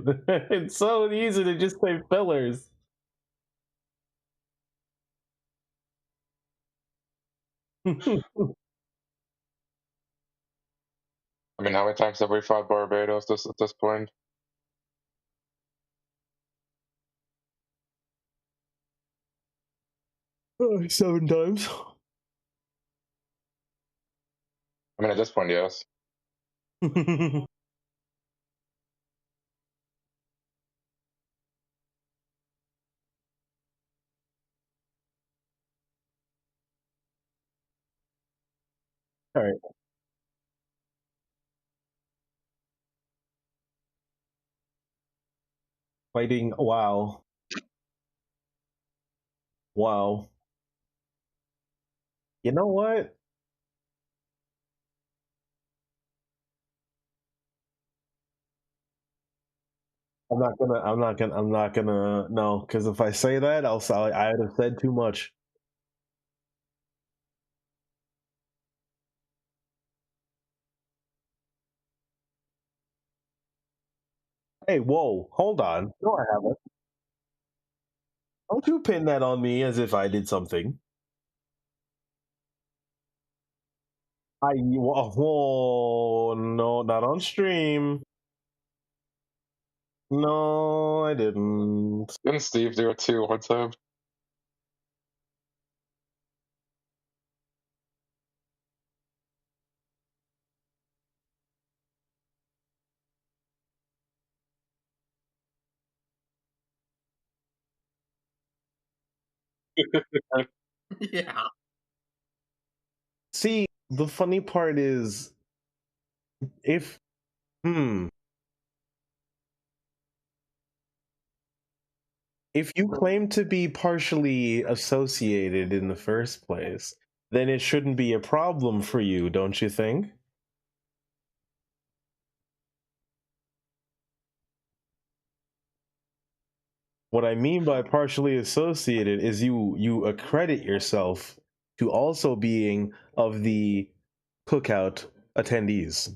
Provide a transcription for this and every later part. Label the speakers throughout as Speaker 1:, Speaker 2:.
Speaker 1: It's so easy to just say fillers.
Speaker 2: I mean, how many times have we fought Barbados at this point?
Speaker 1: Seven times.
Speaker 2: I mean, at this point, yes.
Speaker 1: All right. Fighting. Wow. Wow. You know what? I'm not gonna. No, because if I say that, I'd have said too much. Hey, whoa, hold on. No, I haven't. Don't you pin that on me as if I did something. Whoa, no, not on stream. No, I didn't.
Speaker 2: Didn't Steve do it too one time?
Speaker 3: Yeah.
Speaker 1: See, the funny part is, if if you claim to be partially associated in the first place, then it shouldn't be a problem for you, don't you think? What I mean by partially associated is you accredit yourself to also being of the cookout attendees.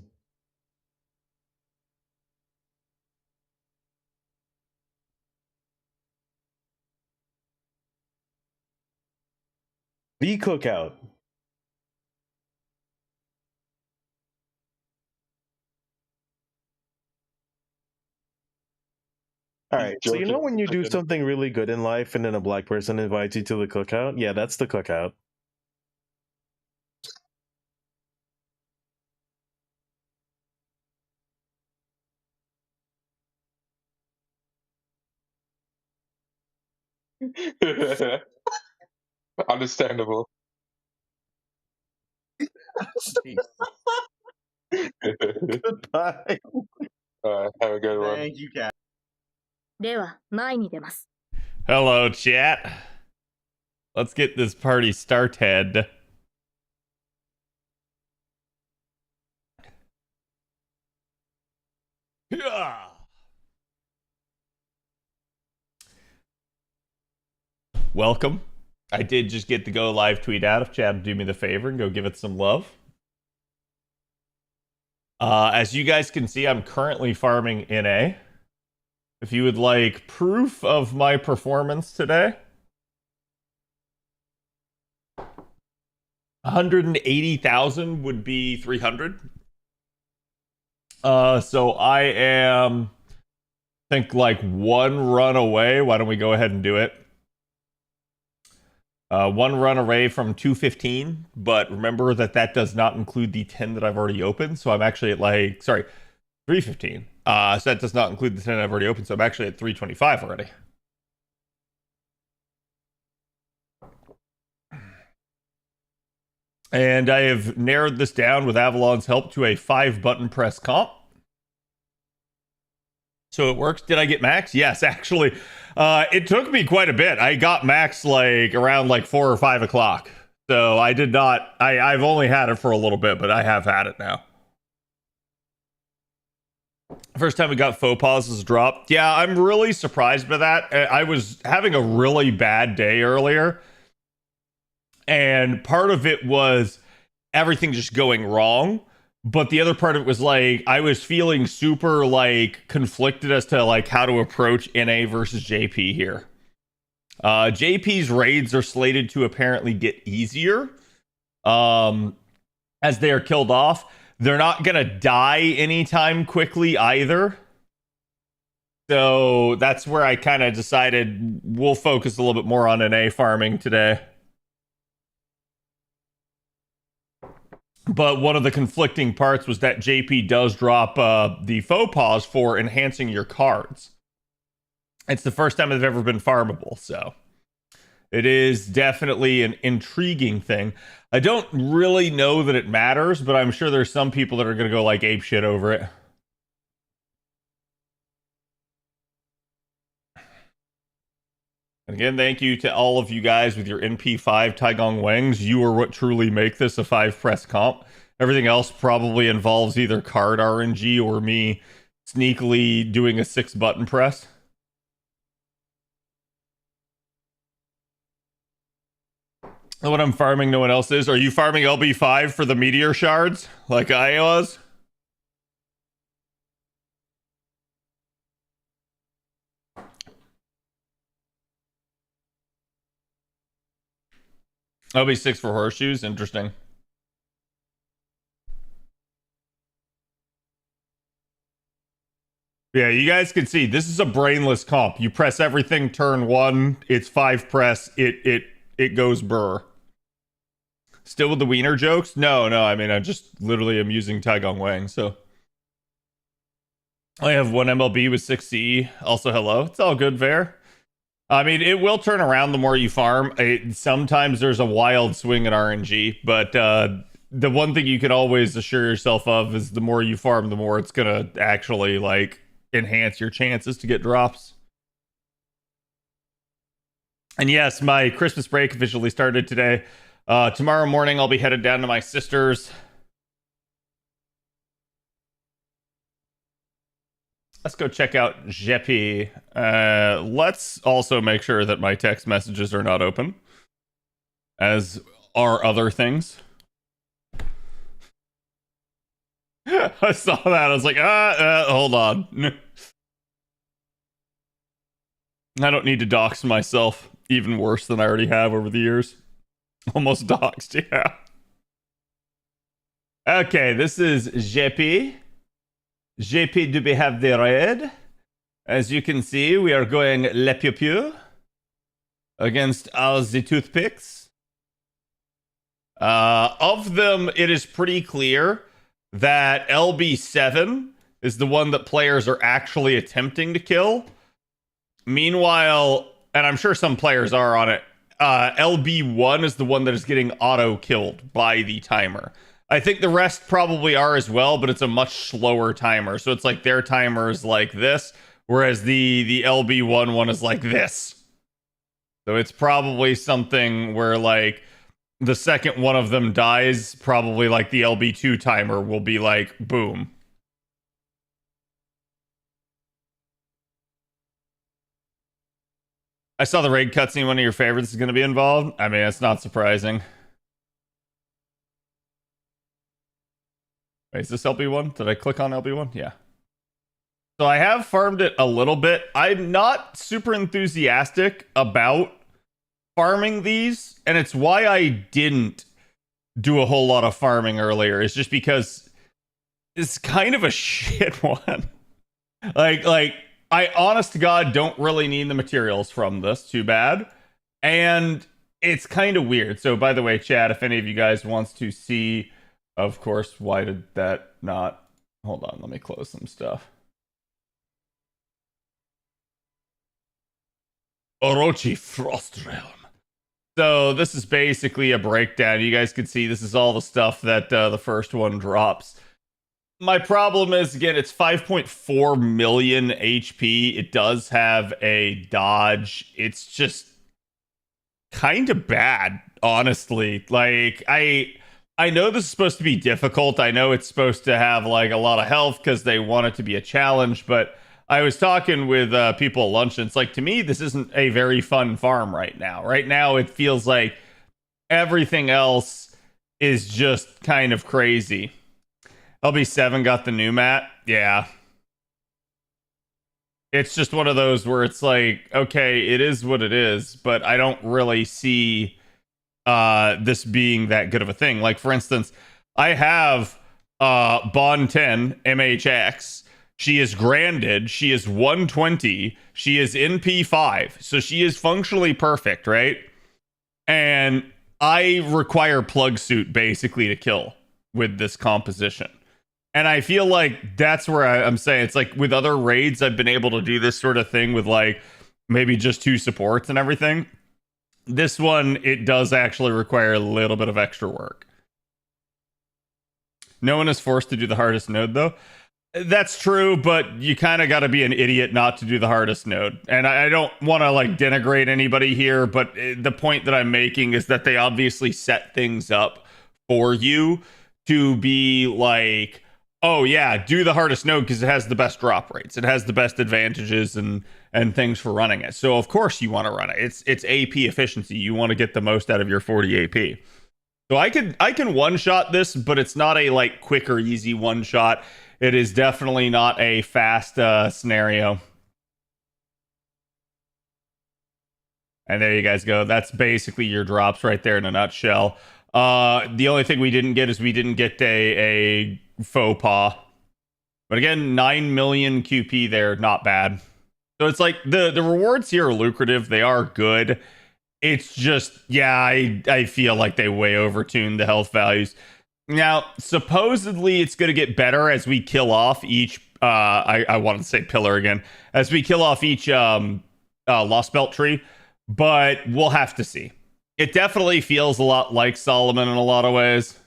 Speaker 1: The cookout. All right. So you know when you do something really good in life and then a black person invites you to the cookout? Yeah, that's the cookout.
Speaker 2: Understandable.
Speaker 1: Goodbye.
Speaker 2: Have a good one.
Speaker 3: Thank you, Cat.
Speaker 4: では前に出ます。
Speaker 5: Hello, chat. Let's get this party started. Yeah. Welcome. I did just get the go live tweet out. If Chad would do me the favor and go give it some love. As you guys can see, I'm currently farming NA. If you would like proof of my performance today, 180,000 would be 300. So I am, I think, like one run away. Why don't we go ahead and do it? One run away from 215, but remember that does not include the 10 that I've already opened. So I'm actually at 315. So that does not include the 10 I've already opened. So I'm actually at 325 already. And I have narrowed this down with Avalon's help to a 5-button press comp. So it works. Did I get max? Yes, actually. It took me quite a bit. I got max around 4 or 5 o'clock. So I did not. I've only had it for a little bit, but I have had it now. First time we got faux pauses dropped. Yeah, I'm really surprised by that. I was having a really bad day earlier. And part of it was everything just going wrong. But the other part of it was like I was feeling super like conflicted as to like how to approach NA versus JP here. JP's raids are slated to apparently get easier as they are killed off. They're not gonna die anytime quickly either. So that's where I kind of decided we'll focus a little bit more on NA farming today. But one of the conflicting parts was that JP does drop the faux pas for enhancing your cards. It's the first time they've ever been farmable, so it is definitely an intriguing thing. I don't really know that it matters, but I'm sure there's some people that are going to go like ape shit over it. And again, thank you to all of you guys with your NP5 Taigong Wangs. You are what truly make this a 5-press comp. Everything else probably involves either card RNG or me sneakily doing a 6-button press. What I'm farming, no one else is. Are you farming LB5 for the meteor shards like I was? LB6 for horseshoes? Interesting. Yeah, you guys can see this is a brainless comp. You press everything turn 1, it's 5 press, it goes burr. Still with the wiener jokes? No, I mean I just literally am using Taigong Wang, so I have 1 MLB with 6 CE. Also hello. It's all good, Ver. I mean, it will turn around the more you farm. Sometimes there's a wild swing at RNG, but the one thing you can always assure yourself of is the more you farm, the more it's gonna actually like enhance your chances to get drops. And yes, my Christmas break officially started today. Tomorrow morning, I'll be headed down to my sister's. Let's go check out Jeppy. Let's also make sure that my text messages are not open, as are other things. I saw that. I was like, hold on. I don't need to dox myself even worse than I already have over the years. Almost doxed, yeah. Okay, this is Jeppy. JP, do we have the raid? As you can see, we are going Le Pew Pew against all the toothpicks. Of them, it is pretty clear that LB7 is the one that players are actually attempting to kill. Meanwhile, and I'm sure some players are on it, LB1 is the one that is getting auto-killed by the timer. I think the rest probably are as well, but it's a much slower timer. So it's like their timer is like this, whereas the LB1 one is like this. So it's probably something where like the second one of them dies, probably like the LB2 timer will be like, boom. I saw the raid cutscene, one of your favorites is going to be involved. I mean, it's not surprising. Wait, is this LB1? Did I click on LB1? Yeah. So I have farmed it a little bit. I'm not super enthusiastic about farming these, and it's why I didn't do a whole lot of farming earlier. It's just because it's kind of a shit one. Like I honest to God don't really need the materials from this. Too bad. And it's kind of weird. So by the way, chat, if any of you guys wants to see, of course, why did that not... Hold on, let me close some stuff. Orochi Frost Realm. So this is basically a breakdown. You guys can see this is all the stuff that the first one drops. My problem is, again, it's 5.4 million HP. It does have a dodge. It's just kind of bad, honestly. Like, I know this is supposed to be difficult. I know it's supposed to have like a lot of health because they want it to be a challenge, but I was talking with people at lunch, and it's like, to me, this isn't a very fun farm right now. Right now, it feels like everything else is just kind of crazy. LB7 got the new mat. Yeah. It's just one of those where it's like, okay, it is what it is, but I don't really see this being that good of a thing. Like, for instance, I have Bond 10 MHX. She is granded. She is 120. She is in P5. So she is functionally perfect, right? And I require plug suit basically to kill with this composition. And I feel like that's where I'm saying it's like with other raids, I've been able to do this sort of thing with like maybe just 2 supports and everything. This one, it does actually require a little bit of extra work. No one is forced to do the hardest node, though. That's true, but you kind of got to be an idiot not to do the hardest node. And I don't want to like denigrate anybody here, but the point that I'm making is that they obviously set things up for you to be like, oh yeah, do the hardest node because it has the best drop rates. It has the best advantages and things for running it. So of course you want to run it. It's AP efficiency. You want to get the most out of your 40 AP. So I can one shot this, but it's not a like quick or easy one shot. It is definitely not a fast scenario. And there you guys go. That's basically your drops right there in a nutshell. The only thing we didn't get is we didn't get a faux pas. But again, 9 million QP there, not bad. So it's like the rewards here are lucrative. They are good. It's just, yeah, I feel like they way overtuned the health values. Now, supposedly it's going to get better as we kill off each, I want to say pillar again, as we kill off each Lost Belt tree, but we'll have to see. It definitely feels a lot like Solomon in a lot of ways.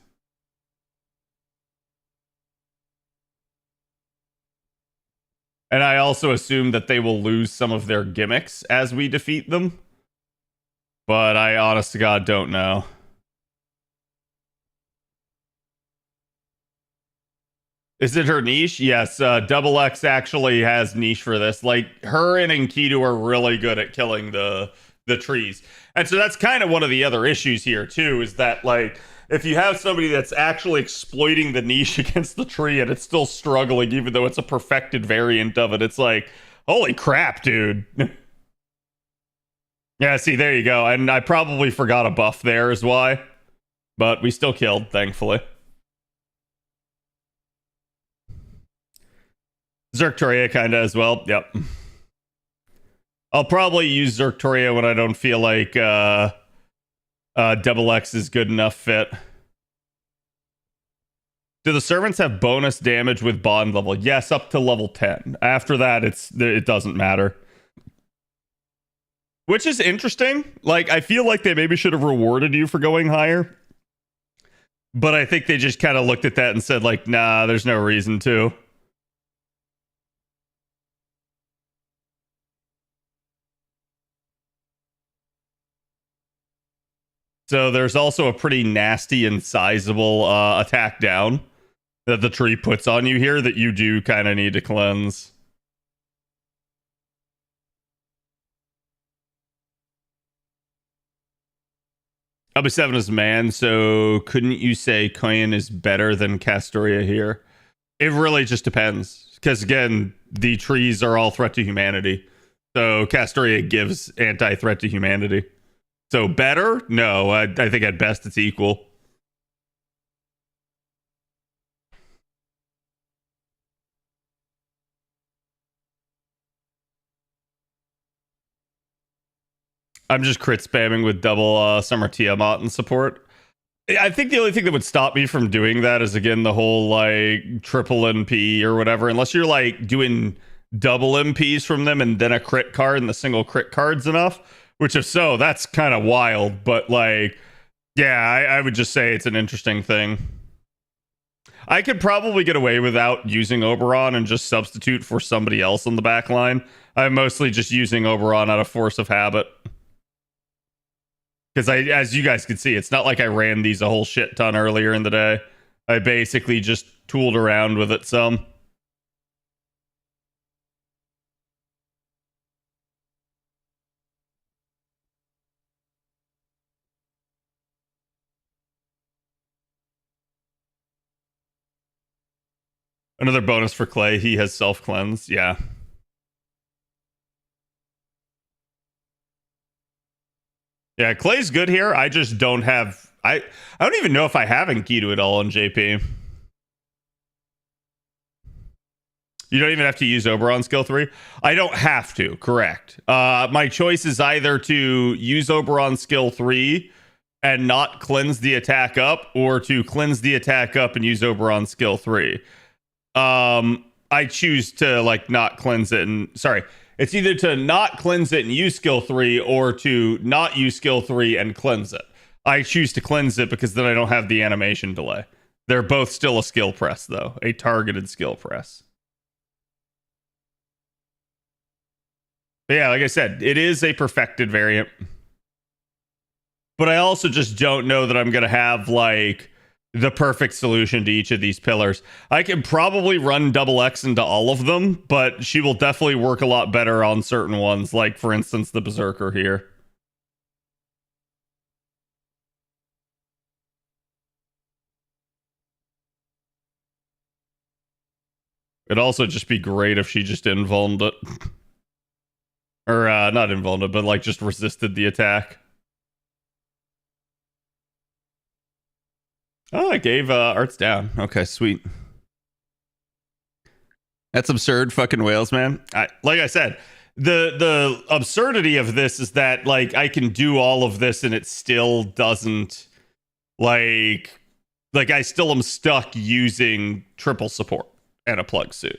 Speaker 5: And I also assume that they will lose some of their gimmicks as we defeat them. But I honest to God don't know. Is it her niche? Yes, Double X actually has niche for this. Like, her and Enkidu are really good at killing the trees. And so that's kind of one of the other issues here, too, is that, like, if you have somebody that's actually exploiting the niche against the tree and it's still struggling, even though it's a perfected variant of it, it's like, holy crap, dude. Yeah, see, there you go. And I probably forgot a buff there is why. But we still killed, thankfully. Zerctoria kind of as well. Yep. I'll probably use Zerctoria when I don't feel like Double X is good enough fit. Do the servants have bonus damage with bond level? Yes, up to level 10. After that, it doesn't matter. Which is interesting. Like, I feel like they maybe should have rewarded you for going higher. But I think they just kind of looked at that and said, like, nah, there's no reason to. So there's also a pretty nasty and sizable attack down that the tree puts on you here that you do kind of need to cleanse. LB7 is man, so couldn't you say Koyan is better than Castoria here? It really just depends. Because again, the trees are all threat to humanity. So Castoria gives anti-threat to humanity. So better? No, I think at best it's equal. I'm just crit spamming with double Summer Tiamat in support. I think the only thing that would stop me from doing that is, again, the whole, like, triple MP or whatever. Unless you're, like, doing double MPs from them and then a crit card and the single crit card's enough. Which, if so, that's kind of wild. But, like, yeah, I would just say it's an interesting thing. I could probably get away without using Oberon and just substitute for somebody else on the back line. I'm mostly just using Oberon out of force of habit. Because as you guys can see, it's not like I ran these a whole shit ton earlier in the day. I basically just tooled around with it some. Another bonus for Clay. He has self cleanse. Yeah. Yeah, Clay's good here. I just don't have. I don't even know if I have Enkidu at all on JP. You don't even have to use Oberon skill 3. I don't have to. Correct. My choice is either to use Oberon skill 3 and not cleanse the attack up, or to cleanse the attack up and use Oberon skill 3. I choose to like not cleanse it, and sorry, it's either to not cleanse it and use skill 3, or to not use skill 3 and cleanse it. I choose to cleanse it because then I don't have the animation delay. They're both still a skill press though, a targeted skill press. But yeah, like I said, it is a perfected variant. But I also just don't know that I'm going to have like the perfect solution to each of these pillars. I can probably run double X into all of them, but she will definitely work a lot better on certain ones, like for instance the Berserker here. It'd also just be great if she just invulned it. Or not invulned it, but like just resisted the attack. Oh, I gave arts down. Okay, sweet. That's absurd, fucking whales, man. Like I said, the absurdity of this is that like I can do all of this and it still doesn't like I still am stuck using triple support and a plug suit.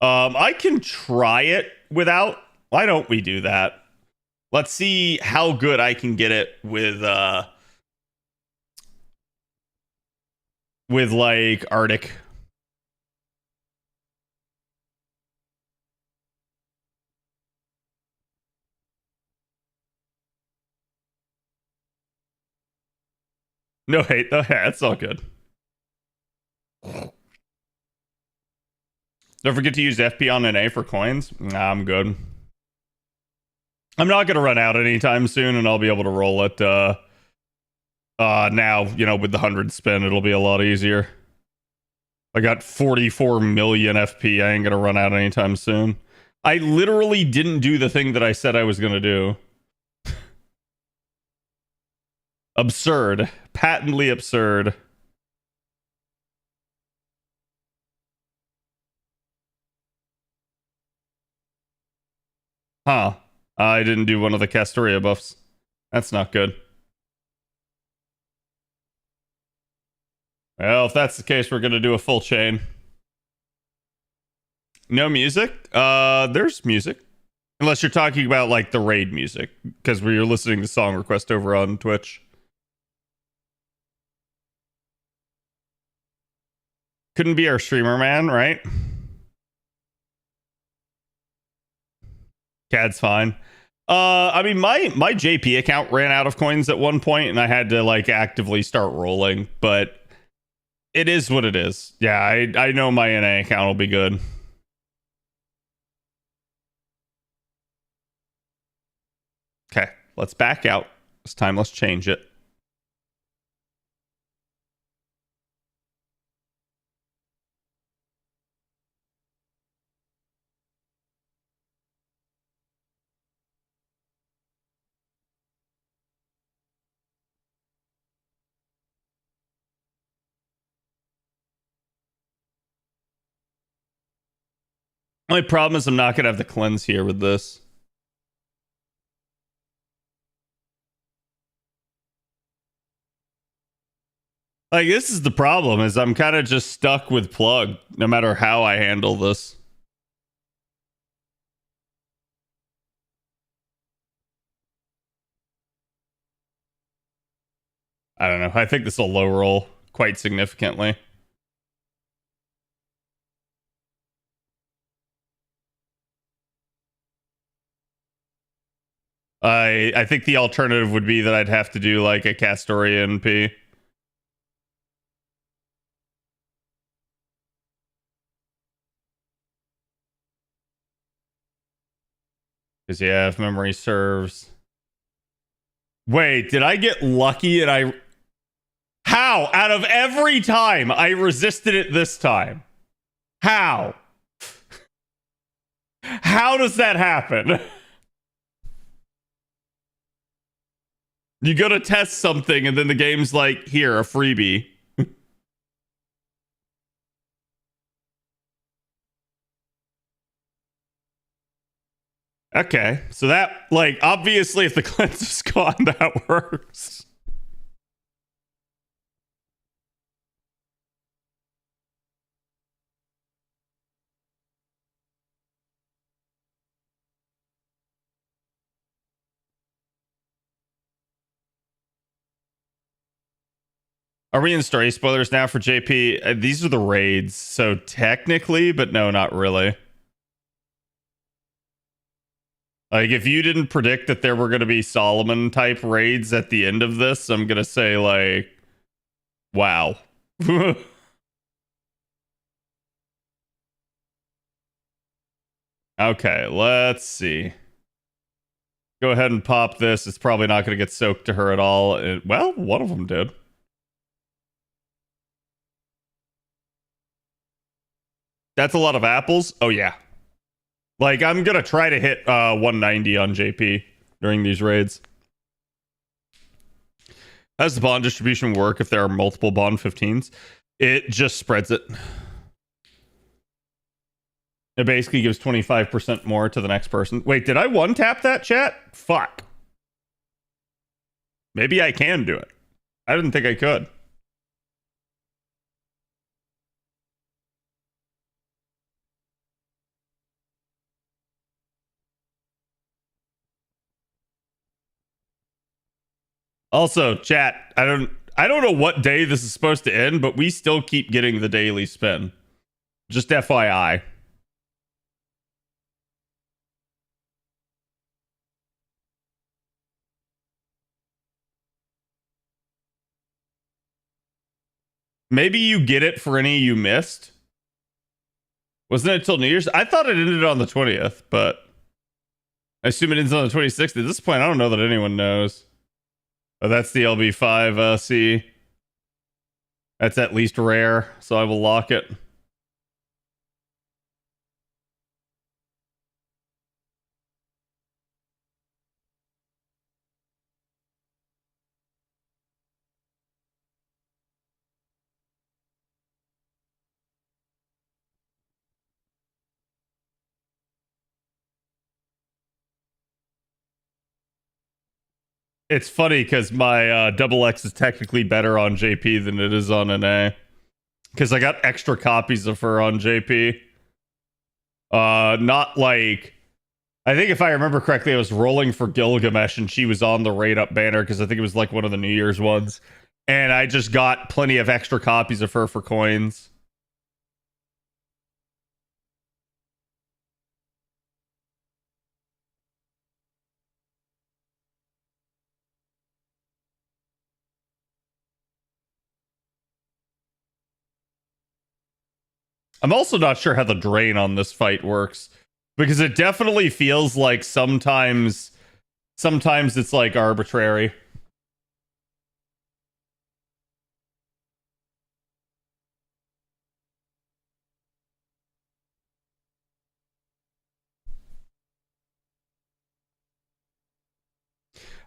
Speaker 5: I can try it without. Why don't we do that? Let's see how good I can get it with like Arctic. No hate though. Yeah, it's all good. Don't forget to use FP on an A for coins. Nah, I'm good. I'm not gonna run out anytime soon, and I'll be able to roll it now, you know, with the 100 spin, it'll be a lot easier. I got 44 million FP. I ain't gonna run out anytime soon. I literally didn't do the thing that I said I was gonna do. Absurd. Patently absurd. Huh. I didn't do one of the Castoria buffs. That's not good. Well, if that's the case, we're gonna do a full chain. No music? There's music. Unless you're talking about like the raid music, because we're listening to song request over on Twitch. Couldn't be our streamer man, right? CAD's fine. I mean, my JP account ran out of coins at one point, and I had to like actively start rolling. But it is what it is. Yeah, I know my NA account will be good. Okay, let's back out. This time, let's change it. My problem is I'm not going to have the cleanse here with this. Like, this is the problem, is I'm kind of just stuck with plug, no matter how I handle this. I don't know. I think this will low roll quite significantly. I think the alternative would be that I'd have to do like a Castoria NP. Because yeah, if memory serves. Wait, did I get lucky and I... How? Out of every time, I resisted it this time. How? How does that happen? You go to test something and then the game's like, here, a freebie. Okay, so that, like, obviously if the cleanse is gone, that works. Are we in story spoilers now for JP? These are the raids, so technically, but no, not really. Like, if you didn't predict that there were going to be Solomon type raids at the end of this, I'm going to say, like, wow. Okay, let's see. Go ahead and pop this. It's probably not going to get soaked to her at all. Well, one of them did. That's a lot of apples. Oh, yeah. Like, I'm going to try to hit 190 on JP during these raids. How does the bond distribution work if there are multiple bond 15s? It just spreads it. It basically gives 25% more to the next person. Wait, did I one-tap that, chat? Fuck. Maybe I can do it. I didn't think I could. Also, chat, I don't know what day this is supposed to end, but we still keep getting the daily spin. Just FYI. Maybe you get it for any you missed. Wasn't it until New Year's? I thought it ended on the 20th, but I assume it ends on the 26th. At this point, I don't know that anyone knows. Oh, that's the LB5C. That's at least rare, so I will lock it. It's funny because my double X is technically better on JP than it is on NA. Because I got extra copies of her on JP. Not like... I think if I remember correctly, I was rolling for Gilgamesh and she was on the raid up banner because I think it was like one of the New Year's ones. And I just got plenty of extra copies of her for coins. I'm also not sure how the drain on this fight works. Because it definitely feels like sometimes it's like arbitrary.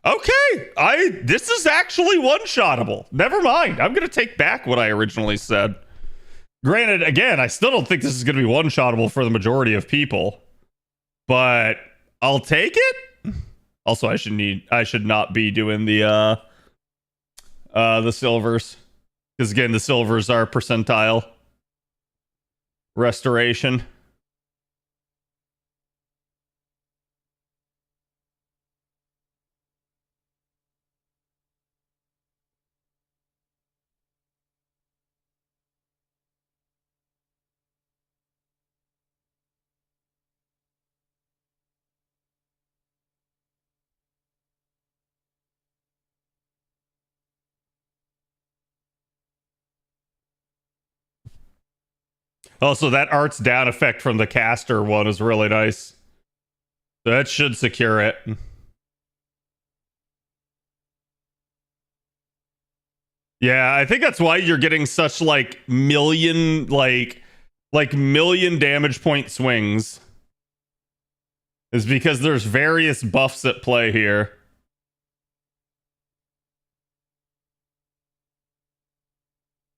Speaker 5: Okay, this is actually one-shottable. Never mind. I'm going to take back what I originally said. Granted, again, I still don't think this is going to be one-shottable for the majority of people. But I'll take it. Also, I should not be doing the silvers. Because again, the silvers are percentile restoration. Also, that arts down effect from the caster one is really nice. So that should secure it. Yeah, I think that's why you're getting such like million like like million damage point swings is because there's various buffs at play here.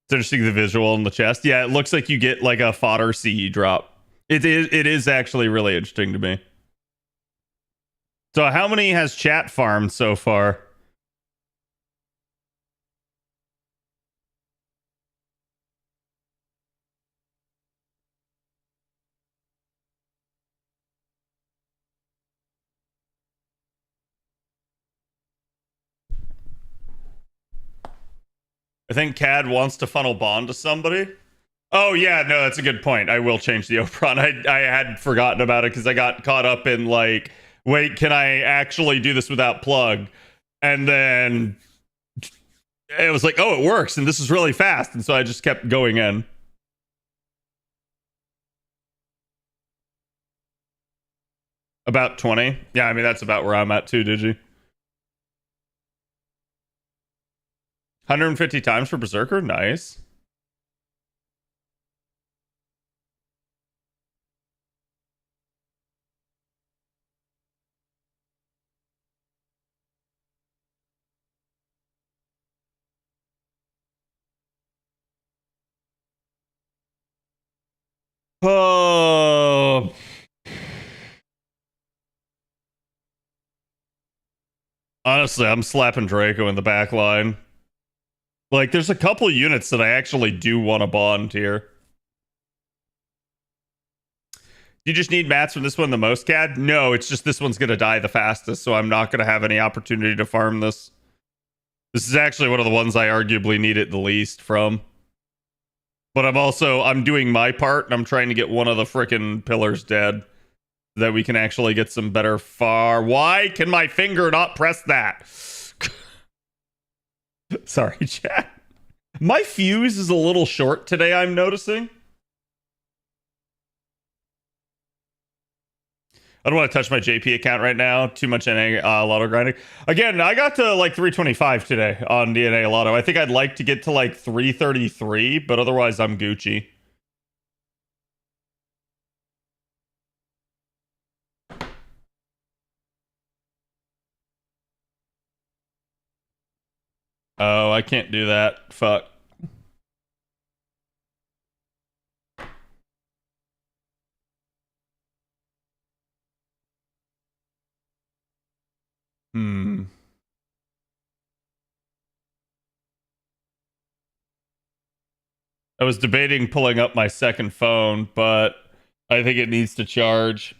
Speaker 5: It's interesting, the visual in the chest. Yeah, it looks like you get like a fodder CE drop. It is actually really interesting to me. So how many has chat farmed so far? I think Cad wants to funnel bond to somebody. Oh yeah, no, that's a good point. I will change the Opron. I had forgotten about it because I got caught up in like, wait, can I actually do this without plug? And then it was like, oh, it works, and this is really fast, and so I just kept going in. About 20. Yeah, I mean that's about where I'm at too, Digi. 150 times for Berserker, nice. Oh. Honestly, I'm slapping Draco in the back line. Like, there's a couple units that I actually do want to bond here. Do you just need mats from this one the most, Cad? No, it's just this one's going to die the fastest, so I'm not going to have any opportunity to farm this. This is actually one of the ones I arguably need it the least from. But I'm doing my part, and I'm trying to get one of the frickin' pillars dead. So that we can actually get some better far. Why can my finger not press that? Sorry, chat. My fuse is a little short today, I'm noticing. I don't want to touch my JP account right now. Too much NA lotto grinding. Again, I got to like 325 today on DNA lotto. I think I'd like to get to like 333, but otherwise I'm Gucci. Oh, I can't do that. Fuck. I was debating pulling up my second phone, but I think it needs to charge.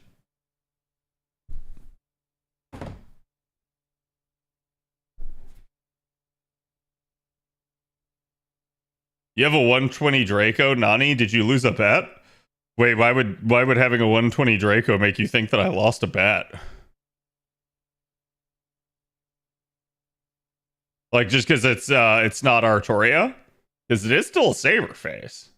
Speaker 5: You have a 120 Draco, Nani? Did you lose a bet? Wait, why would having a 120 Draco make you think that I lost a bet? Like just because it's not Artoria? Because it is still a saber face.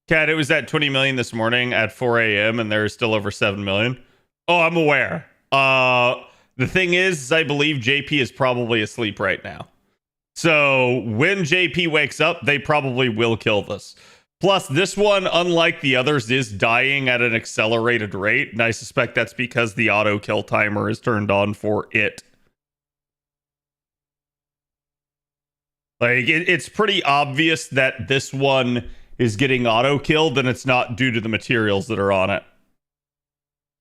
Speaker 5: Cat, it was at 20 million this morning at 4 a.m. and there's still over 7 million. Oh, I'm aware. The thing is, I believe JP is probably asleep right now. So when JP wakes up, they probably will kill this. Plus, this one, unlike the others, is dying at an accelerated rate, and I suspect that's because the auto kill timer is turned on for it. Like, it's pretty obvious that this one is getting auto killed, and it's not due to the materials that are on it.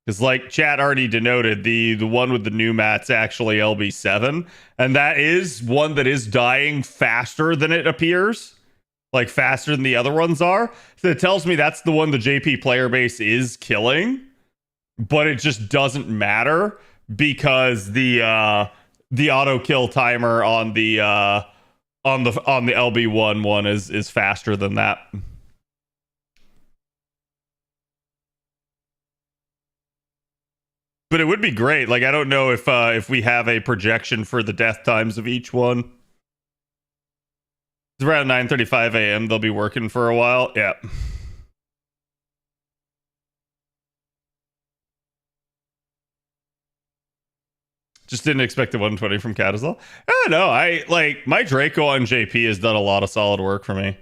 Speaker 5: Because, like chat already denoted, the one with the new mat's actually LB7, and that is one that is dying faster than it appears. Like, faster than the other ones are. So it tells me that's the one the JP player base is killing, but it just doesn't matter because the auto kill timer on the LB1 one is faster than that. But it would be great. Like, I don't know if we have a projection for the death times of each one. It's around 9:35 a.m. They'll be working for a while. Yeah. Just didn't expect the 120 from Catazal. I don't know. I like my Draco on JP has done a lot of solid work for me.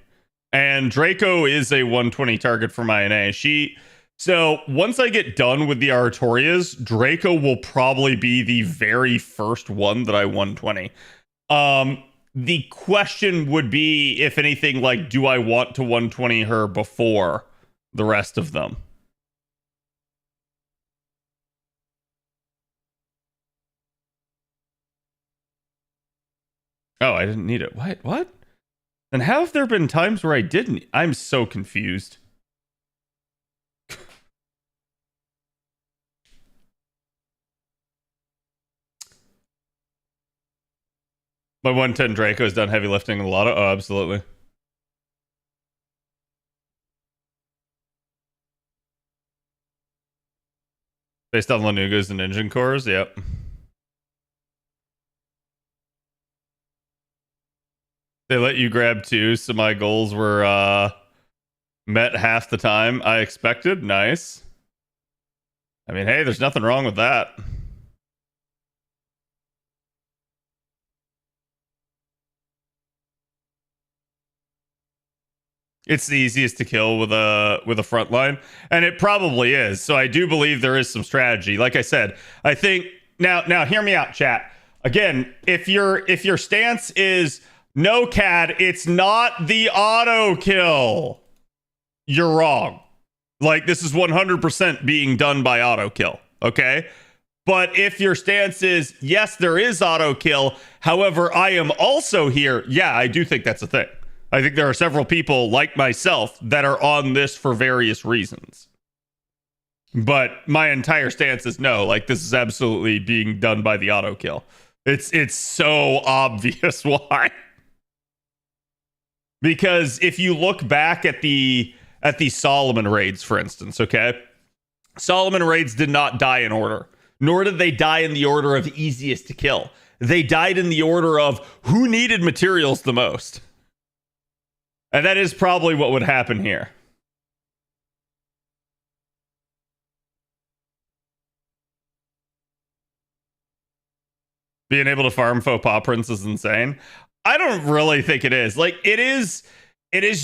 Speaker 5: And Draco is a 120 target for my NA. So once I get done with the Artorias, Draco will probably be the very first one that I 120. The question would be, if anything, like, do I want to 120 her before the rest of them? Oh, I didn't need it. What? And how have there been times where I didn't? I'm so confused. My 110 Draco has done heavy lifting in a lot of... Oh, absolutely. Based on Lanugas and engine cores, yep. They let you grab two, so my goals were met half the time I expected. Nice. I mean, hey, there's nothing wrong with that. It's the easiest to kill with a front line, and it probably is. So I do believe there is some strategy. Like I said, I think now hear me out, chat. Again, if your stance is no, CAD, it's not the auto kill, you're wrong. Like, this is 100% being done by auto kill, okay? But if your stance is yes, there is auto kill, however, I am also here, yeah, I do think that's a thing. I think there are several people like myself that are on this for various reasons. But my entire stance is no, like, this is absolutely being done by the auto kill. It's so obvious why. Because if you look back at the Solomon raids, for instance, okay? Solomon raids did not die in order, nor did they die in the order of easiest to kill. They died in the order of who needed materials the most. And that is probably what would happen here. Being able to farm faux pas prints is insane. I don't really think it is. Like, it is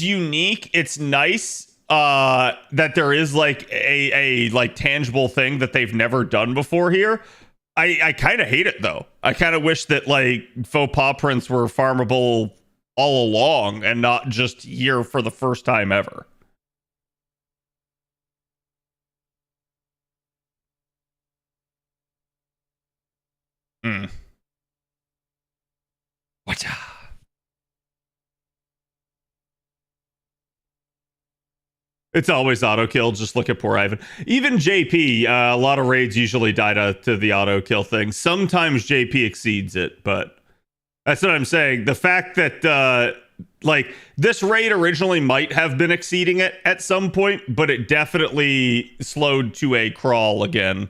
Speaker 5: unique. It's nice that there is like a like tangible thing that they've never done before here. I kind of hate it though. I kind of wish that like faux pas prints were farmable all along and not just here for the first time ever. Whatcha? It's always auto kill. Just look at poor Ivan. Even JP, a lot of raids usually die to the auto kill thing. Sometimes JP exceeds it, but that's what I'm saying. The fact that like this raid originally might have been exceeding it at some point, but it definitely slowed to a crawl again.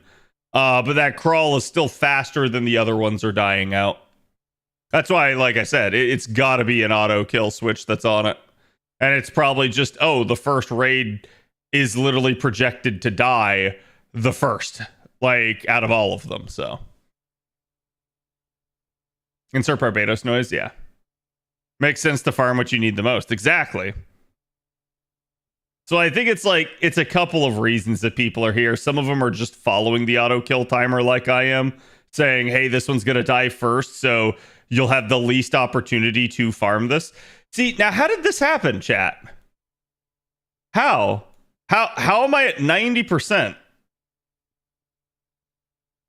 Speaker 5: But that crawl is still faster than the other ones are dying out. That's why, like I said, it's got to be an auto kill switch that's on it. And it's probably just, oh, the first raid is literally projected to die the first, like, out of all of them, so. Insert Barbados noise, yeah. Makes sense to farm what you need the most. Exactly. So I think it's like, it's a couple of reasons that people are here. Some of them are just following the auto kill timer like I am, saying, hey, this one's going to die first, so you'll have the least opportunity to farm this. See, now how did this happen, chat? How am I at 90%?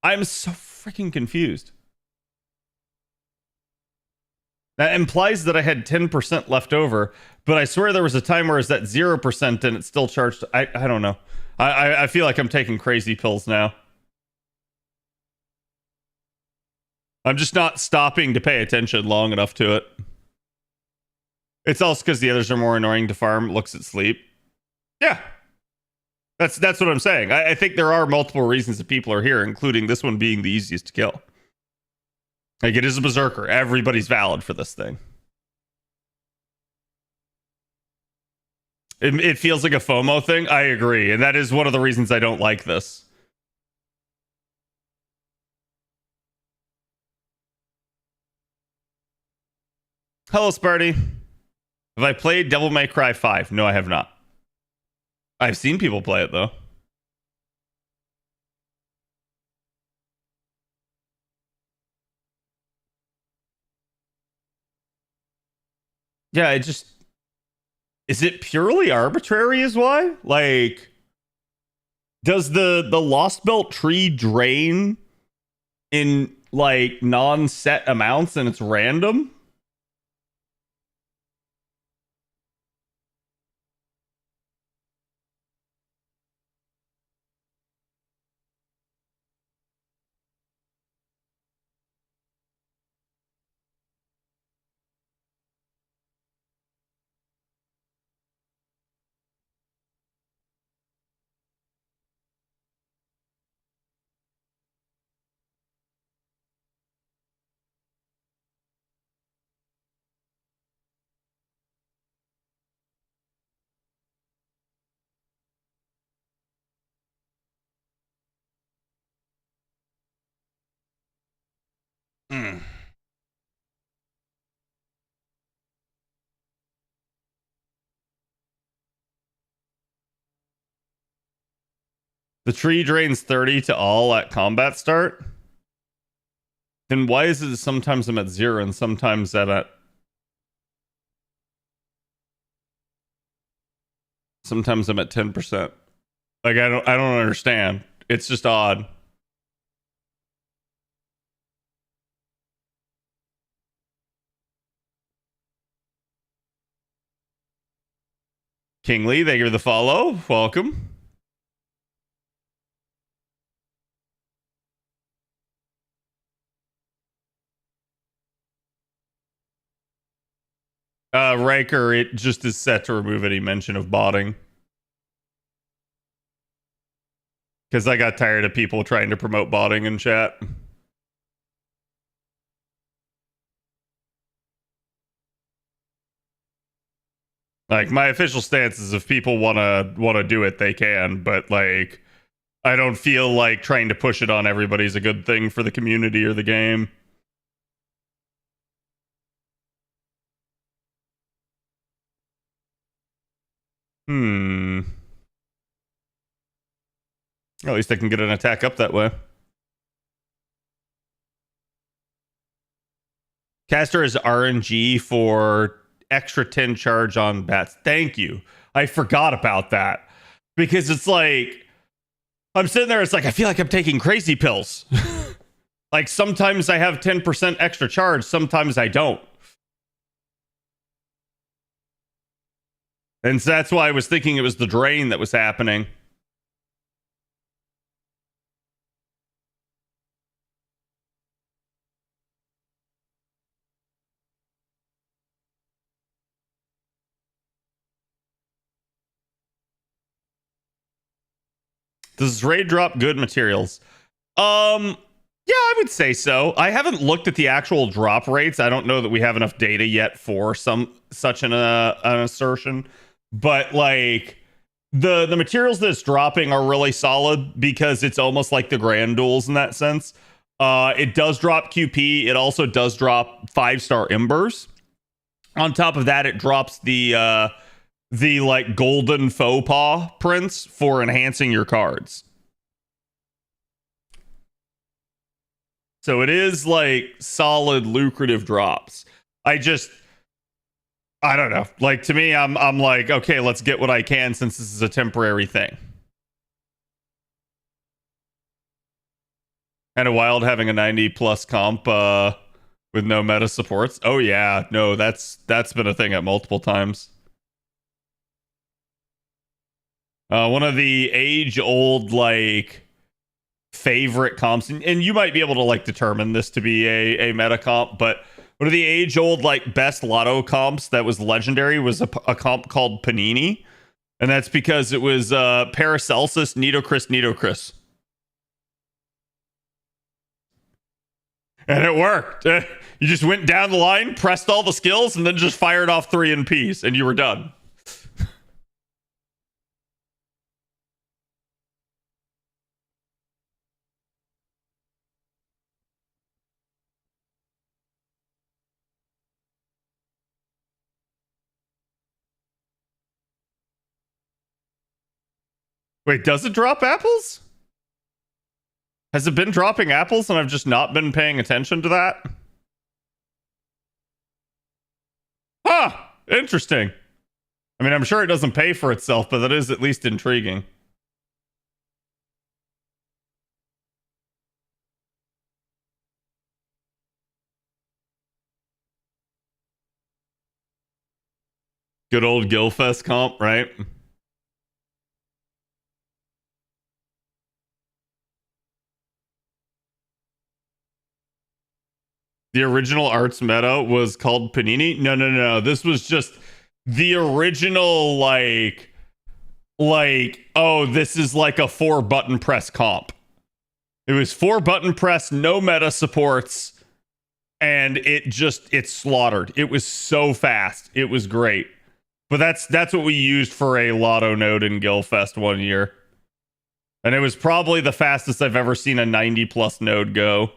Speaker 5: I'm so freaking confused. That implies that I had 10% left over, but I swear there was a time where it's at 0% and it still charged. I don't know. I feel like I'm taking crazy pills now. I'm just not stopping to pay attention long enough to it. It's also because the others are more annoying to farm. Looks at sleep. Yeah. That's what I'm saying. I think there are multiple reasons that people are here, including this one being the easiest to kill. Like, it is a berserker. Everybody's valid for this thing. It feels like a FOMO thing. I agree. And that is one of the reasons I don't like this. Hello, Sparty. Have I played Devil May Cry 5? No, I have not. I've seen people play it, though. Yeah, it just... Is it purely arbitrary is why? Like, does the Lost Belt tree drain in, like, non-set amounts and it's random? Hmm. The tree drains 30 to all at combat start? Then why is it sometimes I'm at 0 and sometimes sometimes I'm at 10%? Like, I don't understand. It's just odd. King Lee, thank you for the follow. Welcome. Riker, it just is set to remove any mention of botting. Because I got tired of people trying to promote botting in chat. Like, my official stance is if people wanna do it, they can. But like, I don't feel like trying to push it on everybody is a good thing for the community or the game. At least I can get an attack up that way. Caster is RNG for extra 10 charge on bats. Thank you. I forgot about that. Because it's like, I'm sitting there, it's like, I feel like I'm taking crazy pills. Like, sometimes I have 10% extra charge, sometimes I don't. And so that's why I was thinking it was the drain that was happening. Does raid drop good materials? Yeah, I would say so. I haven't looked at the actual drop rates. I don't know that we have enough data yet for such an assertion. But like the materials that's dropping are really solid because it's almost like the grand duels in that sense. It does drop QP. It also does drop 5-star embers. On top of that, it drops the like golden faux pas prints for enhancing your cards. So it is like solid lucrative drops. I don't know. Like, to me, I'm like, okay, let's get what I can since this is a temporary thing. Kind of wild having a 90 plus comp with no meta supports. Oh yeah, no, that's been a thing at multiple times. One of the age old like favorite comps, and you might be able to like determine this to be a meta comp, but one of the age old like best lotto comps that was legendary was a comp called Panini, and that's because it was Paracelsus, Nitocris. And it worked. You just went down the line, pressed all the skills, and then just fired off 3 in peace, and you were done. Wait, does it drop apples? Has it been dropping apples and I've just not been paying attention to that? Huh, interesting. I mean, I'm sure it doesn't pay for itself, but that is at least intriguing. Good old Gilfest comp, right? The original arts meta was called Panini. No. This was just the original, like, oh, this is like a 4-button press comp. It was 4-button press, no meta supports, and it slaughtered. It was so fast. It was great. But that's what we used for a Lotto node in Gilfest one year. And it was probably the fastest I've ever seen a 90 plus node go.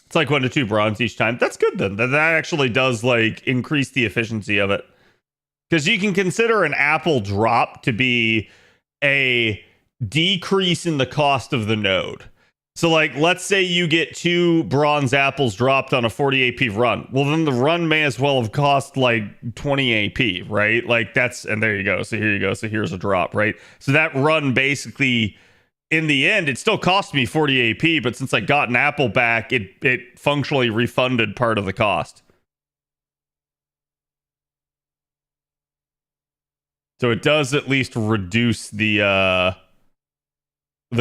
Speaker 5: It's like 1 to 2 bronze each time. That's good then. That actually does like increase the efficiency of it. Because you can consider an apple drop to be a decrease in the cost of the node. So like, let's say you get 2 bronze apples dropped on a 40 AP run. Well, then the run may as well have cost like 20 AP, right? Like that's, and there you go. So here you go. So here's a drop, right? So that run basically, in the end, it still cost me 40 AP, but since I got an apple back, it functionally refunded part of the cost. So it does at least reduce the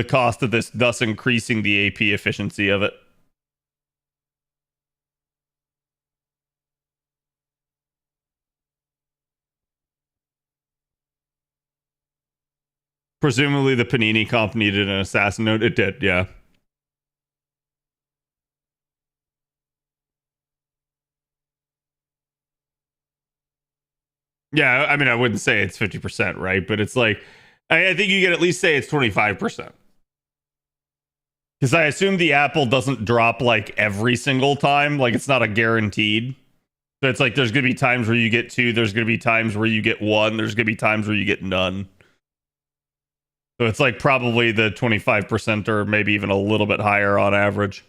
Speaker 5: cost of this, thus increasing the AP efficiency of it. Presumably the Panini comp needed an assassin node. It did, yeah. Yeah, I mean, I wouldn't say it's 50%, right? But it's like, I think you can at least say it's 25%. Because I assume the apple doesn't drop like every single time. Like it's not a guaranteed. So it's like there's going to be times where you get 2. There's going to be times where you get 1. There's going to be times where you get none. So it's like probably the 25% or maybe even a little bit higher on average.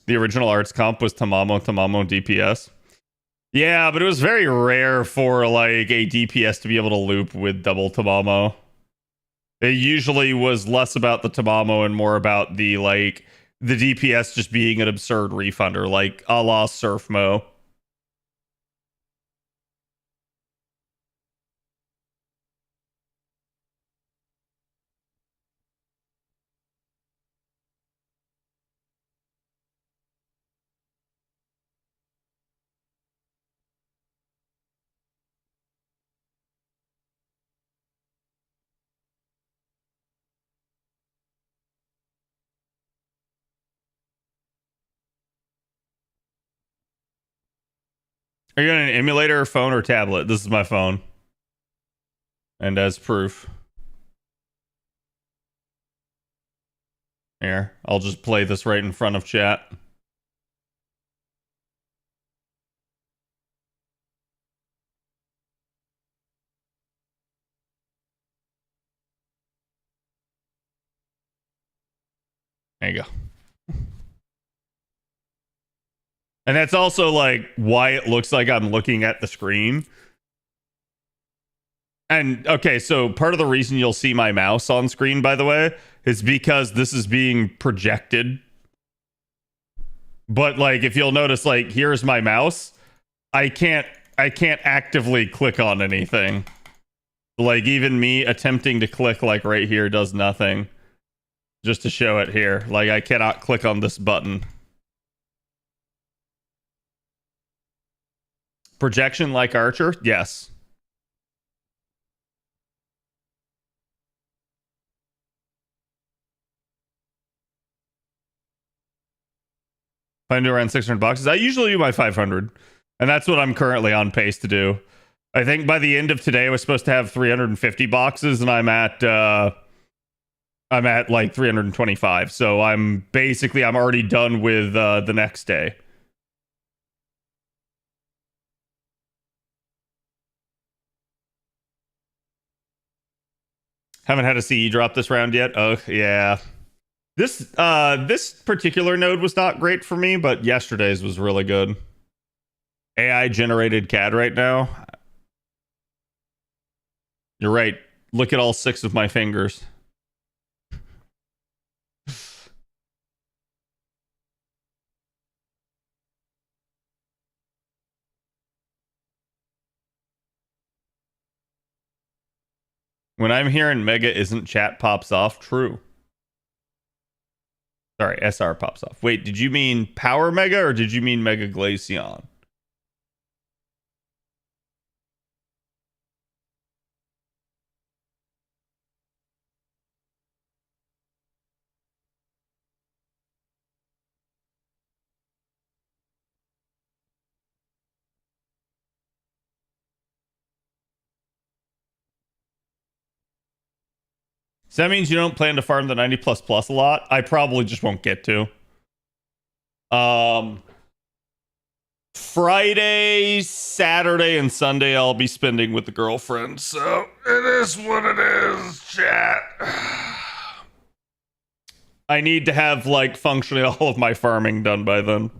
Speaker 5: The original arts comp was Tamamo DPS. Yeah, but it was very rare for like a DPS to be able to loop with double Tamamo. It usually was less about the Tamamo and more about the like the DPS just being an absurd refunder, like a la Surf Mo. Are you on an emulator, phone, or tablet? This is my phone. And as proof. Here, I'll just play this right in front of chat. There you go. And that's also like why it looks like I'm looking at the screen. And okay, so part of the reason you'll see my mouse on screen, by the way, is because this is being projected. But like, if you'll notice, like, here's my mouse. I can't actively click on anything. Like, even me attempting to click like right here does nothing. Just to show it here. Like, I cannot click on this button. Projection like Archer? Yes. If I do around 600 boxes, I usually do my 500. And that's what I'm currently on pace to do. I think by the end of today, I was supposed to have 350 boxes, and I'm at like 325. So I'm already done with the next day. Haven't had a CE drop this round yet. Oh yeah. This particular node was not great for me, but yesterday's was really good. AI generated CAD right now. You're right. Look at all 6 of my fingers. When I'm hearing Mega isn't chat pops off, true. Sorry, SR pops off. Wait, did you mean Power Mega or did you mean Mega Glaceon? So that means you don't plan to farm the 90 plus plus a lot? I probably just won't get to. Friday, Saturday, and Sunday I'll be spending with the girlfriend. So it is what it is, chat. I need to have like functionally all of my farming done by then.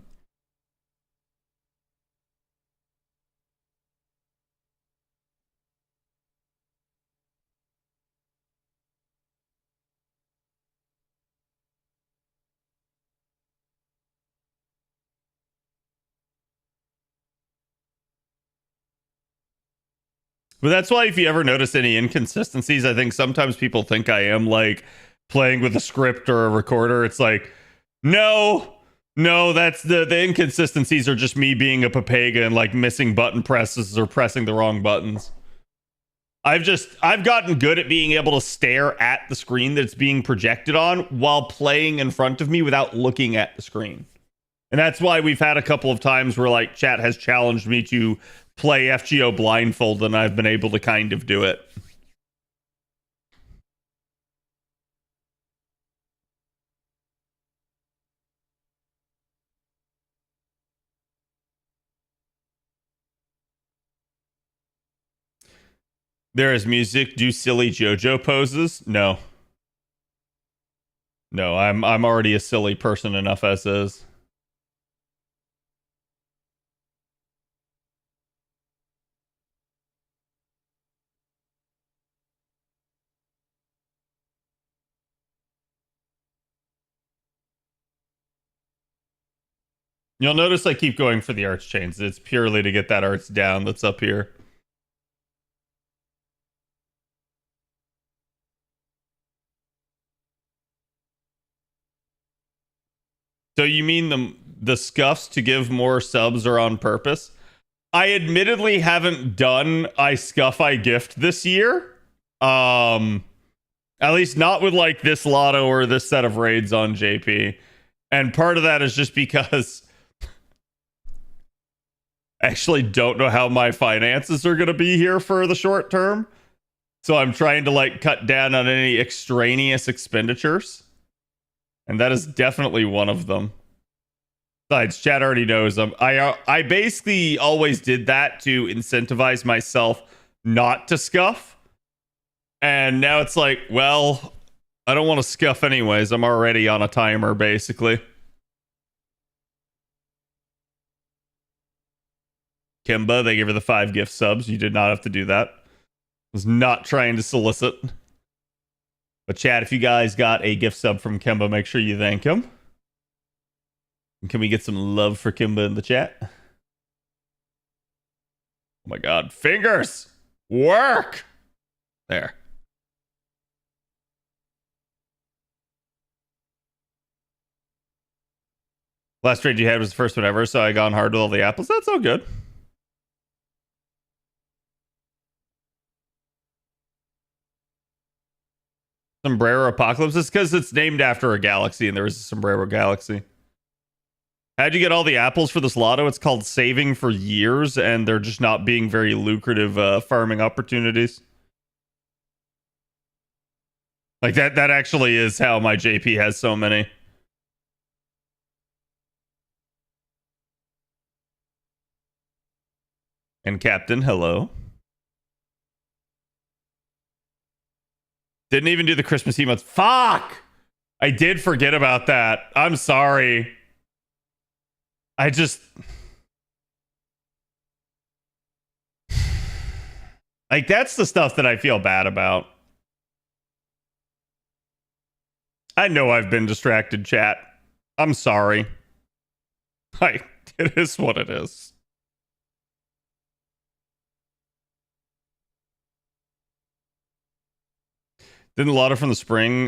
Speaker 5: But that's why if you ever notice any inconsistencies, I think sometimes people think I am like playing with a script or a recorder. It's like, no, that's the inconsistencies are just me being a papega and like missing button presses or pressing the wrong buttons. I've gotten good at being able to stare at the screen that's being projected on while playing in front of me without looking at the screen. And that's why we've had a couple of times where like chat has challenged me to play FGO blindfold and I've been able to kind of do it. There is music. Do silly JoJo poses? No. No, I'm already a silly person enough as is. You'll notice I keep going for the arch chains. It's purely to get that arch down that's up here. So you mean the scuffs to give more subs are on purpose? I admittedly haven't done I scuff I gift this year. At least not with like this lotto or this set of raids on JP. And part of that is just because I actually don't know how my finances are going to be here for the short term. So I'm trying to like cut down on any extraneous expenditures. And that is definitely one of them. Besides, chat already knows I basically always did that to incentivize myself not to scuff. And now it's like, well, I don't want to scuff anyways. I'm already on a timer, basically. Kimba, they gave her the 5 gift subs. You did not have to do that. I was not trying to solicit. But chat, if you guys got a gift sub from Kimba, make sure you thank him. And can we get some love for Kimba in the chat? Oh my god. Fingers! Work! There. Last trade you had was the first one ever, so I gone hard with all the apples. That's all good. Sombrero Apocalypse is because it's named after a galaxy and there is a Sombrero Galaxy. How'd you get all the apples for this lotto? It's called saving for years, and they're just not being very lucrative farming opportunities. Like that actually is how my JP has so many. And Captain, hello. Didn't even do the Christmas emotes. Fuck! I did forget about that. I'm sorry. I just... Like, that's the stuff that I feel bad about. I know I've been distracted, chat. I'm sorry. It is what it is. Didn't a lot of from the spring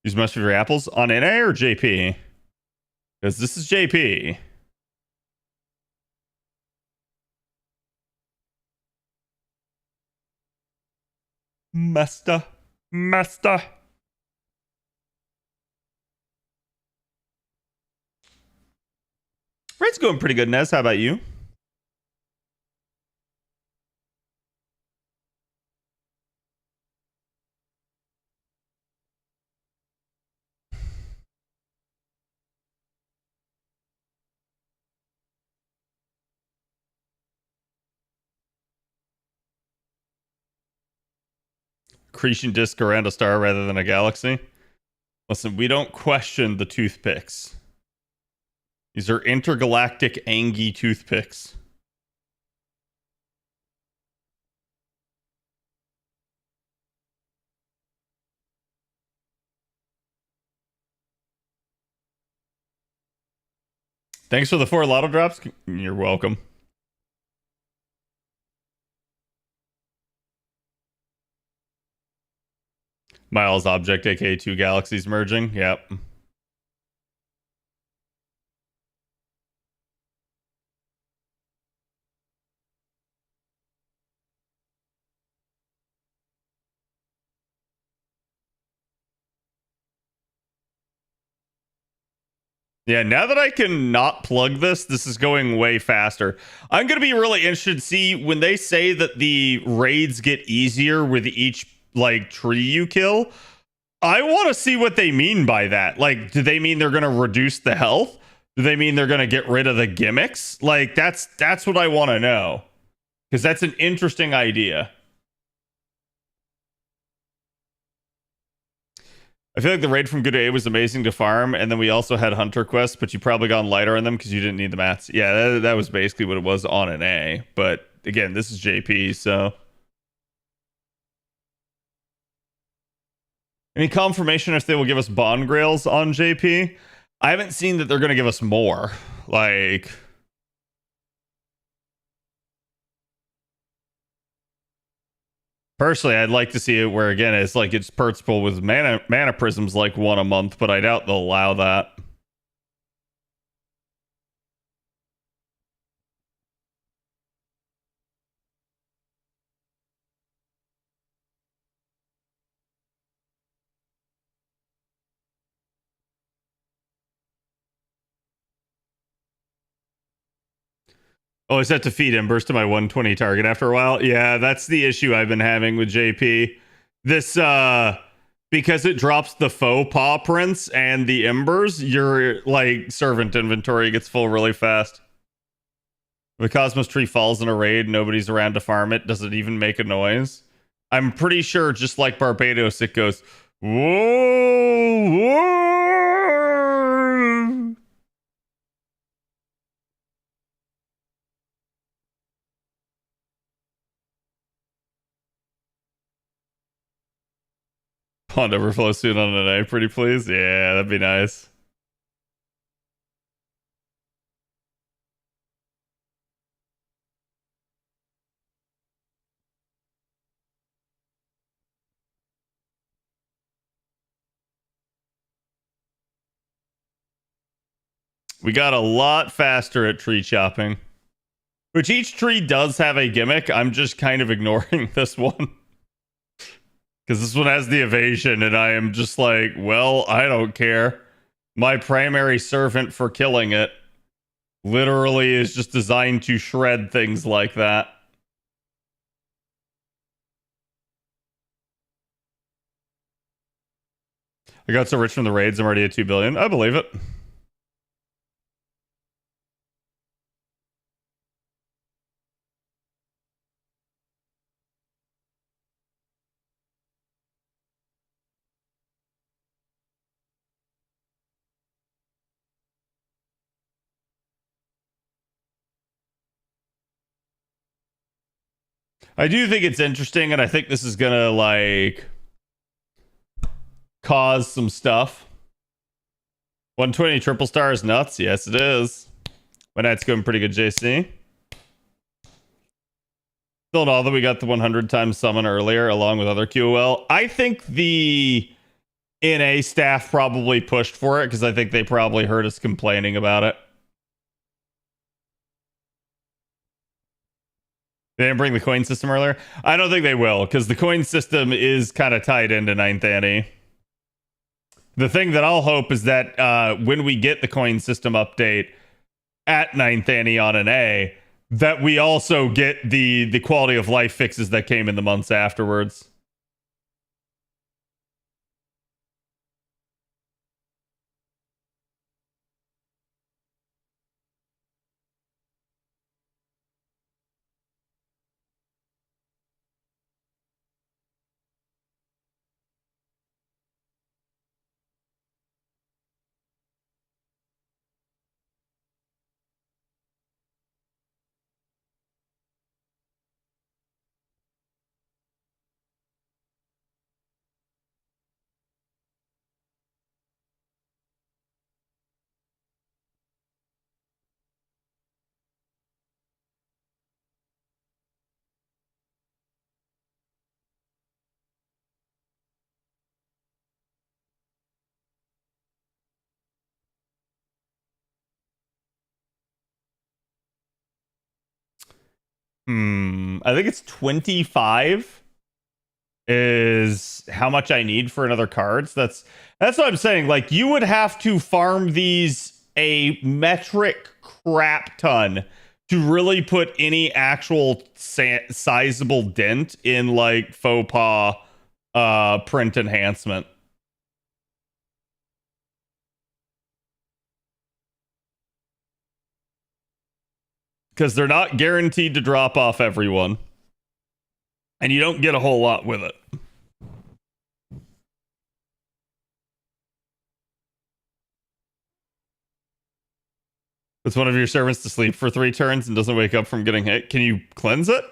Speaker 5: use most of your apples on NA or JP? Because this is JP. Master. Red's going pretty good, Nez. How about you? Accretion disk around a star rather than a galaxy. Listen, we don't question the toothpicks. These are intergalactic Angie toothpicks. Thanks for the 4 lotto drops. You're welcome. Miles object, aka 2 galaxies merging. Yep. Yeah, now that I can not plug this is going way faster. I'm going to be really interested to see when they say that the raids get easier with each like tree you kill. I want to see what they mean by that. Like, do they mean they're going to reduce the health? Do they mean they're going to get rid of the gimmicks? Like, that's what I want to know. Because that's an interesting idea. I feel like the raid from Good A was amazing to farm, and then we also had Hunter quests, but you probably gone lighter on them because you didn't need the mats. Yeah, that was basically what it was on an A. But again, this is JP, so... Any confirmation if they will give us bond grails on JP? I haven't seen that they're going to give us more. Like... Personally, I'd like to see it where, again, it's like it's purchasable with mana prisms like 1 a month, but I doubt they'll allow that. Oh, is that to feed embers to my 120 target after a while? Yeah, that's the issue I've been having with JP. This, because it drops the faux paw prints and the embers, your, like, servant inventory gets full really fast. If a Cosmos tree falls in a raid, nobody's around to farm it. Does it even make a noise? I'm pretty sure, just like Barbados, it goes, whoa, whoa. Pond overflow soon on an A, pretty please. Yeah, that'd be nice. We got a lot faster at tree chopping. Which each tree does have a gimmick. I'm just kind of ignoring this one. Because this one has the evasion, and I am just like, well, I don't care. My primary servant for killing it literally is just designed to shred things like that. I got so rich from the raids, I'm already at 2 billion. I believe it. I do think it's interesting, and I think this is gonna like cause some stuff. 120 triple star is nuts. Yes, it is. My night's going pretty good, JC. Still in all that we got the 100 times summon earlier, along with other QOL. I think the NA staff probably pushed for it because I think they probably heard us complaining about it. They didn't bring the coin system earlier. I don't think they will because the coin system is kind of tied into 9th Annie. The thing that I'll hope is that when we get the coin system update at 9th Annie on an A, that we also get the quality of life fixes that came in the months afterwards. I think it's 25 is how much I need for another cards. That's what I'm saying. Like, you would have to farm these a metric crap ton to really put any actual sizable dent in like faux pas print enhancement. Because they're not guaranteed to drop off everyone. And you don't get a whole lot with it. It's one of your servants to sleep for 3 turns and doesn't wake up from getting hit. Can you cleanse it?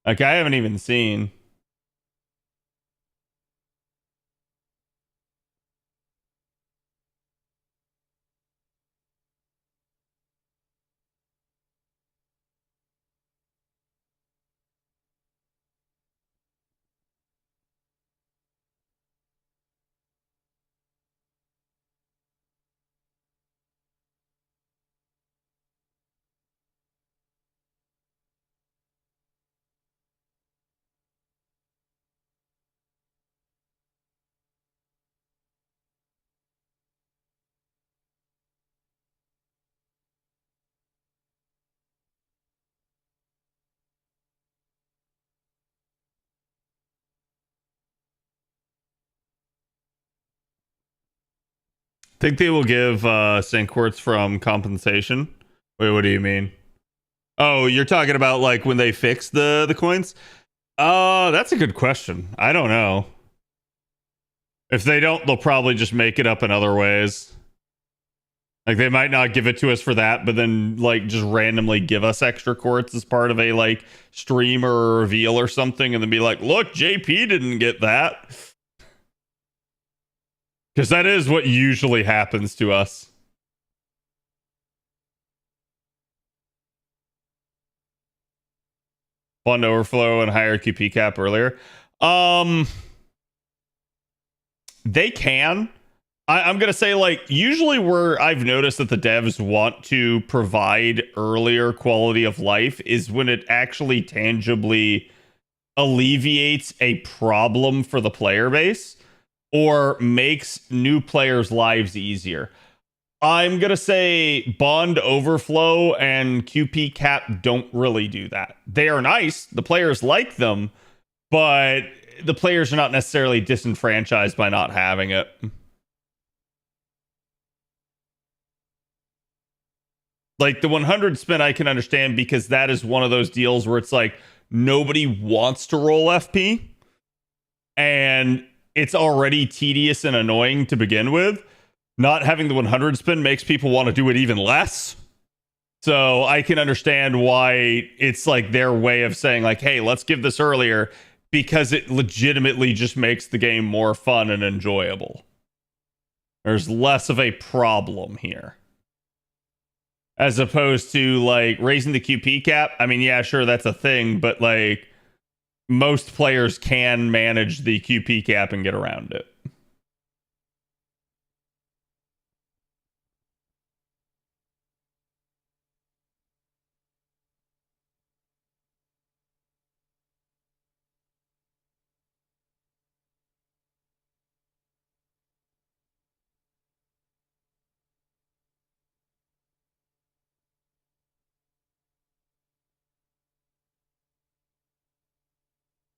Speaker 5: Like, I haven't even seen. Think they will give St. Quartz from compensation? Wait, what do you mean? Oh, you're talking about like when they fix the coins? That's a good question. I don't know. If they don't, they'll probably just make it up in other ways. Like, they might not give it to us for that, but then like just randomly give us extra quartz as part of a like stream or a reveal or something, and then be like, look, JP didn't get that. Because that is what usually happens to us. Fund overflow and hierarchy PCAP earlier. They can. I'm going to say, like, usually where I've noticed that the devs want to provide earlier quality of life is when it actually tangibly alleviates a problem for the player base. or makes new players' lives easier. I'm going to say Bond Overflow and QP Cap don't really do that. They are nice. The players like them, but the players are not necessarily disenfranchised by not having it. Like the 100 spin, I can understand because that is one of those deals where it's like nobody wants to roll FP and it's already tedious and annoying to begin with. Not having the 100 spin makes people want to do it even less. So I can understand why it's like their way of saying like, hey, let's give this earlier because it legitimately just makes the game more fun and enjoyable. There's less of a problem here. As opposed to like raising the QP cap. I mean, yeah, sure, that's a thing, but like most players can manage the QP cap and get around it.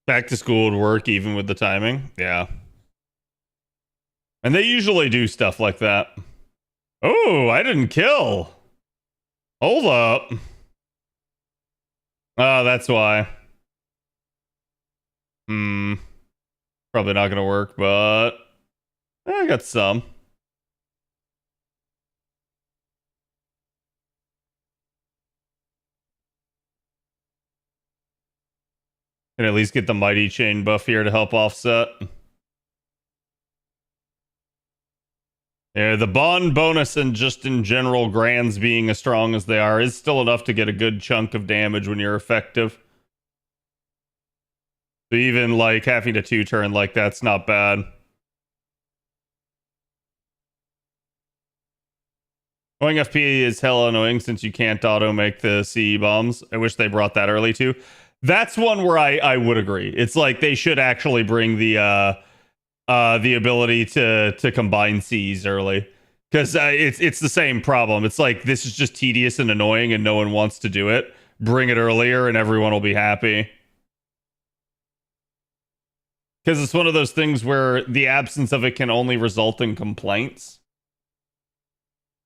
Speaker 5: Back to school would work even with the timing. Yeah. And they usually do stuff like that. Oh, I didn't kill. Hold up. Oh, that's why. Probably not gonna work, but I got some. Can at least get the mighty chain buff here to help offset. Yeah, the bond bonus and just in general grands being as strong as they are is still enough to get a good chunk of damage when you're effective. So even like having to 2-turn like that's not bad. Going FP is hella annoying since you can't auto make the CE bombs. I wish they brought that early too. That's one where I would agree. It's like they should actually bring the ability to combine Cs early, because it's the same problem. It's like this is just tedious and annoying and no one wants to do it. Bring it earlier and everyone will be happy, because it's one of those things where the absence of it can only result in complaints.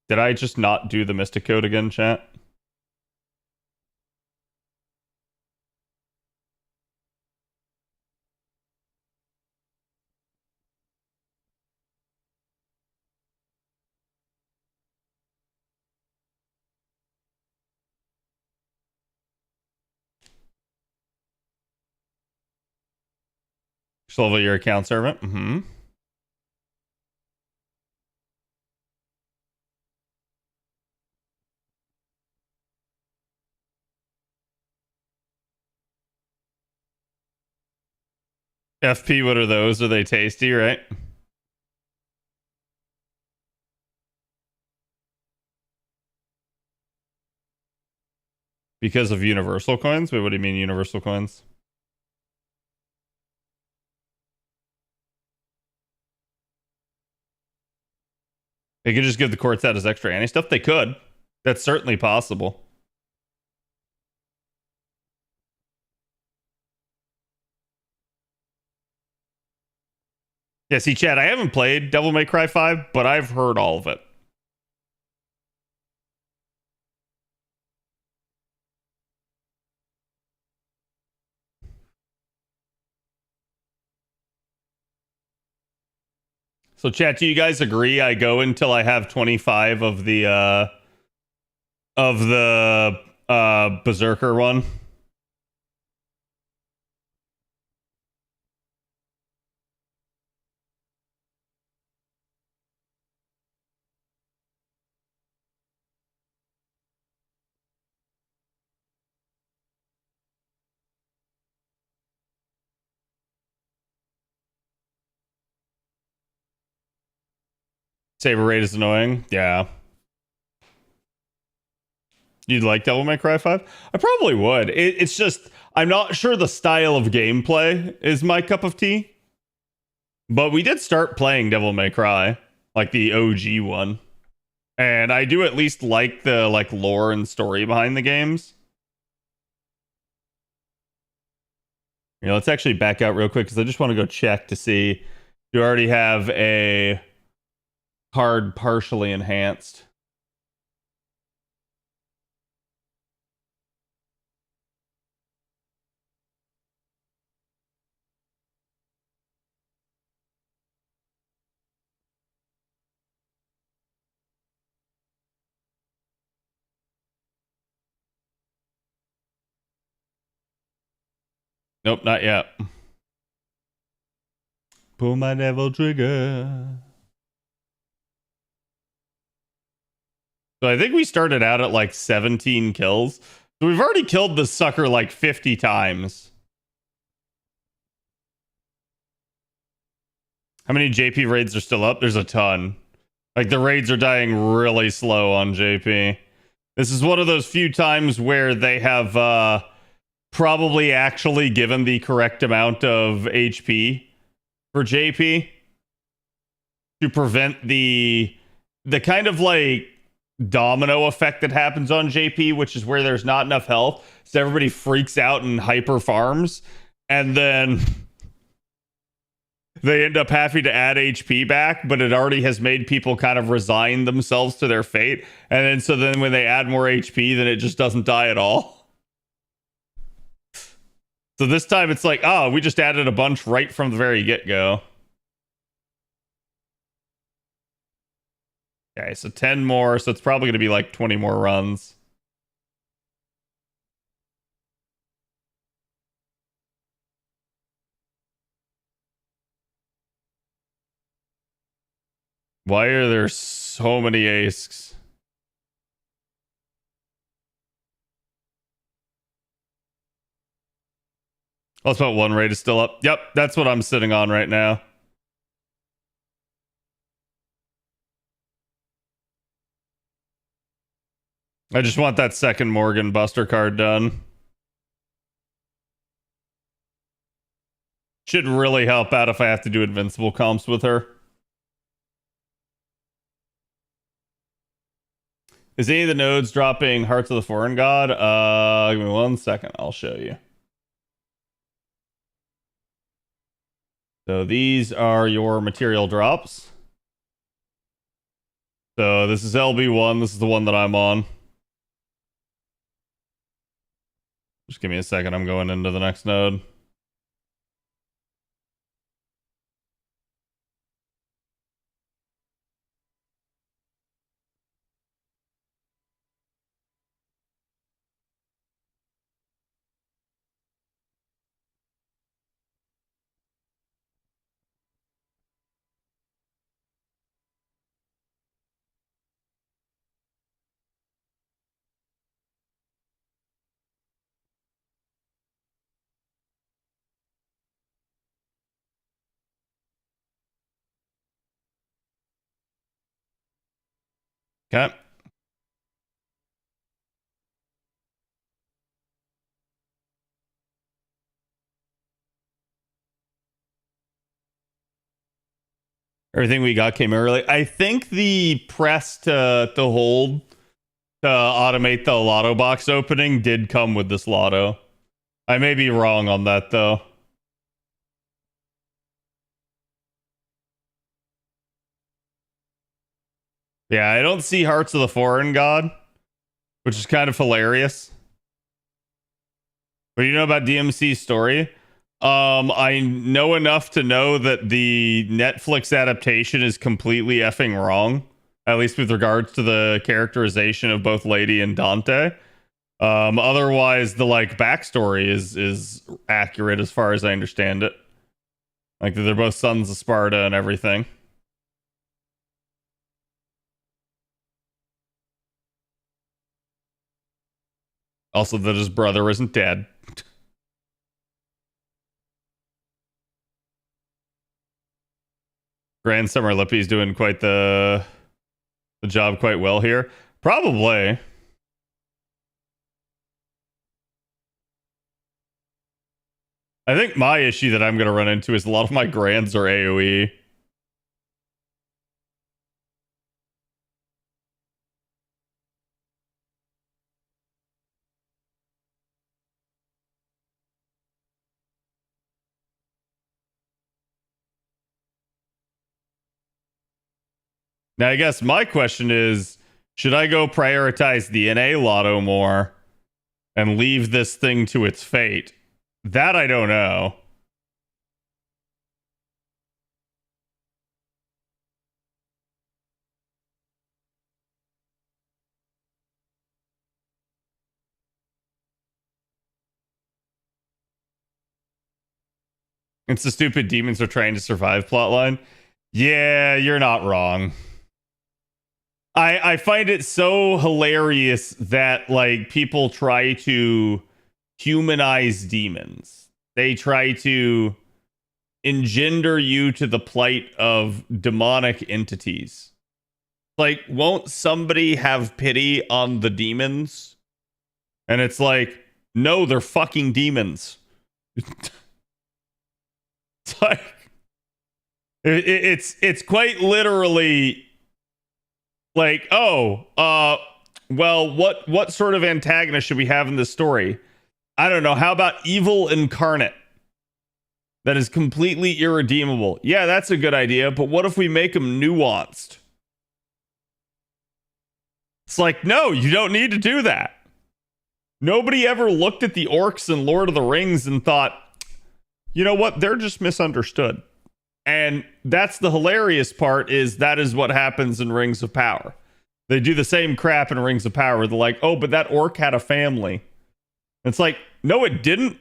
Speaker 5: Did I just not do the Mystic Code again, chat? Just level your account servant. FP, what are those? Are they tasty, right? Because of universal coins? Wait, what do you mean universal coins? They could just give the courts out as extra anti stuff. They could. That's certainly possible. Yeah, see, Chad, I haven't played Devil May Cry 5, but I've heard all of it. So, chat, do you guys agree I go until I have 25 of the Berserker one? Saber rate is annoying. Yeah. You'd like Devil May Cry 5? I probably would. It's just, I'm not sure the style of gameplay is my cup of tea. But we did start playing Devil May Cry, like the OG one. And I do at least like the like lore and story behind the games. Yeah, let's actually back out real quick because I just want to go check to see if you already have a card partially enhanced. Nope, not yet. Pull my devil trigger. So I think we started out at like 17 kills. So we've already killed the sucker like 50 times. How many JP raids are still up? There's a ton. Like the raids are dying really slow on JP. This is one of those few times where they have probably actually given the correct amount of HP for JP to prevent the kind of like domino effect that happens on JP, which is where there's not enough health, so everybody freaks out and hyper farms, and then they end up having to add HP back, but it already has made people kind of resign themselves to their fate, and then so then when they add more HP, then it just doesn't die at all. So this time it's like, oh, we just added a bunch right from the very get-go. Okay, so 10 more, so it's probably going to be like 20 more runs. Why are there so many asks? Oh, it's about one rate is still up. Yep, that's what I'm sitting on right now. I just want that second Morgan Buster card done. Should really help out if I have to do invincible comps with her. Is any of the nodes dropping Hearts of the Foreign God? Give me 1 second. I'll show you. So these are your material drops. So this is LB1. This is the one that I'm on. Just give me a second. I'm going into the next node. Okay. Everything we got came early. I think the press to hold to automate the lotto box opening did come with this lotto. I may be wrong on that though. Yeah, I don't see Hearts of the Foreign God, which is kind of hilarious. But you know about DMC's story? I know enough to know that the Netflix adaptation is completely effing wrong, at least with regards to the characterization of both Lady and Dante. Otherwise, the like backstory is accurate as far as I understand it. Like they're both sons of Sparta and everything. Also, that his brother isn't dead. Grand Summer Lippy's doing quite the job quite well here. Probably. I think my issue that I'm going to run into is a lot of my grands are AoE. Now, I guess my question is, should I go prioritize the NA lotto more and leave this thing to its fate? That I don't know. It's the stupid demons are trying to survive plotline. Yeah, you're not wrong. I find it so hilarious that like people try to humanize demons. They try to engender you to the plight of demonic entities. Like, won't somebody have pity on the demons? And it's like, no, they're fucking demons. It's like it's quite literally like, well, what sort of antagonist should we have in this story? I don't know. How about evil incarnate? That is completely irredeemable. Yeah, that's a good idea, but what if we make them nuanced? It's like, no, you don't need to do that. Nobody ever looked at the orcs in Lord of the Rings and thought, you know what? They're just misunderstood. And that's the hilarious part, is that is what happens in Rings of Power. They do the same crap in Rings of Power. They're like, oh, but that orc had a family. It's like, no, it didn't.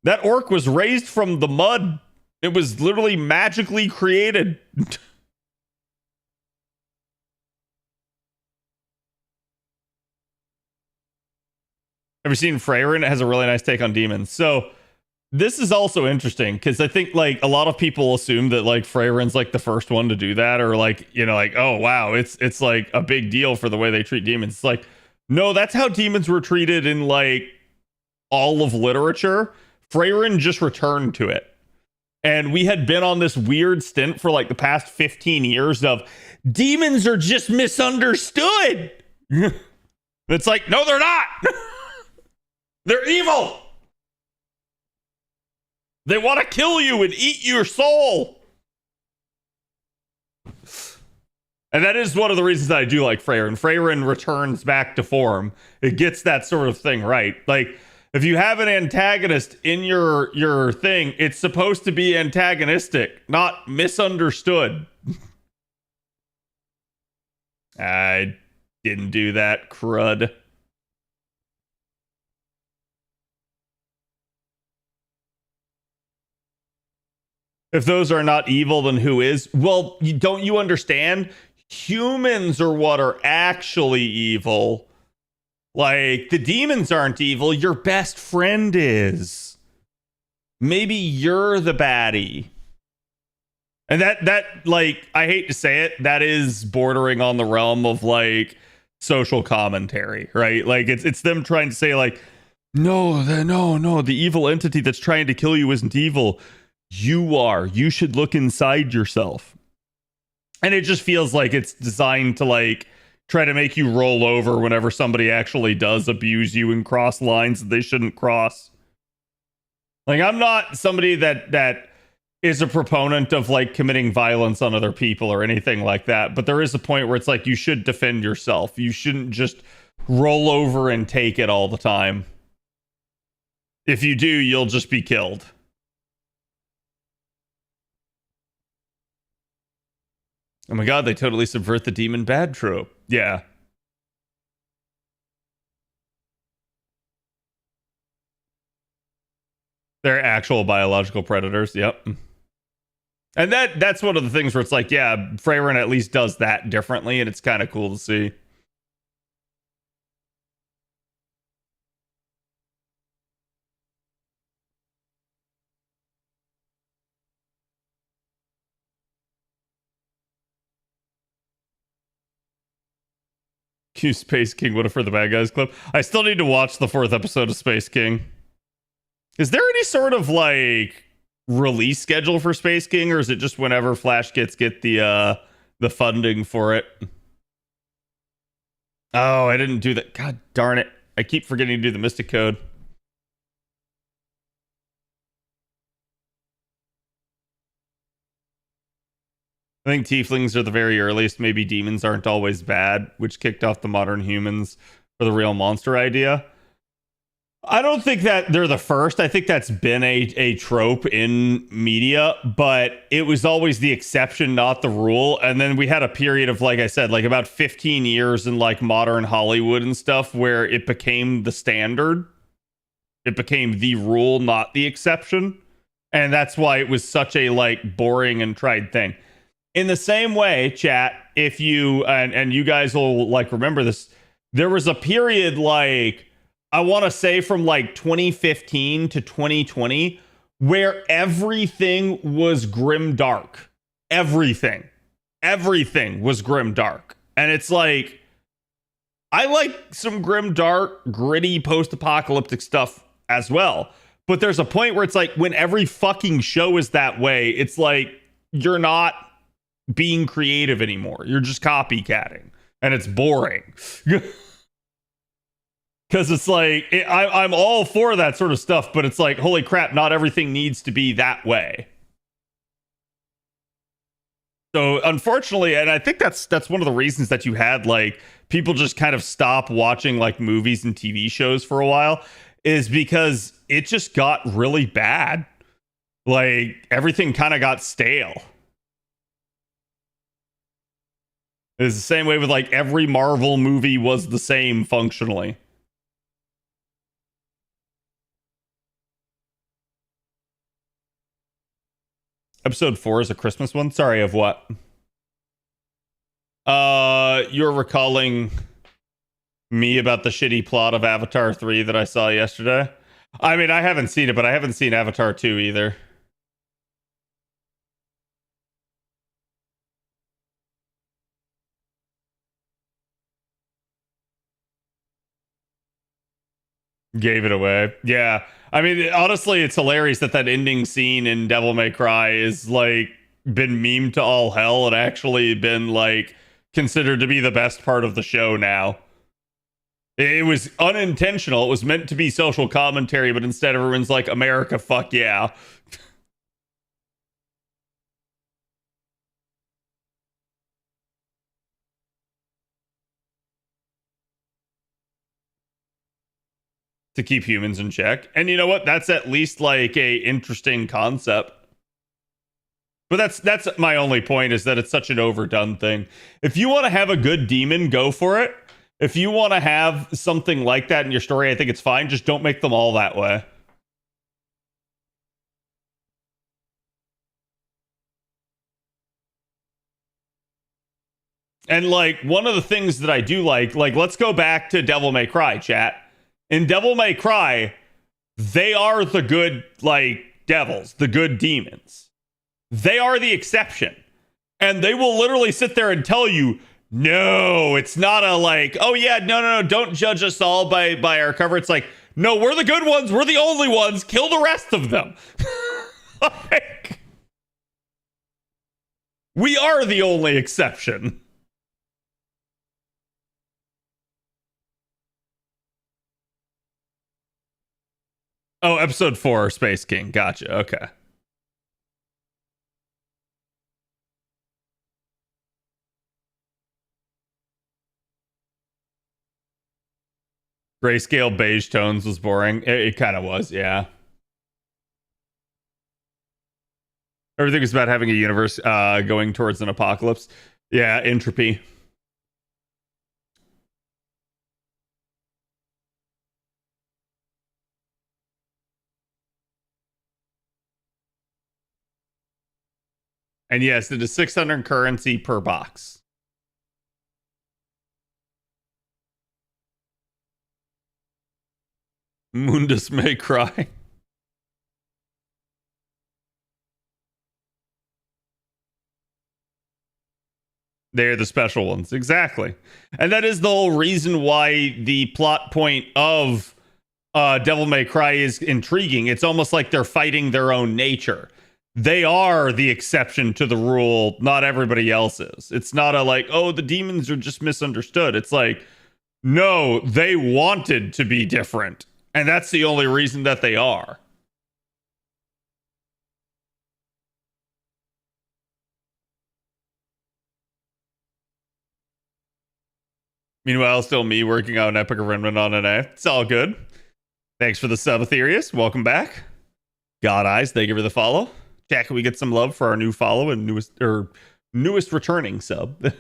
Speaker 5: That orc was raised from the mud. It was literally magically created. Have you seen Freyrin? It has a really nice take on demons. So this is also interesting because I think like a lot of people assume that like Freyrin's like the first one to do that, or like, you know, like, oh wow, it's like a big deal for the way they treat demons. It's like, no, that's how demons were treated in like all of literature. Freyrin just returned to it. And we had been on this weird stint for like the past 15 years of demons are just misunderstood. It's like, no, they're not. They're evil. They want to kill you and eat your soul. And that is one of the reasons that I do like Freyrin. Freyrin returns back to form. It gets that sort of thing right. Like, if you have an antagonist in your thing, it's supposed to be antagonistic, not misunderstood. I didn't do that, crud. If those are not evil, then who is? Well, don't you understand? Humans are what are actually evil. Like, the demons aren't evil. Your best friend is. Maybe you're the baddie. And that like, I hate to say it, that is bordering on the realm of like social commentary, right? Like it's them trying to say like, no, the evil entity that's trying to kill you isn't evil. You are. You should look inside yourself. And it just feels like it's designed to like try to make you roll over whenever somebody actually does abuse you and cross lines that they shouldn't cross. Like, I'm not somebody that is a proponent of like committing violence on other people or anything like that, but there is a point where it's like you should defend yourself. You shouldn't just roll over and take it all the time. If you do, you'll just be killed. Oh my god, they totally subvert the demon bad trope. Yeah. They're actual biological predators. Yep. And that's one of the things where it's like, yeah, Freyrin at least does that differently, and it's kind of cool to see. Q Space King, what if for the bad guys clip? I still need to watch the 4th episode of Space King. Is there any sort of like release schedule for Space King, or is it just whenever Flash get the funding for it? Oh, I didn't do that. God darn it. I keep forgetting to do the Mystic Code. I think tieflings are the very earliest. Maybe demons aren't always bad, which kicked off the modern humans for the real monster idea. I don't think that they're the first. I think that's been a trope in media, but it was always the exception, not the rule. And then we had a period of, like I said, like about 15 years in like modern Hollywood and stuff where it became the standard. It became the rule, not the exception. And that's why it was such a like boring and tried thing. In the same way, chat, if you and you guys will like remember this, there was a period like I want to say from like 2015 to 2020 where everything was grim dark. Everything was grim dark. And it's like I like some grim dark, gritty post-apocalyptic stuff as well. But there's a point where it's like when every fucking show is that way, it's like you're not being creative anymore. You're just copycatting, and it's boring. Because it's like I'm all for that sort of stuff, but it's like, holy crap, not everything needs to be that way. So unfortunately, and I think that's one of the reasons that you had like people just kind of stop watching like movies and TV shows for a while, is because it just got really bad. Like everything kind of got stale. It's the same way with like every Marvel movie was the same functionally. Episode 4 is a Christmas one? Sorry, of what? You're recalling me about the shitty plot of Avatar 3 that I saw yesterday? I mean, I haven't seen it, but I haven't seen Avatar 2 either. Gave it away. Yeah. I mean, honestly, it's hilarious that ending scene in Devil May Cry is like been memed to all hell and actually been like considered to be the best part of the show now. It was unintentional. It was meant to be social commentary, but instead everyone's like, America, fuck yeah. To keep humans in check. And you know what? That's at least like a interesting concept. But that's my only point, is that it's such an overdone thing. If you want to have a good demon, go for it. If you want to have something like that in your story, I think it's fine. Just don't make them all that way. And like one of the things that I do like let's go back to Devil May Cry, chat. In Devil May Cry, they are the good like devils, the good demons. They are the exception. And they will literally sit there and tell you, no, it's not a like, oh yeah, no, don't judge us all by our cover. It's like, no, we're the good ones. We're the only ones. Kill the rest of them. Like, we are the only exception. Oh, episode 4, Space King. Gotcha. Okay. Grayscale beige tones was boring. It kind of was, yeah. Everything was about having a universe going towards an apocalypse. Yeah, entropy. And yes, it is 600 currency per box. Mundus may cry. They're the special ones. Exactly. And that is the whole reason why the plot point of Devil May Cry is intriguing. It's almost like they're fighting their own nature. They are the exception to the rule. Not everybody else is. It's not a like, oh, the demons are just misunderstood. It's like, no, they wanted to be different. And that's the only reason that they are. Meanwhile, still me working on Epic Arraignment on an A. It's all good. Thanks for the sub, Aetherius. Welcome back. God Eyes, thank you for the follow. Jack, can we get some love for our new follow and newest returning sub?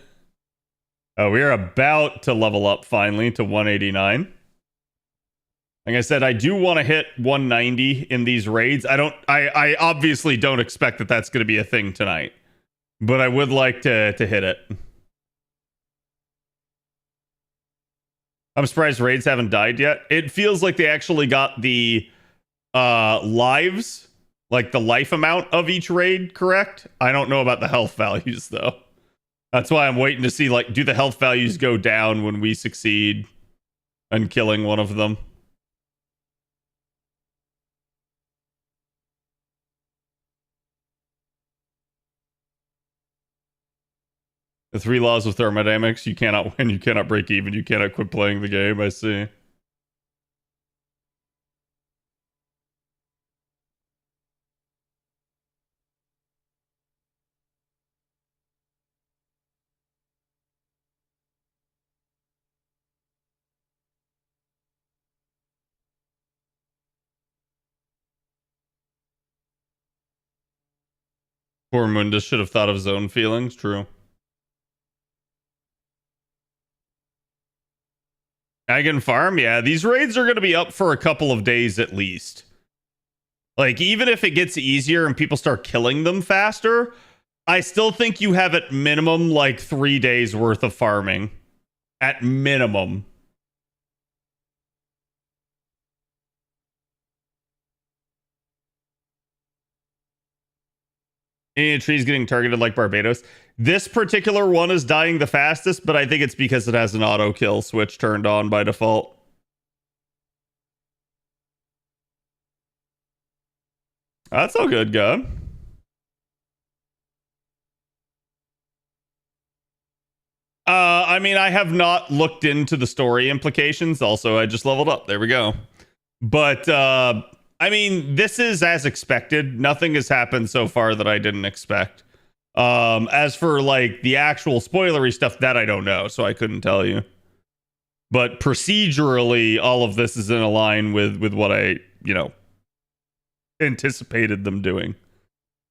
Speaker 5: We are about to level up finally to 189. Like I said, I do want to hit 190 in these raids. I obviously don't expect that that's going to be a thing tonight, but I would like to hit it. I'm surprised raids haven't died yet. It feels like they actually got the lives, like the life amount of each raid correct. I don't know about the health values though. That's why I'm waiting to see, like, do the health values go down when we succeed in killing one of them? The 3 laws of thermodynamics: you cannot win, you cannot break even, you cannot quit playing the game. I see. Poor Mundus should have thought of his own feelings. True. Agon Farm, yeah, these raids are going to be up for a couple of days at least. Like, even if it gets easier and people start killing them faster, I still think you have at minimum like 3 days worth of farming. At minimum. Any trees getting targeted like Barbados? This particular one is dying the fastest, but I think it's because it has an auto kill switch turned on by default. That's all good, God. I mean, I have not looked into the story implications. Also, I just leveled up. There we go. But I mean, this is as expected. Nothing has happened so far that I didn't expect. As for like the actual spoilery stuff, that I don't know, so I couldn't tell you. But procedurally, all of this is in a line with what I, anticipated them doing.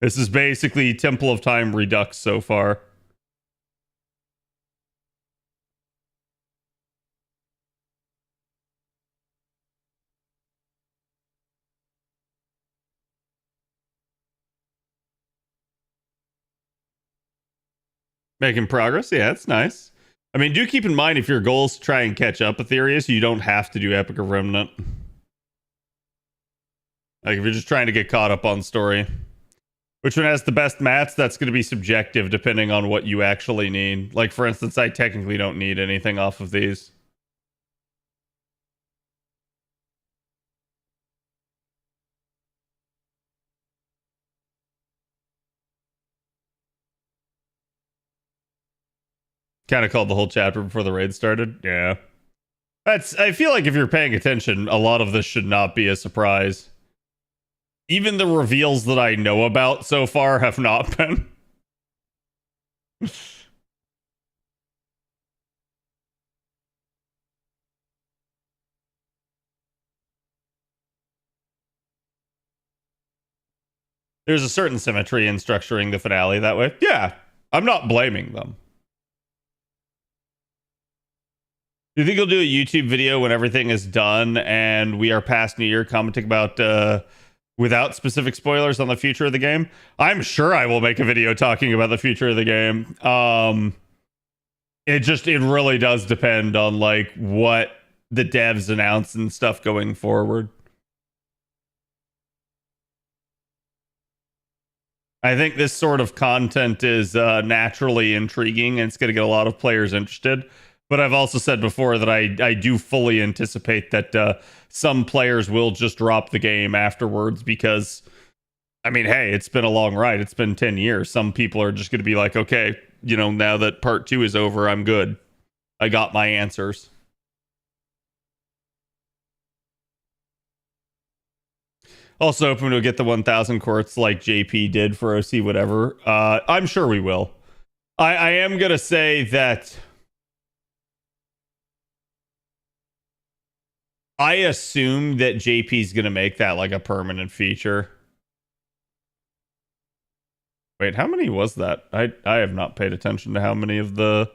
Speaker 5: This is basically Temple of Time Redux so far. Making progress. Yeah, it's nice. I mean, do keep in mind, if your goal is to try and catch up Aetherius, you don't have to do Epic of Remnant. Like, if you're just trying to get caught up on story. Which one has the best mats? That's going to be subjective depending on what you actually need. Like, for instance, I technically don't need anything off of these. Kind of called the whole chapter before the raid started. Yeah. I feel like if you're paying attention, a lot of this should not be a surprise. Even the reveals that I know about so far have not been. There's a certain symmetry in structuring the finale that way. Yeah, I'm not blaming them. Do you think you'll do a YouTube video when everything is done and we are past New Year, commenting about without specific spoilers on the future of the game? I'm sure I will make a video talking about the future of the game. It really does depend on like what the devs announce and stuff going forward. I think this sort of content is naturally intriguing and it's going to get a lot of players interested. But I've also said before that I do fully anticipate that some players will just drop the game afterwards because, I mean, hey, it's been a long ride. It's been 10 years. Some people are just going to be like, okay, now that part 2 is over, I'm good. I got my answers. Also hoping to get the 1,000 courts like JP did for OC whatever. I'm sure we will. I am going to say that I assume that JP's going to make that like a permanent feature. Wait, how many was that? I have not paid attention to how many of the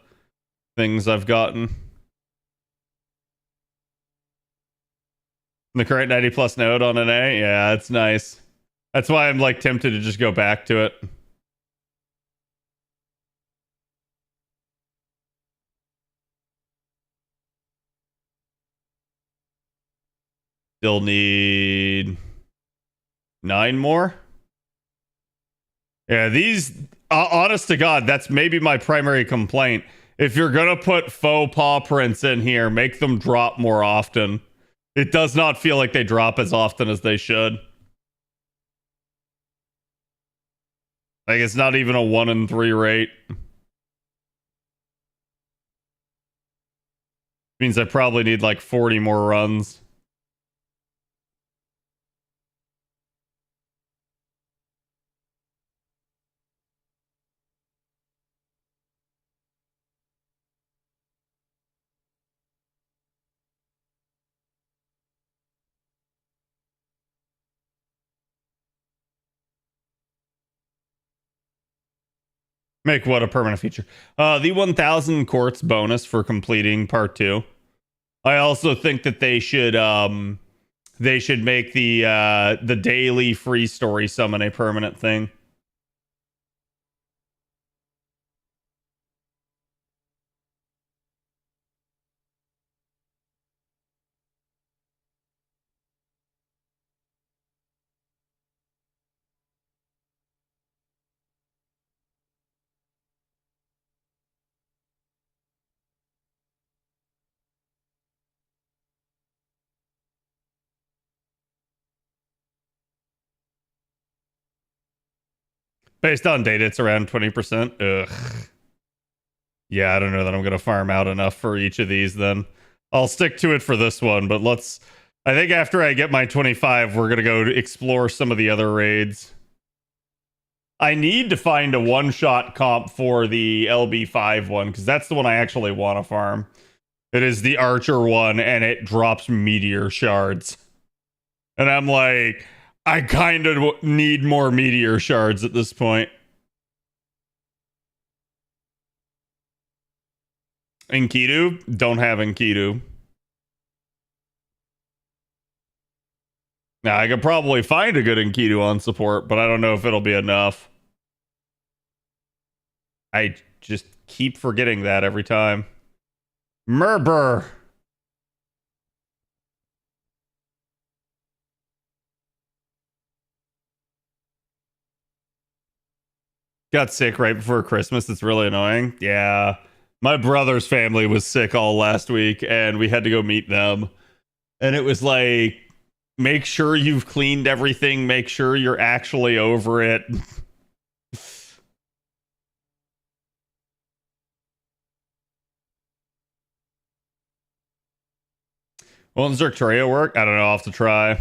Speaker 5: things I've gotten. The current 90 plus node on an A? Yeah, it's nice. That's why I'm like tempted to just go back to it. Still need 9 more. Yeah, these, honest to God, that's maybe my primary complaint. If you're going to put faux paw prints in here, make them drop more often. It does not feel like they drop as often as they should. Like, it's not even a 1 in 3 rate. Means I probably need like 40 more runs. Make what a permanent feature? The 1,000 quartz bonus for completing part 2. I also think that they should make the daily free story summon a permanent thing. Based on data, it's around 20%. Ugh. Yeah, I don't know that I'm going to farm out enough for each of these then. I'll stick to it for this one, but I think after I get my 25, we're going to go to explore some of the other raids. I need to find a one-shot comp for the LB5 one, because that's the one I actually want to farm. It is the Archer one, and it drops meteor shards. And I'm like, I kind of need more meteor shards at this point. Enkidu? Don't have Enkidu. Now, I could probably find a good Enkidu on support, but I don't know if it'll be enough. I just keep forgetting that every time. Murber! Got sick right before Christmas. It's really annoying. Yeah. My brother's family was sick all last week, and we had to go meet them. And it was like, make sure you've cleaned everything. Make sure you're actually over it. Will Zerturio work? I don't know. I'll have to try.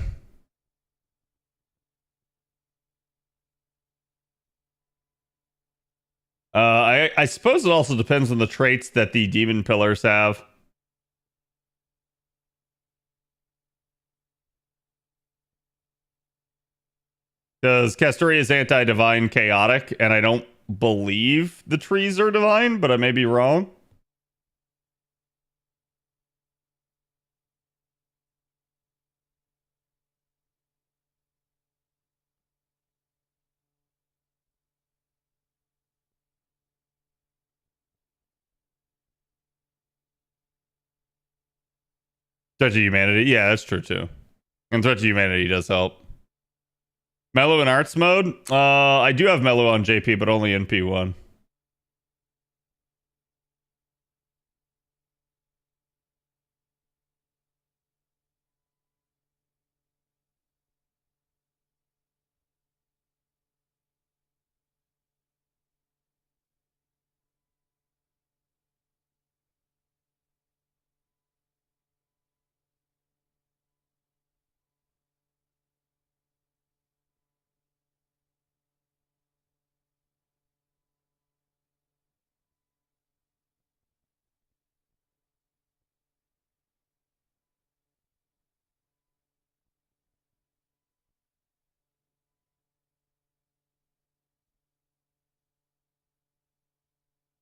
Speaker 5: I suppose it also depends on the traits that the demon pillars have. Because Castoria is anti-divine chaotic, and I don't believe the trees are divine, but I may be wrong. Touch of Humanity. Yeah, that's true too. And Touch of Humanity does help. Mellow in arts mode? I do have Mellow on JP, but only in P1.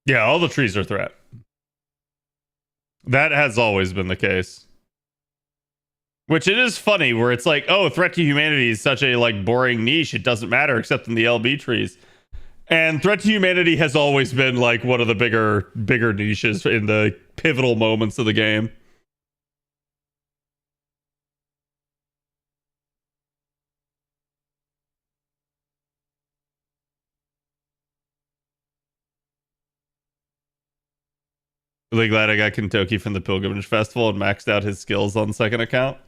Speaker 5: Yeah, all the trees are threat. That has always been the case. Which it is funny where it's like, oh, threat to humanity is such a like boring niche. It doesn't matter except in the LB trees. And threat to humanity has always been like one of the bigger niches in the pivotal moments of the game. Really glad I got Kentucky from the Pilgrimage Festival and maxed out his skills on second account.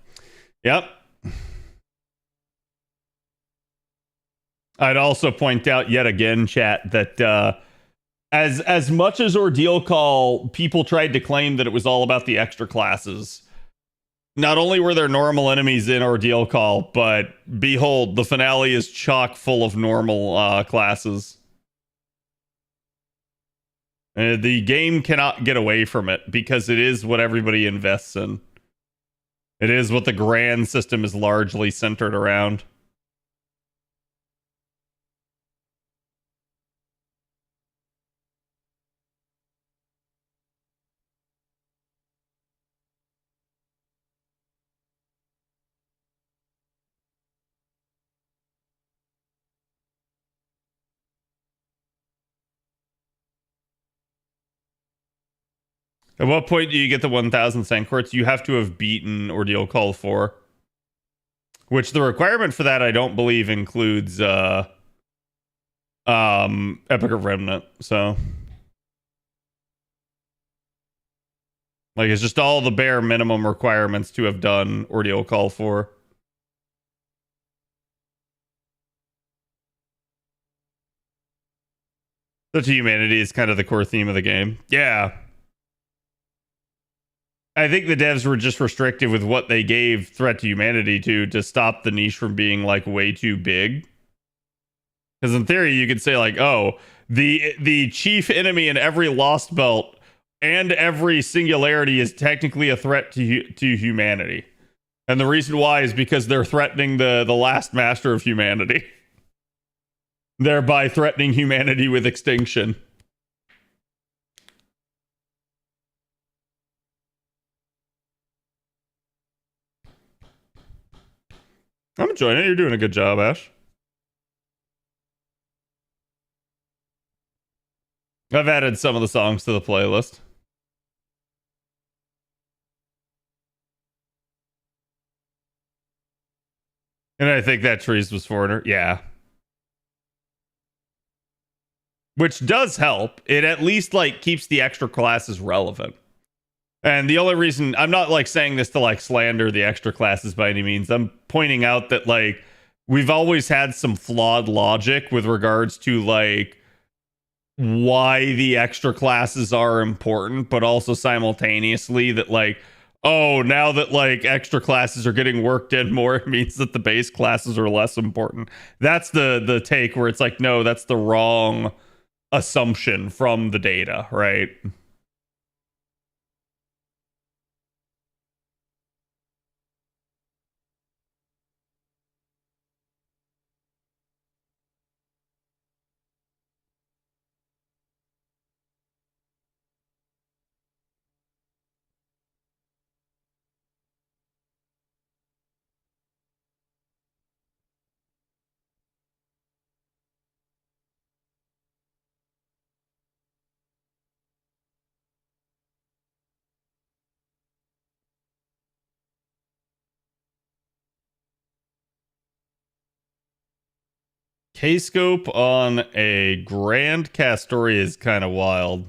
Speaker 5: Yep. I'd also point out yet again, chat, that as much as Ordeal Call, people tried to claim that it was all about the extra classes. Not only were there normal enemies in Ordeal Call, but behold, the finale is chock full of normal classes. The game cannot get away from it because it is what everybody invests in. It is what the grand system is largely centered around. At what point do you get the 1,000 Sanquarts? You have to have beaten Ordeal Call 4. Which the requirement for that, I don't believe, includes Epic of Remnant. So, like, it's just all the bare minimum requirements to have done Ordeal Call 4. Such humanity is kind of the core theme of the game. Yeah. I think the devs were just restrictive with what they gave Threat to Humanity to stop the niche from being like way too big. Because in theory, you could say like, oh, the chief enemy in every Lost Belt and every Singularity is technically a threat to humanity. And the reason why is because they're threatening the last master of humanity. Thereby threatening humanity with extinction. I'm enjoying it. You're doing a good job, Ash. I've added some of the songs to the playlist. And I think that Trees was Foreigner. Yeah. Which does help. It at least like keeps the extra classes relevant. And the only reason I'm not like saying this to like slander the extra classes by any means. I'm pointing out that like we've always had some flawed logic with regards to like why the extra classes are important, but also simultaneously that like, oh, now that like extra classes are getting worked in more, it means that the base classes are less important. That's the take where it's like, no, that's the wrong assumption from the data, right? K-scope on a Grand Castoria is kind of wild.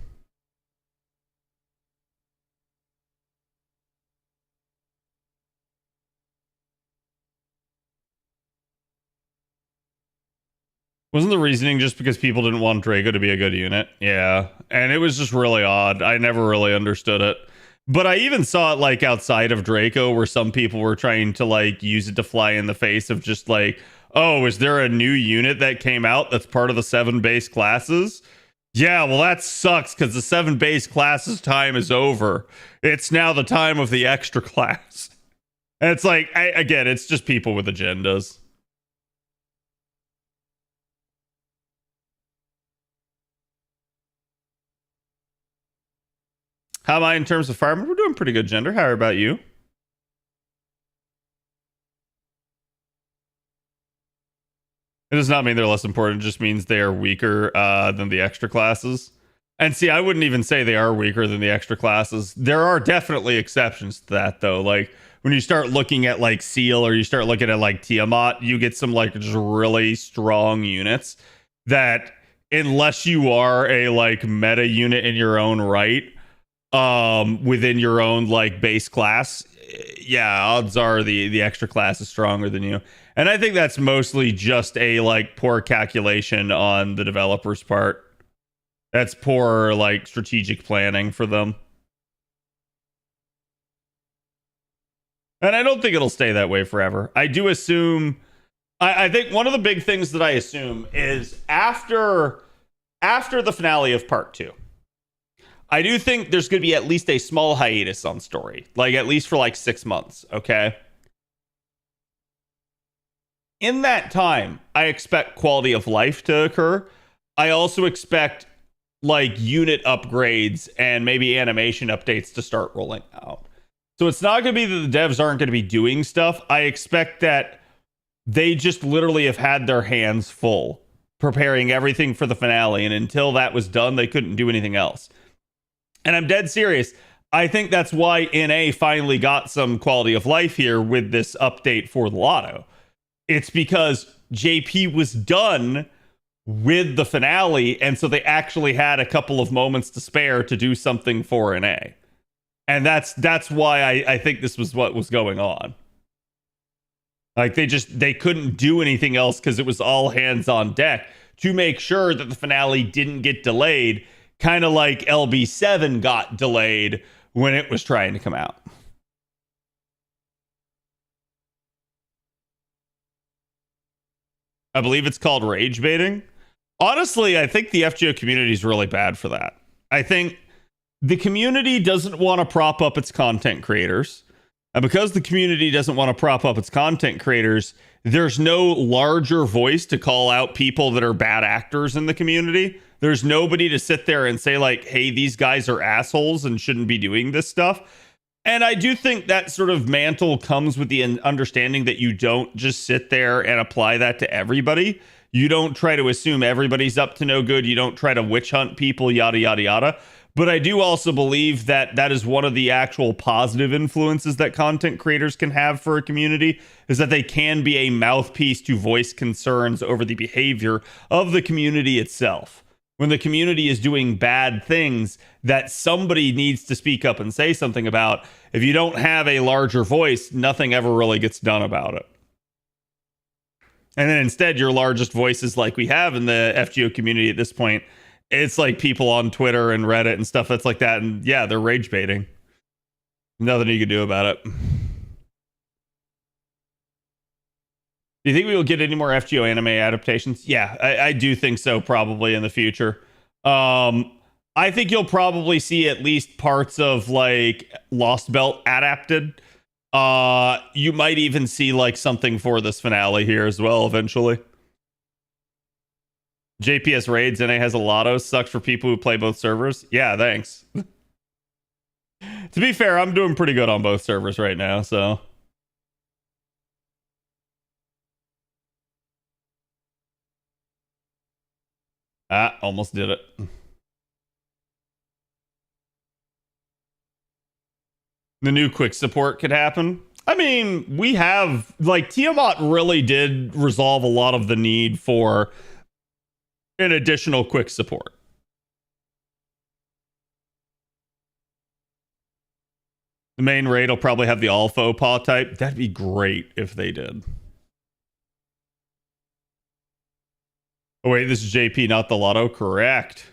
Speaker 5: Wasn't the reasoning just because people didn't want Draco to be a good unit? Yeah. And it was just really odd. I never really understood it. But I even saw it like outside of Draco where some people were trying to like use it to fly in the face of just like, oh, is there a new unit that came out that's part of the 7 base classes? Yeah, well, that sucks because the 7 base classes time is over. It's now the time of the extra class. And it's like, again, it's just people with agendas. How am I in terms of firemen? We're doing pretty good, Gender. How about you? It does not mean they're less important. It just means they are weaker than the extra classes. And see, I wouldn't even say they are weaker than the extra classes. There are definitely exceptions to that, though. Like when you start looking at like Seal or you start looking at like Tiamat, you get some like just really strong units that, unless you are a like meta unit in your own right, within your own like base class, yeah, odds are the extra class is stronger than you. And I think that's mostly just a like poor calculation on the developer's part. That's poor like strategic planning for them. And I don't think it'll stay that way forever. I do assume I think one of the big things that I assume is after the finale of part 2, I do think there's going to be at least a small hiatus on story, like at least for like 6 months, okay? In that time, I expect quality of life to occur. I also expect like unit upgrades and maybe animation updates to start rolling out. So it's not going to be that the devs aren't going to be doing stuff. I expect that they just literally have had their hands full preparing everything for the finale. And until that was done, they couldn't do anything else. And I'm dead serious. I think that's why NA finally got some quality of life here with this update for the Lotto. It's because JP was done with the finale, and so they actually had a couple of moments to spare to do something for NA. And that's why I think this was what was going on. Like they couldn't do anything else because it was all hands on deck to make sure that the finale didn't get delayed, kind of like LB7 got delayed when it was trying to come out. I believe it's called rage baiting. Honestly, I think the FGO community is really bad for that. I think the community doesn't want to prop up its content creators. And because the community doesn't want to prop up its content creators, there's no larger voice to call out people that are bad actors in the community. There's nobody to sit there and say like, hey, these guys are assholes and shouldn't be doing this stuff. And I do think that sort of mantle comes with the understanding that you don't just sit there and apply that to everybody. You don't try to assume everybody's up to no good. You don't try to witch hunt people, yada, yada, yada. But I do also believe that that is one of the actual positive influences that content creators can have for a community, is that they can be a mouthpiece to voice concerns over the behavior of the community itself. When the community is doing bad things that somebody needs to speak up and say something about, if you don't have a larger voice, nothing ever really gets done about it. And then instead, your largest voices like we have in the FGO community at this point, it's like people on Twitter and Reddit and stuff that's like that. And yeah, they're rage baiting. Nothing you can do about it. Do you think we will get any more FGO anime adaptations? Yeah, I do think so, probably in the future. I think you'll probably see at least parts of like Lost Belt adapted. You might even see like something for this finale here as well eventually. JPS raids, NA has a lotto. Sucks for people who play both servers. Yeah, thanks. To be fair, I'm doing pretty good on both servers right now, so. Almost did it. The new quick support could happen. I mean, we have, like, Tiamat really did resolve a lot of the need for an additional quick support. The main raid will probably have the all faux pas type. That'd be great if they did. Oh, wait, this is JP, not the lotto. Correct.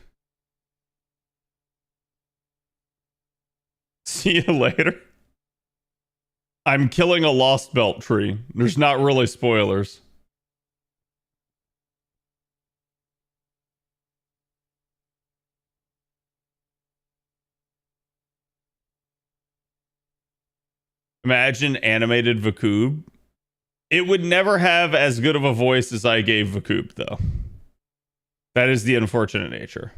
Speaker 5: See you later. I'm killing a Lost Belt tree. There's not really spoilers. Imagine animated Vakub. It would never have as good of a voice as I gave Vakub, though. That is the unfortunate nature.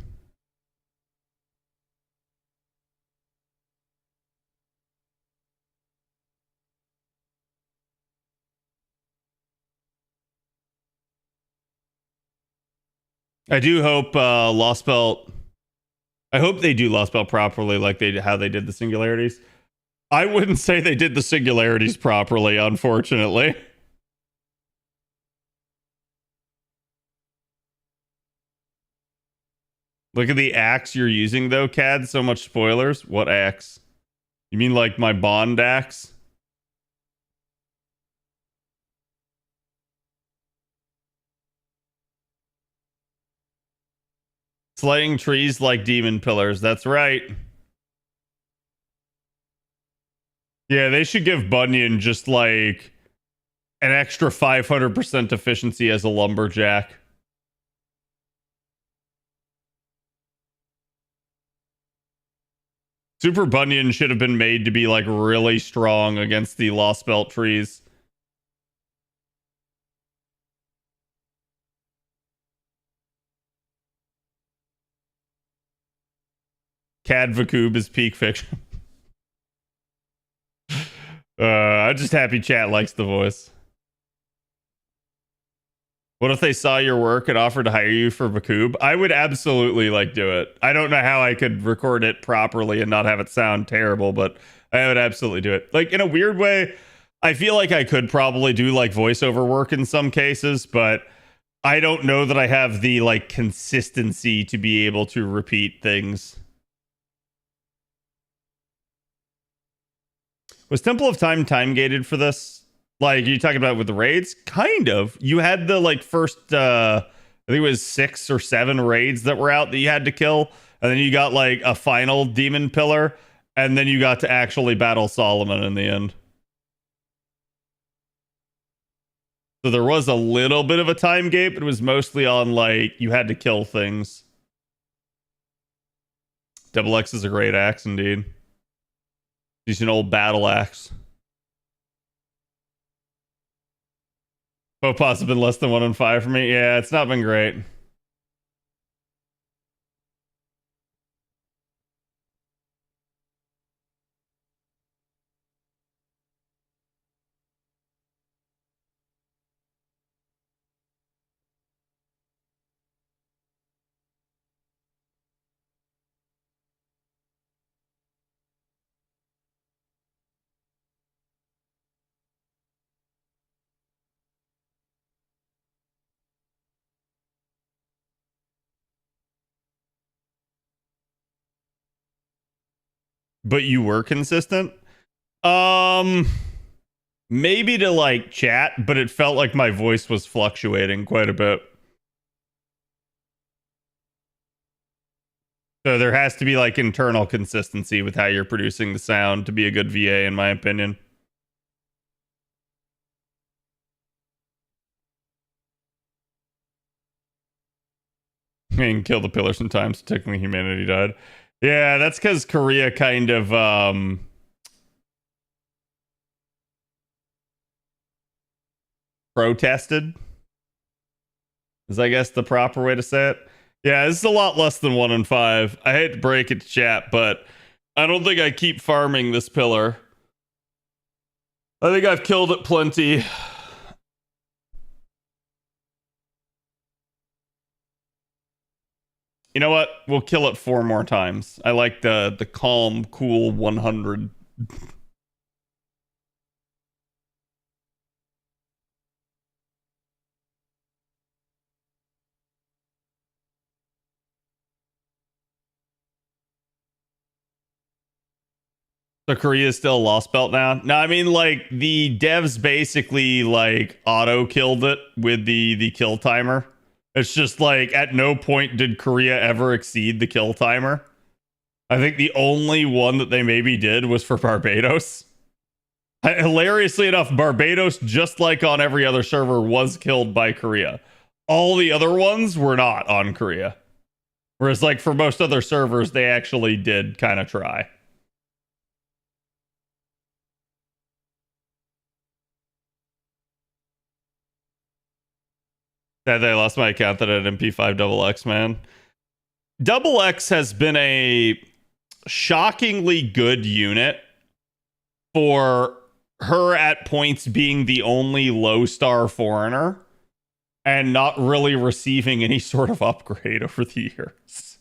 Speaker 5: I do hope Lost Belt. I hope they do Lost Belt properly, like how they did the singularities. I wouldn't say they did the singularities properly, unfortunately. Look at the axe you're using, though, Cad. So much spoilers. What axe? You mean like my Bond axe? Slaying trees like demon pillars. That's right. Yeah, they should give Bunyan just like an extra 500% efficiency as a lumberjack. Super Bunyan should have been made to be like really strong against the Lost Belt trees. Cad Vakoob is peak fiction. I'm just happy chat likes the voice. What if they saw your work and offered to hire you for Vakoob? I would absolutely like do it. I don't know how I could record it properly and not have it sound terrible, but I would absolutely do it. Like in a weird way, I feel like I could probably do like voiceover work in some cases, but I don't know that I have the like consistency to be able to repeat things. Was Temple of Time gated for this? Like you talking about with the raids? Kind of. You had the like first I think it was 6 or 7 raids that were out that you had to kill, and then you got like a final demon pillar, and then you got to actually battle Solomon in the end. So there was a little bit of a time gap, but it was mostly on like you had to kill things. Double X is a great axe indeed. He's an old battle axe. Popos have been less than 1 in 5 for me. Yeah, it's not been great. But you were consistent? Maybe to like chat, but it felt like my voice was fluctuating quite a bit. So there has to be like internal consistency with how you're producing the sound to be a good VA, in my opinion. I mean, kill the pillar sometimes. Technically, humanity died. Yeah, that's because Korea kind of protested. Is I guess the proper way to say it. Yeah, this is a lot less than 1 in 5. I hate to break it to chat, but I don't think I keep farming this pillar. I think I've killed it plenty. You know what? We'll kill it 4 more times. I like the calm, cool 100. So Korea is still a lost belt now? No, I mean like the devs basically like auto killed it with the kill timer. It's just like at no point did Korea ever exceed the kill timer. I think the only one that they maybe did was for Barbados. Hilariously enough, Barbados, just like on every other server, was killed by Korea. All the other ones were not on Korea. Whereas like for most other servers, they actually did kind of try. Sadly, I lost my account that had MP5 double X, man. Double X has been a shockingly good unit for her at points being the only low star foreigner. and not really receiving any sort of upgrade over the years.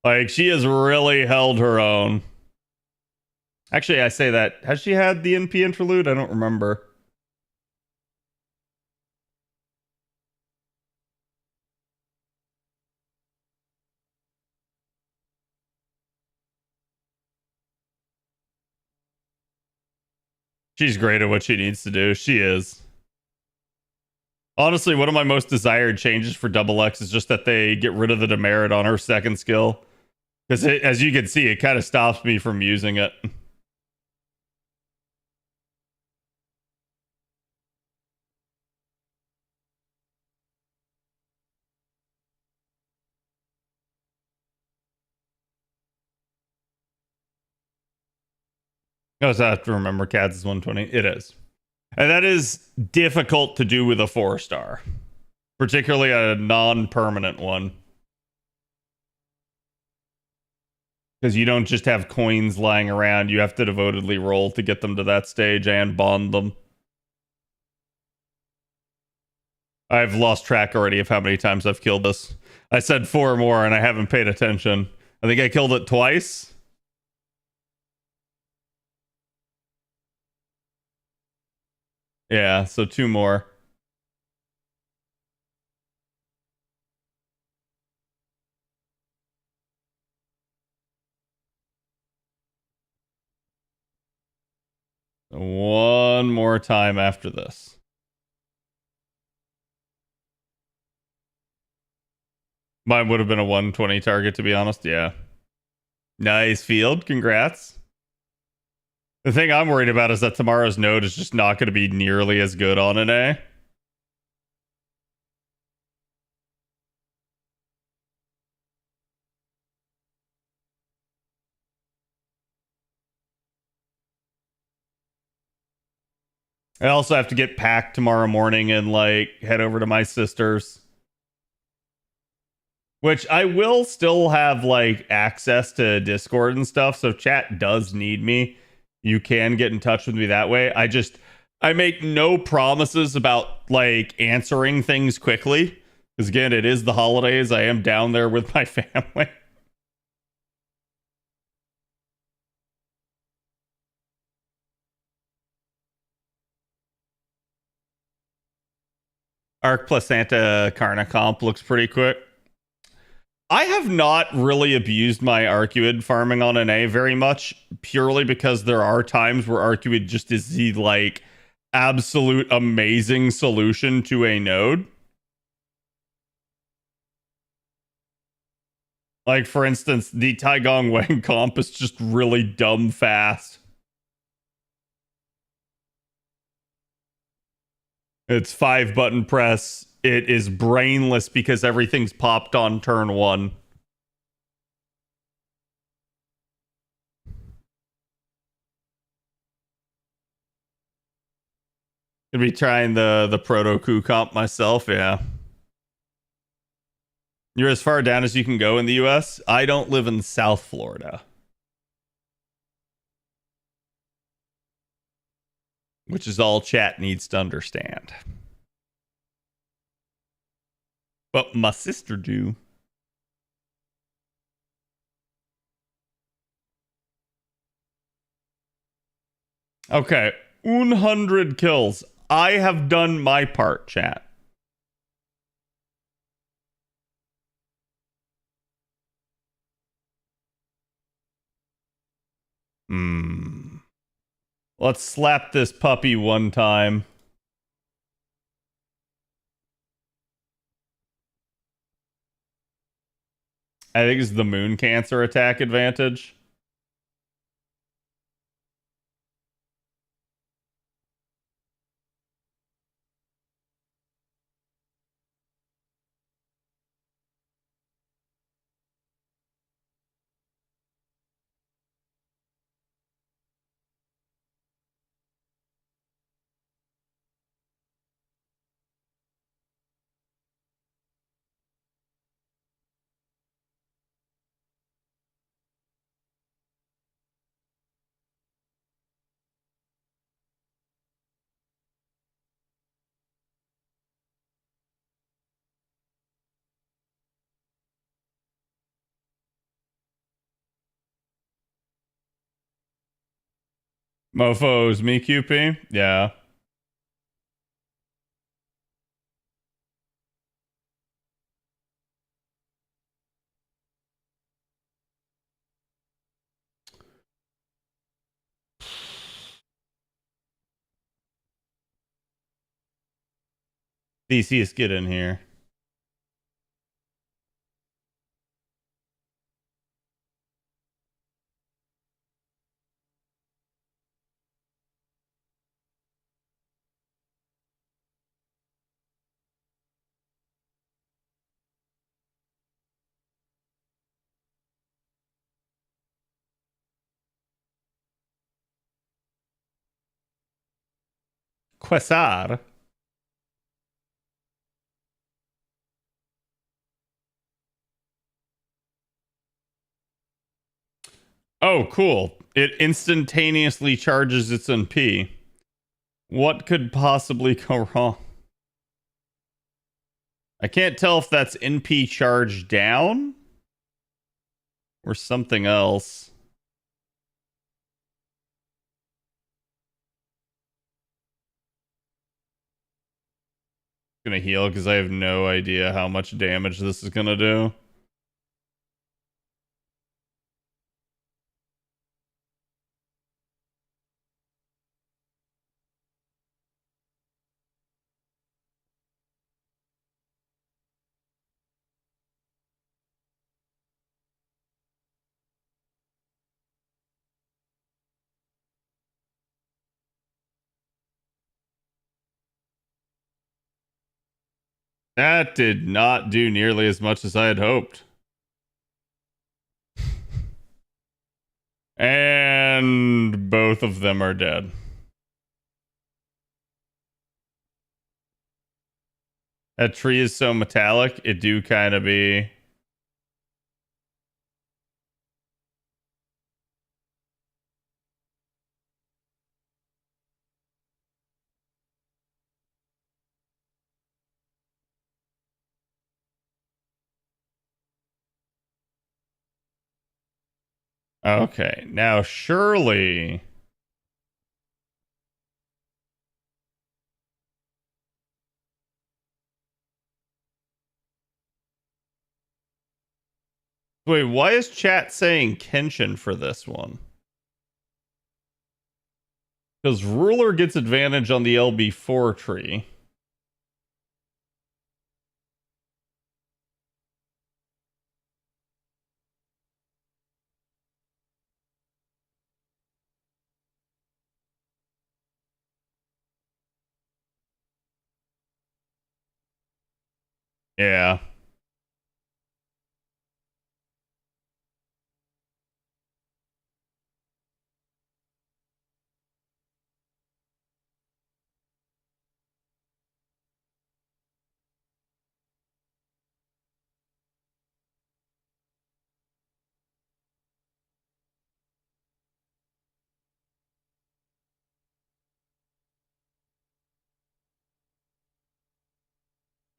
Speaker 5: Like, she has really held her own. Actually, I say that. Has she had the NP interlude? I don't remember. She's great at what she needs to do. She is. Honestly, one of my most desired changes for Double X is just that they get rid of the demerit on her second skill. Because as you can see, it kind of stops me from using it. I also have to remember Cats is 120. It is. And that is difficult to do with a 4-star. Particularly a non-permanent one. Because you don't just have coins lying around. You have to devotedly roll to get them to that stage and bond them. I've lost track already of how many times I've killed this. I said 4 more and I haven't paid attention. I think I killed it twice. Yeah, so 2 more. One more time after this. Mine would have been a 120 target, to be honest. Yeah. Nice field. Congrats. The thing I'm worried about is that tomorrow's node is just not going to be nearly as good on an A. I also have to get packed tomorrow morning and like head over to my sister's. Which I will still have like access to Discord and stuff. So if chat does need me, you can get in touch with me that way. I make no promises about like answering things quickly. Because again, it is the holidays. I am down there with my family. Arc plus Santa Karna comp looks pretty quick. I have not really abused my Arcuid farming on an A very much, purely because there are times where Arcuid just is the like absolute amazing solution to a node. Like, for instance, the Taigong Wang comp is just really dumb fast. It's 5 button press. It is brainless because everything's popped on turn 1. Gonna be trying the proto coup comp myself, yeah. You're as far down as you can go in the US. I don't live in South Florida. Which is all chat needs to understand. But my sister do. Okay, 100 kills. I have done my part, chat. Let's slap this puppy one time. I think it's the moon cancer attack advantage. Mofos, me QP? Yeah. Theseus, get in here. Quesar. Oh, cool. It instantaneously charges its NP. What could possibly go wrong? I can't tell if that's NP charged down or something else. Gonna heal because I have no idea how much damage this is gonna do. That did not do nearly as much as I had hoped. And both of them are dead. That tree is so metallic, it do kind of be... Okay, now surely... Wait, why is chat saying Kenshin for this one? Because ruler gets advantage on the LB4 tree. Yeah.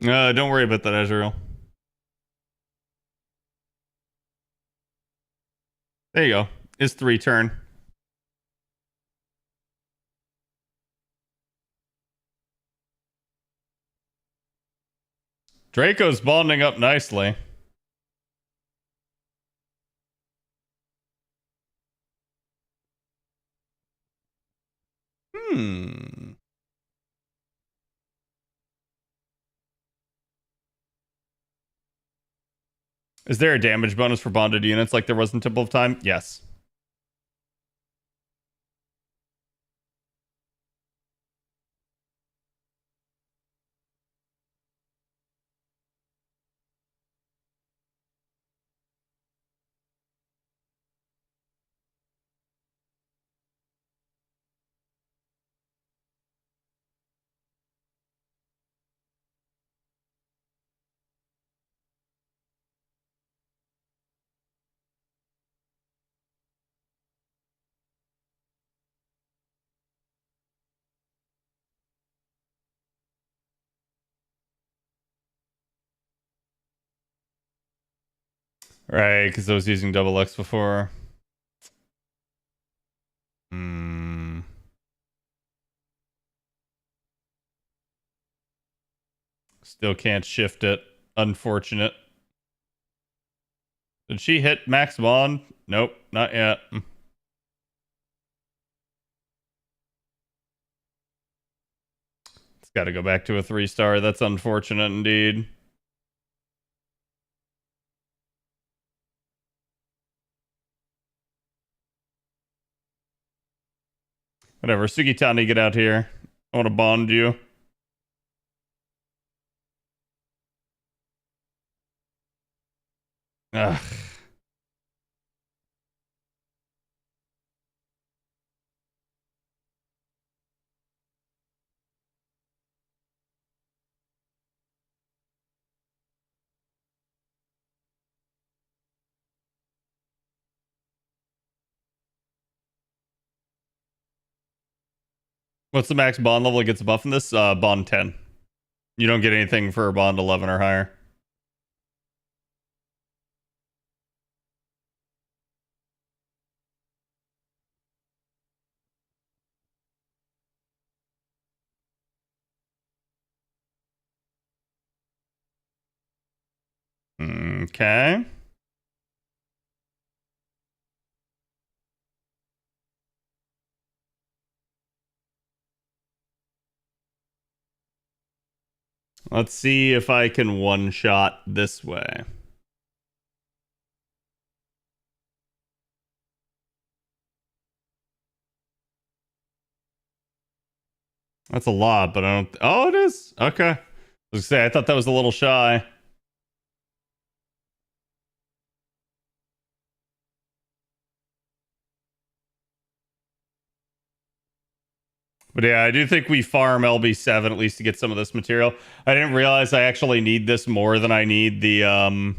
Speaker 5: Don't worry about that, Ezreal. There you go. It's 3 turn. Draco's bonding up nicely. Is there a damage bonus for bonded units like there was in Temple of Time? Yes. Right, because I was using double X before. Still can't shift it. Unfortunate. Did she hit max bond? Nope, not yet. It's got to go back to a 3-star. That's unfortunate indeed. Whatever. Sugitani, get out here. I want to bond you. Ugh. What's the max bond level that gets a buff in this? Bond 10. You don't get anything for bond 11 or higher. Okay. Let's see if I can one-shot this way. That's a lot, but I don't... Oh, it is? Okay. I was gonna say, I thought that was a little shy. But yeah, I do think we farm LB7 at least to get some of this material. I didn't realize I actually need this more than I need the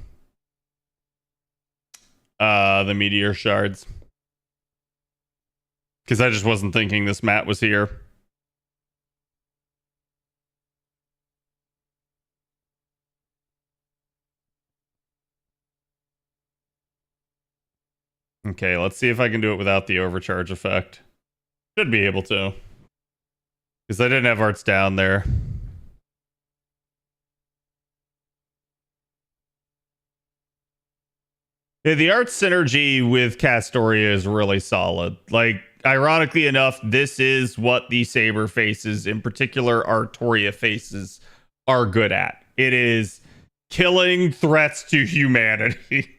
Speaker 5: meteor shards. Because I just wasn't thinking this mat was here. Okay, let's see if I can do it without the overcharge effect. Should be able to. Because I didn't have arts down there. Yeah, the art synergy with Castoria is really solid. Like, ironically enough, this is what the Saber faces, in particular Artoria faces, are good at. It is killing threats to humanity.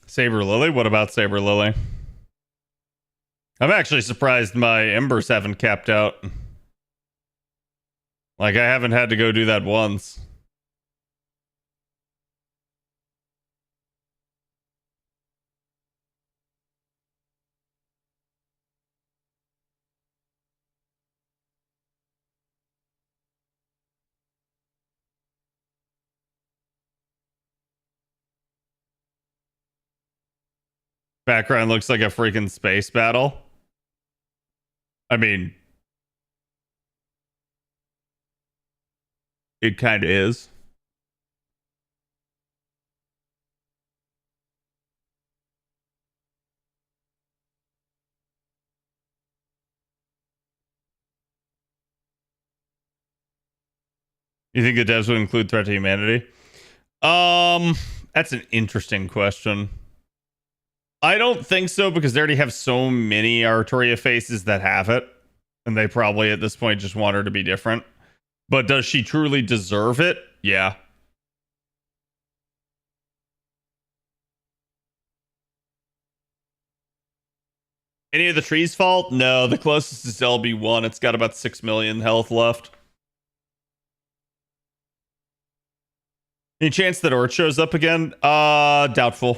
Speaker 5: Saber Lily? What about Saber Lily? I'm actually surprised my Embers haven't capped out. Like, I haven't had to go do that once. Background looks like a freaking space battle. I mean, it kind of is. You think the devs would include threat to humanity? That's an interesting question. I don't think so because they already have so many Artoria faces that have it. And they probably at this point just want her to be different. But does she truly deserve it? Yeah. Any of the trees' fault? No, the closest is LB1. It's got about 6 million health left. Any chance that Ort shows up again? Doubtful.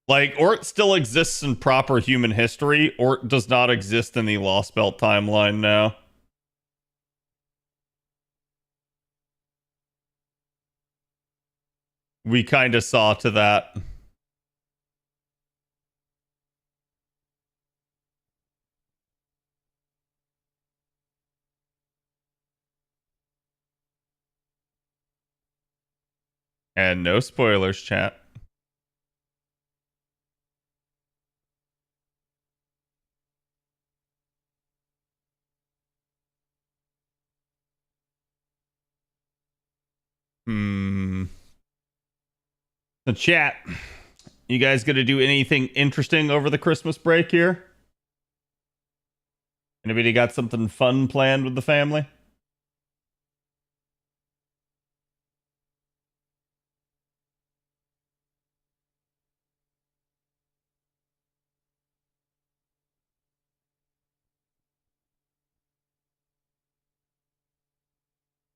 Speaker 5: Like, Ort still exists in proper human history. Ort does not exist in the Lost Belt timeline now. We kind of saw to that. And no spoilers, chat. The chat. You guys gonna do anything interesting over the Christmas break here? Anybody got something fun planned with the family?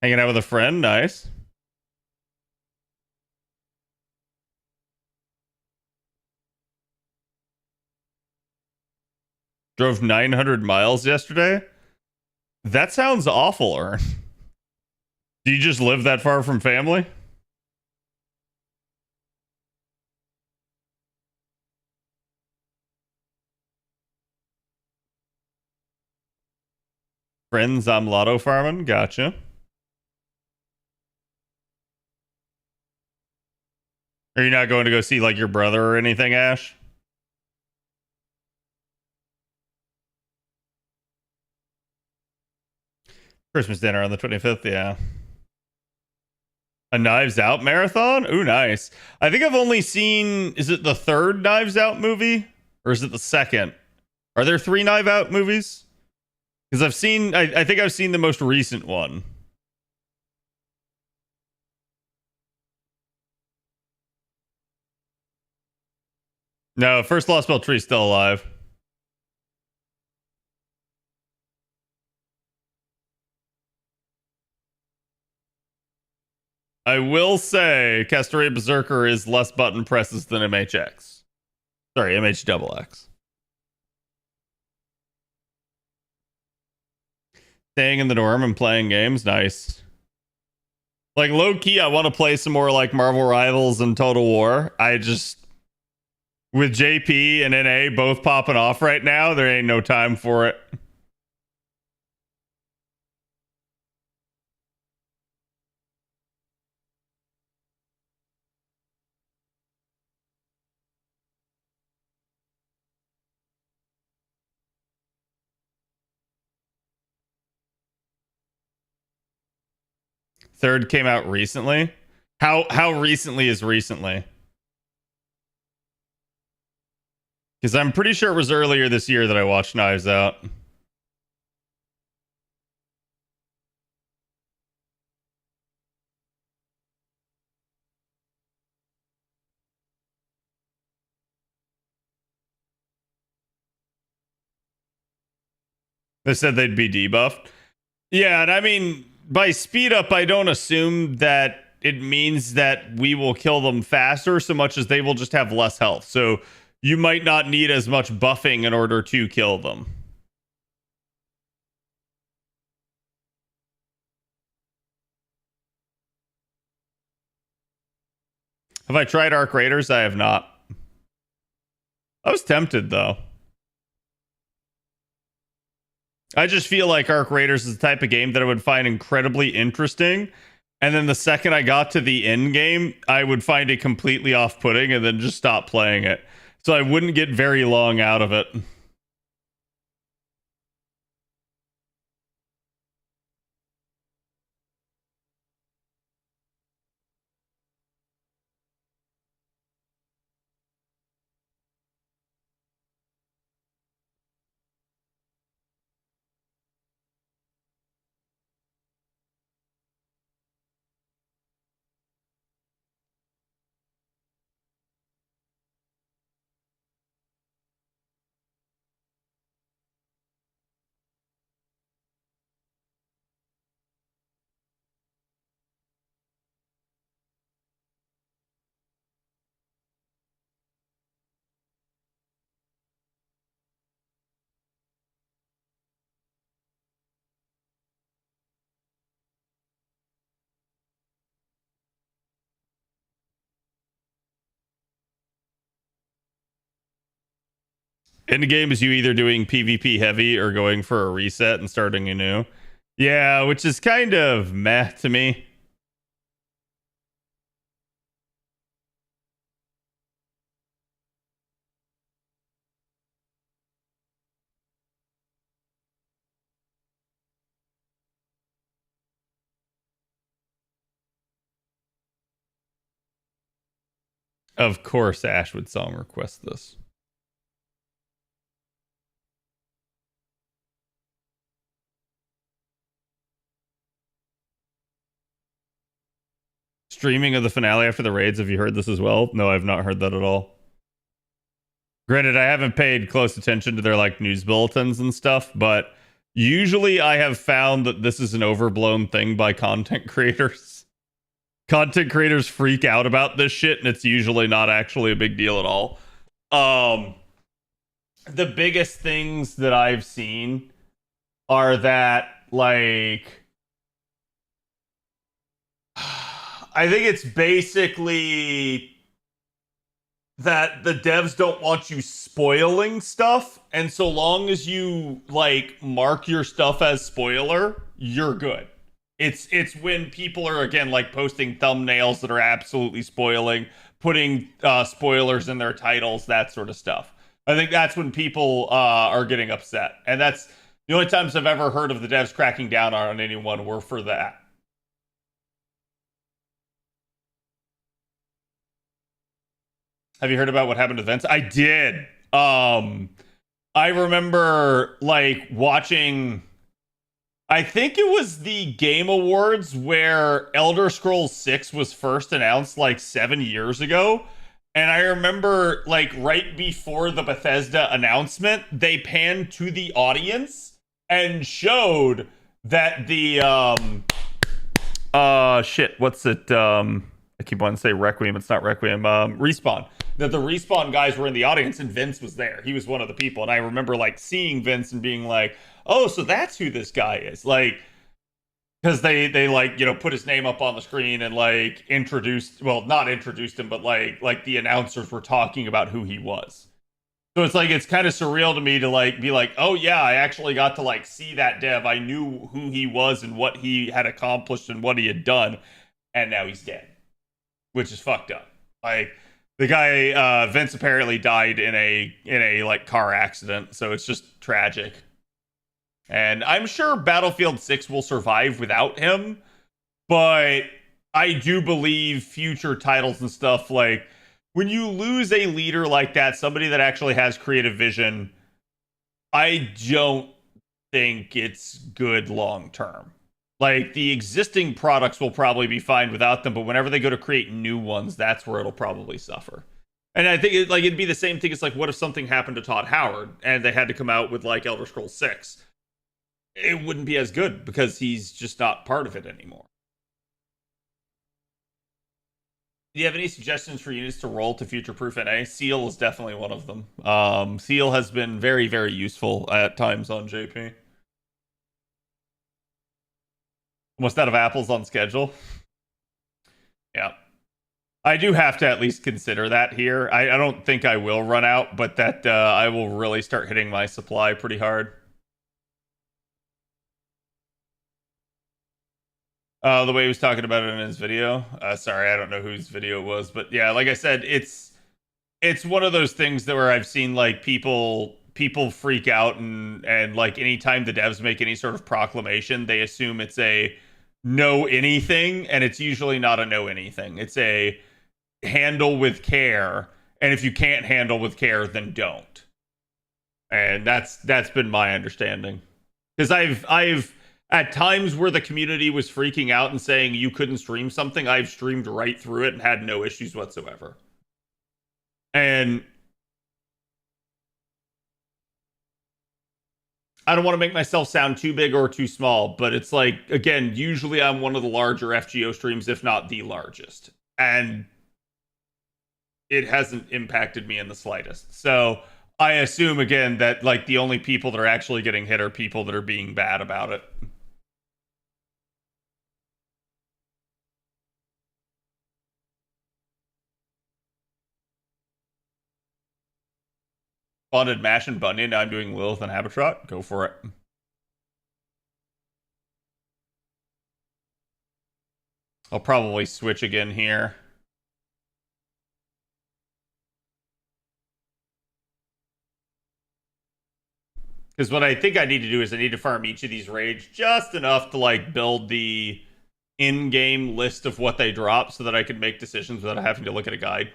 Speaker 5: Hanging out with a friend? Nice. Drove 900 miles yesterday? That sounds awful, Ern. Do you just live that far from family? Friends, I'm lotto farming. Gotcha. Are you not going to go see like your brother or anything, Ash? Christmas dinner on the 25th, yeah. A Knives Out marathon? Ooh, nice. I think I've only seen, is it the third Knives Out movie? Or is it the second? Are there 3 Knives Out movies? Because I've seen, I think I've seen the most recent one. No, First Lost Bell Tree still alive. I will say Castoria Berserker is less button presses than MHX. Sorry, MH XX. Staying in the dorm and playing games, nice. Like low key, I want to play some more like Marvel Rivals and Total War. I just with JP and NA both popping off right now, there ain't no time for it. Third came out recently. How recently is recently? Because I'm pretty sure it was earlier this year that I watched Knives Out. They said they'd be debuffed. Yeah, and I mean, by speed up, I don't assume that it means that we will kill them faster so much as they will just have less health. So you might not need as much buffing in order to kill them. Have I tried Arc Raiders? I have not. I was tempted though. I just feel like Arc Raiders is the type of game that I would find incredibly interesting. And then the second I got to the end game, I would find it completely off-putting and then just stop playing it. So I wouldn't get very long out of it. In the game, is you either doing PvP heavy or going for a reset and starting anew. Yeah, which is kind of meh to me. Of course, Ash would song request this. Streaming of the finale after the raids. Have you heard this as well? No, I've not heard that at all. Granted, I haven't paid close attention to their like news bulletins and stuff, but usually I have found that this is an overblown thing by content creators. Content creators freak out about this shit, and it's usually not actually a big deal at all. The biggest things that I've seen are that, like, I think it's basically that the devs don't want you spoiling stuff, and so long as you like mark your stuff as spoiler, you're good. It's when people are again like posting thumbnails that are absolutely spoiling, putting spoilers in their titles, that sort of stuff. I think that's when people are getting upset, and that's the only times I've ever heard of the devs cracking down on anyone were for that. Have you heard about what happened to Vince? I did. I remember like watching, I think it was the Game Awards where Elder Scrolls 6 was first announced like 7 years ago. And I remember like right before the Bethesda announcement, they panned to the audience and showed that the shit, what's it? I keep wanting to say Requiem. It's not Requiem. Respawn. That the Respawn guys were in the audience and Vince was there. He was one of the people. And I remember like seeing Vince and being like, oh, so that's who this guy is. Like, because they like, you know, put his name up on the screen and like introduced, well, not introduced him, but like the announcers were talking about who he was. So it's like, it's kind of surreal to me to like be like, oh yeah, I actually got to like see that dev. I knew who he was and what he had accomplished and what he had done. And now he's dead, which is fucked up. Like, the guy, Vince apparently died in a like car accident, so it's just tragic. And I'm sure Battlefield 6 will survive without him, but I do believe future titles and stuff, like when you lose a leader like that, somebody that actually has creative vision, I don't think it's good long term. Like, the existing products will probably be fine without them, but whenever they go to create new ones, that's where it'll probably suffer. And I think it'd be the same thing as like, what if something happened to Todd Howard and they had to come out with like Elder Scrolls 6? It wouldn't be as good because he's just not part of it anymore. Do you have any suggestions for units to roll to future-proof NA? Seal is definitely one of them. Seal has been very, very useful at times on JP. Almost out of apples on schedule. Yeah. I do have to at least consider that here. I don't think I will run out, but that I will really start hitting my supply pretty hard. The way he was talking about it in his video. Sorry, I don't know whose video it was, but yeah, like I said, it's one of those things that where I've seen like people freak out and like anytime the devs make any sort of proclamation, they assume it's a know anything, and it's usually not a know anything. It's a handle with care, and if you can't handle with care, then don't. And that's been my understanding. Because I've at times where the community was freaking out and saying you couldn't stream something, I've streamed right through it and had no issues whatsoever. And I don't want to make myself sound too big or too small, but it's like, again, usually I'm one of the larger FGO streams, if not the largest. And it hasn't impacted me in the slightest. So I assume, again, that like the only people that are actually getting hit are people that are being bad about it. Bonded Mash and Bunyan. Now I'm doing Lilith and Habitrot. Go for it. I'll probably switch again here. Because what I think I need to do is I need to farm each of these raids just enough to like build the in-game list of what they drop so that I can make decisions without having to look at a guide.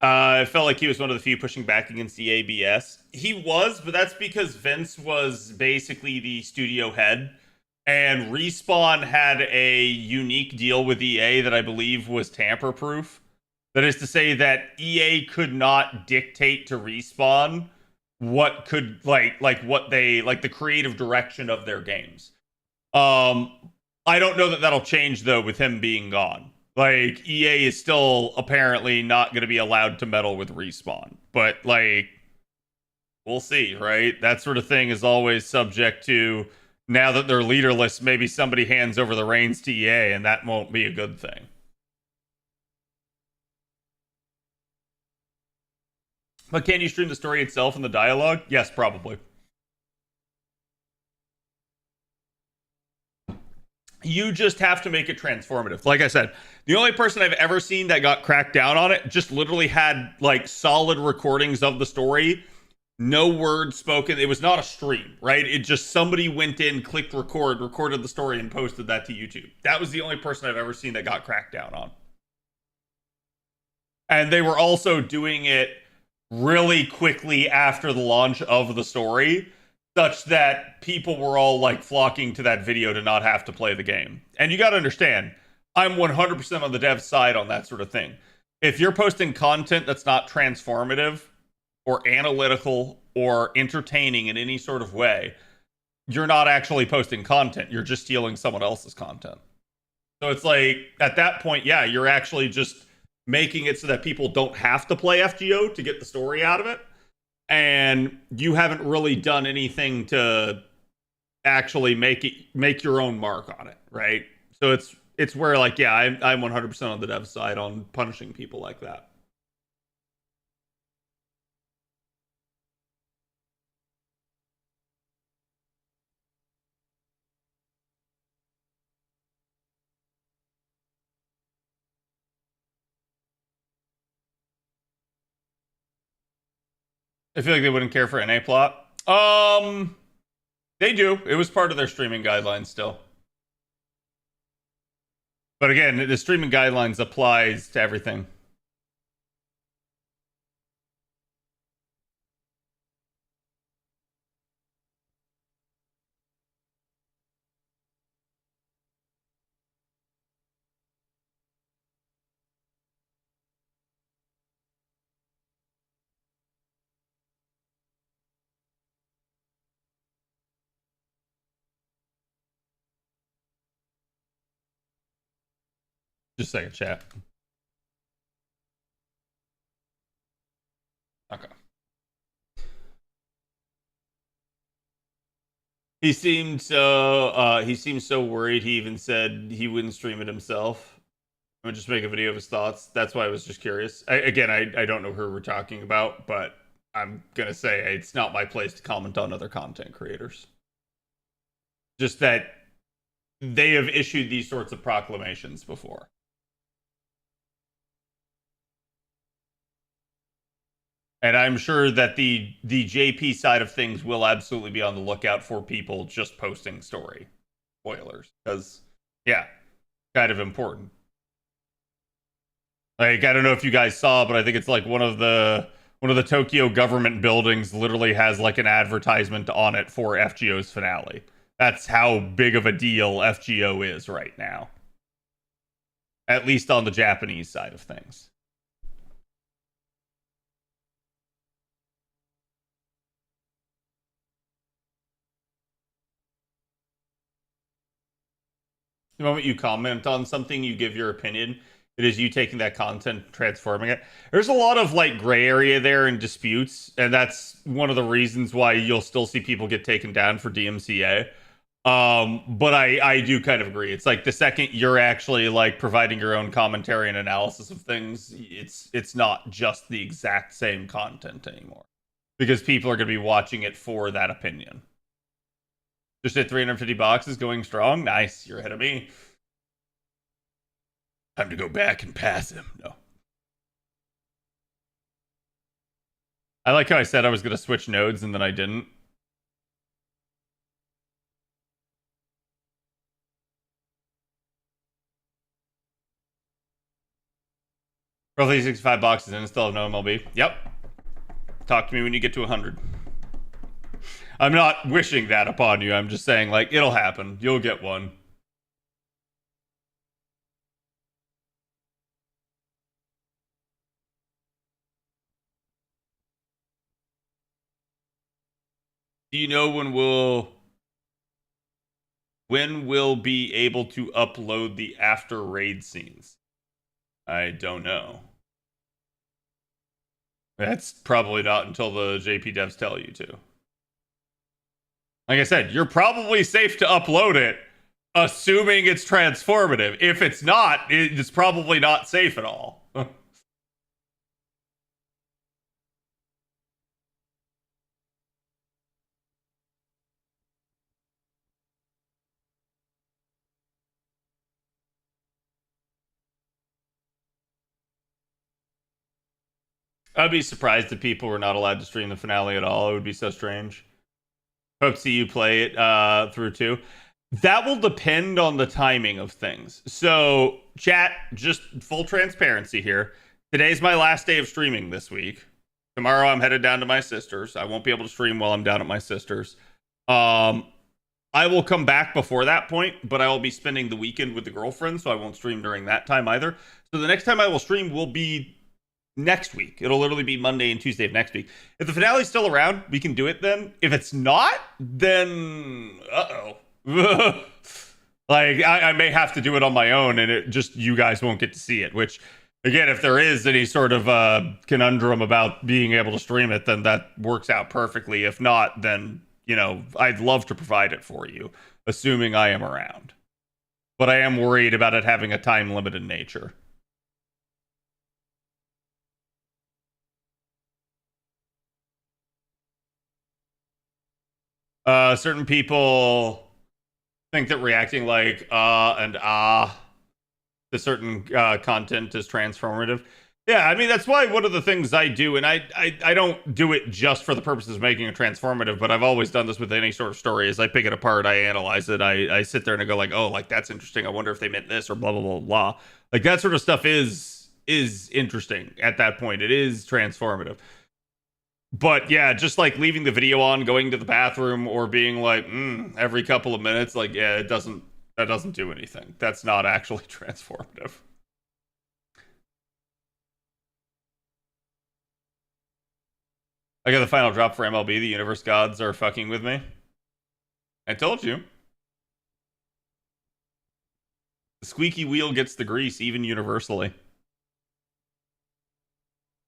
Speaker 5: It felt like he was one of the few pushing back against the ABS. He was, but that's because Vince was basically the studio head, and Respawn had a unique deal with EA that I believe was tamper-proof. That is to say that EA could not dictate to Respawn what could what they like the creative direction of their games. I don't know that that'll change though with him being gone. Like EA is still apparently not going to be allowed to meddle with Respawn, but like we'll see, right? That sort of thing is always subject to now that they're leaderless, maybe somebody hands over the reins to EA, and that won't be a good thing. But can you stream the story itself and the dialogue? Yes, probably. You just have to make it transformative. Like I said, the only person I've ever seen that got cracked down on it just literally had like solid recordings of the story, no words spoken. It was not a stream, right? It just somebody went in, clicked record, recorded the story, and posted that to YouTube. That was the only person I've ever seen that got cracked down on. And they were also doing it really quickly after the launch of the story, such that people were all like flocking to that video to not have to play the game. And you got to understand, I'm 100% on the dev side on that sort of thing. If you're posting content that's not transformative or analytical or entertaining in any sort of way, you're not actually posting content. You're just stealing someone else's content. So it's like, at that point, yeah, you're actually just making it so that people don't have to play FGO to get the story out of it. And you haven't really done anything to actually make your own mark on it, right? So it's where like, yeah, I'm 100% on the dev side on punishing people like that. I feel like they wouldn't care for an A plot. They do. It was part of their streaming guidelines still. But again, the streaming guidelines applies to everything. Just a second, chat. Okay. He seemed so worried. He even said he wouldn't stream it himself. I would just make a video of his thoughts. That's why I was just curious. I don't know who we're talking about, but I'm gonna say it's not my place to comment on other content creators. Just that they have issued these sorts of proclamations before. And I'm sure that the JP side of things will absolutely be on the lookout for people just posting story spoilers, because yeah, kind of important. Like, I don't know if you guys saw, but I think it's like one of the Tokyo government buildings literally has like an advertisement on it for FGO's finale. That's how big of a deal FGO is right now. At least on the Japanese side of things. The moment you comment on something, you give your opinion. It is you taking that content, transforming it. There's a lot of like gray area there and disputes, and that's one of the reasons why you'll still see people get taken down for DMCA. But I do kind of agree. It's like the second you're actually like providing your own commentary and analysis of things, it's not just the exact same content anymore, because people are going to be watching it for that opinion. Just at 350 boxes going strong. Nice. You're ahead of me. Time to go back and pass him. No. I like how I said I was going to switch nodes and then I didn't. Roughly 65 boxes and still have no MLB. Yep. Talk to me when you get to 100. I'm not wishing that upon you. I'm just saying, like, it'll happen. You'll get one. Do you know when we'll be able to upload the after raid scenes? I don't know. That's probably not until the JP devs tell you to. Like I said, you're probably safe to upload it, assuming it's transformative. If it's not, it's probably not safe at all. I'd be surprised if people were not allowed to stream the finale at all. It would be so strange. Hope to see you play it through too. That will depend on the timing of things. So, chat, just full transparency here. Today's my last day of streaming this week. Tomorrow I'm headed down to my sister's. I won't be able to stream while I'm down at my sister's. I will come back before that point, but I will be spending the weekend with the girlfriend, so I won't stream during that time either. So the next time I will stream will be next week. It'll literally be Monday and Tuesday of next week. If the finale's still around, we can do it then. If it's not, then like I may have to do it on my own, and it just you guys won't get to see it. Which, again, if there is any sort of conundrum about being able to stream it, then that works out perfectly. If not, then I'd love to provide it for you, assuming I am around. But I am worried about it having a time limited nature. Certain people think that reacting like and to certain content is transformative. Yeah, I mean, that's why one of the things I do, and I don't do it just for the purposes of making it transformative, but I've always done this with any sort of story, is I pick it apart, I analyze it, I sit there and I go like, oh, like, that's interesting, I wonder if they meant this, or blah, blah, blah, blah. Like, that sort of stuff is interesting at that point. It is transformative. But yeah, just like leaving the video on, going to the bathroom, or being like, every couple of minutes, like, yeah, that doesn't do anything. That's not actually transformative. I got the final drop for MLB. The universe gods are fucking with me. I told you. The squeaky wheel gets the grease, even universally.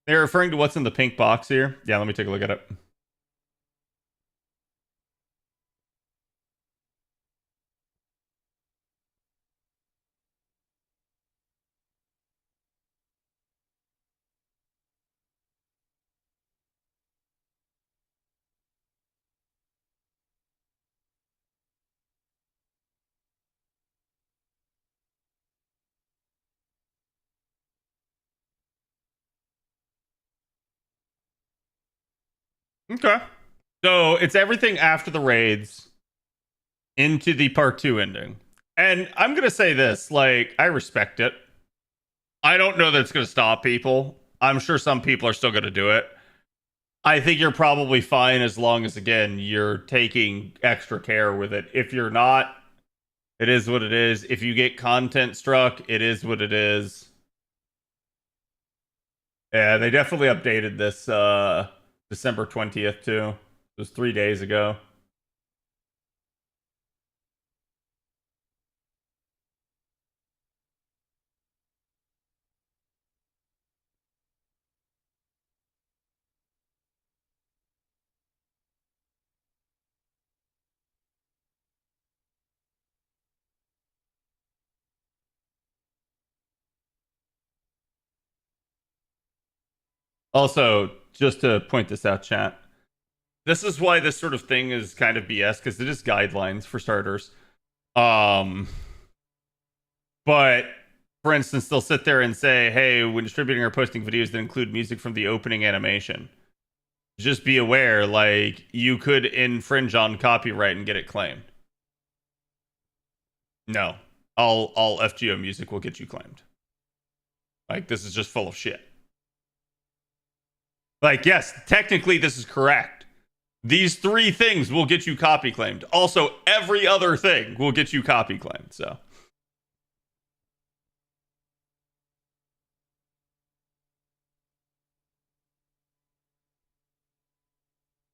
Speaker 5: They're referring to what's in the pink box here. Yeah, let me take a look at it. Okay. So it's everything after the raids into the part 2 ending. And I'm going to say this, like, I respect it. I don't know that it's going to stop people. I'm sure some people are still going to do it. I think you're probably fine as long as, again, you're taking extra care with it. If you're not, it is what it is. If you get content struck, it is what it is. Yeah, they definitely updated this December 20th, too. It was 3 days ago. Also, just to point this out, chat, this is why this sort of thing is kind of BS, because it is guidelines for starters. But for instance, they'll sit there and say, hey, when distributing or posting videos that include music from the opening animation, just be aware, like, you could infringe on copyright and get it claimed. No, all FGO music will get you claimed. Like, this is just full of shit. Like, yes, technically this is correct. These 3 things will get you copy claimed. Also, every other thing will get you copy claimed. So,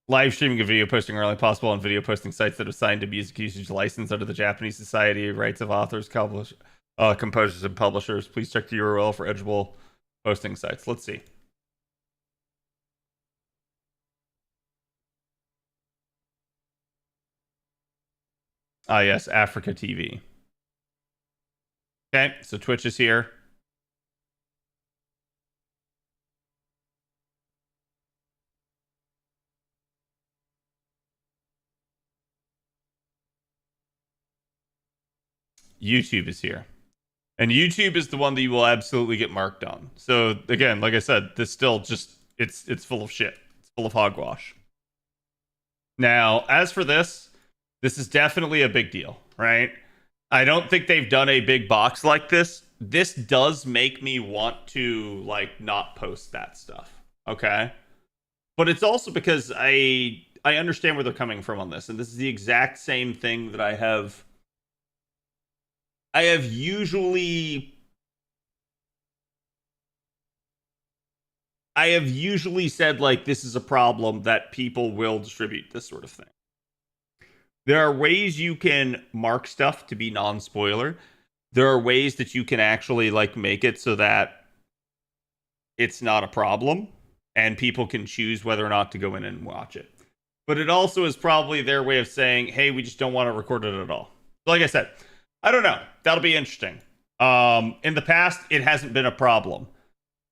Speaker 5: live streaming a video posting are only possible on video posting sites that are signed to music usage license under the Japanese Society of Rights of Authors, Composers, and Publishers. Please check the URL for eligible posting sites. Let's see. Ah, yes, Africa TV. Okay, so Twitch is here. YouTube is here. And YouTube is the one that you will absolutely get marked on. So again, like I said, this still just it's full of shit. It's full of hogwash. Now, as for this is definitely a big deal, right? I don't think they've done a big box like this. This does make me want to like not post that stuff. Okay? But it's also because I understand where they're coming from on this, and this is the exact same thing that I have usually said, like, this is a problem that people will distribute this sort of thing. There are ways you can mark stuff to be non-spoiler. There are ways that you can actually like make it so that it's not a problem and people can choose whether or not to go in and watch it. But it also is probably their way of saying, hey, we just don't want to record it at all. Like I said, I don't know. That'll be interesting. In the past, it hasn't been a problem.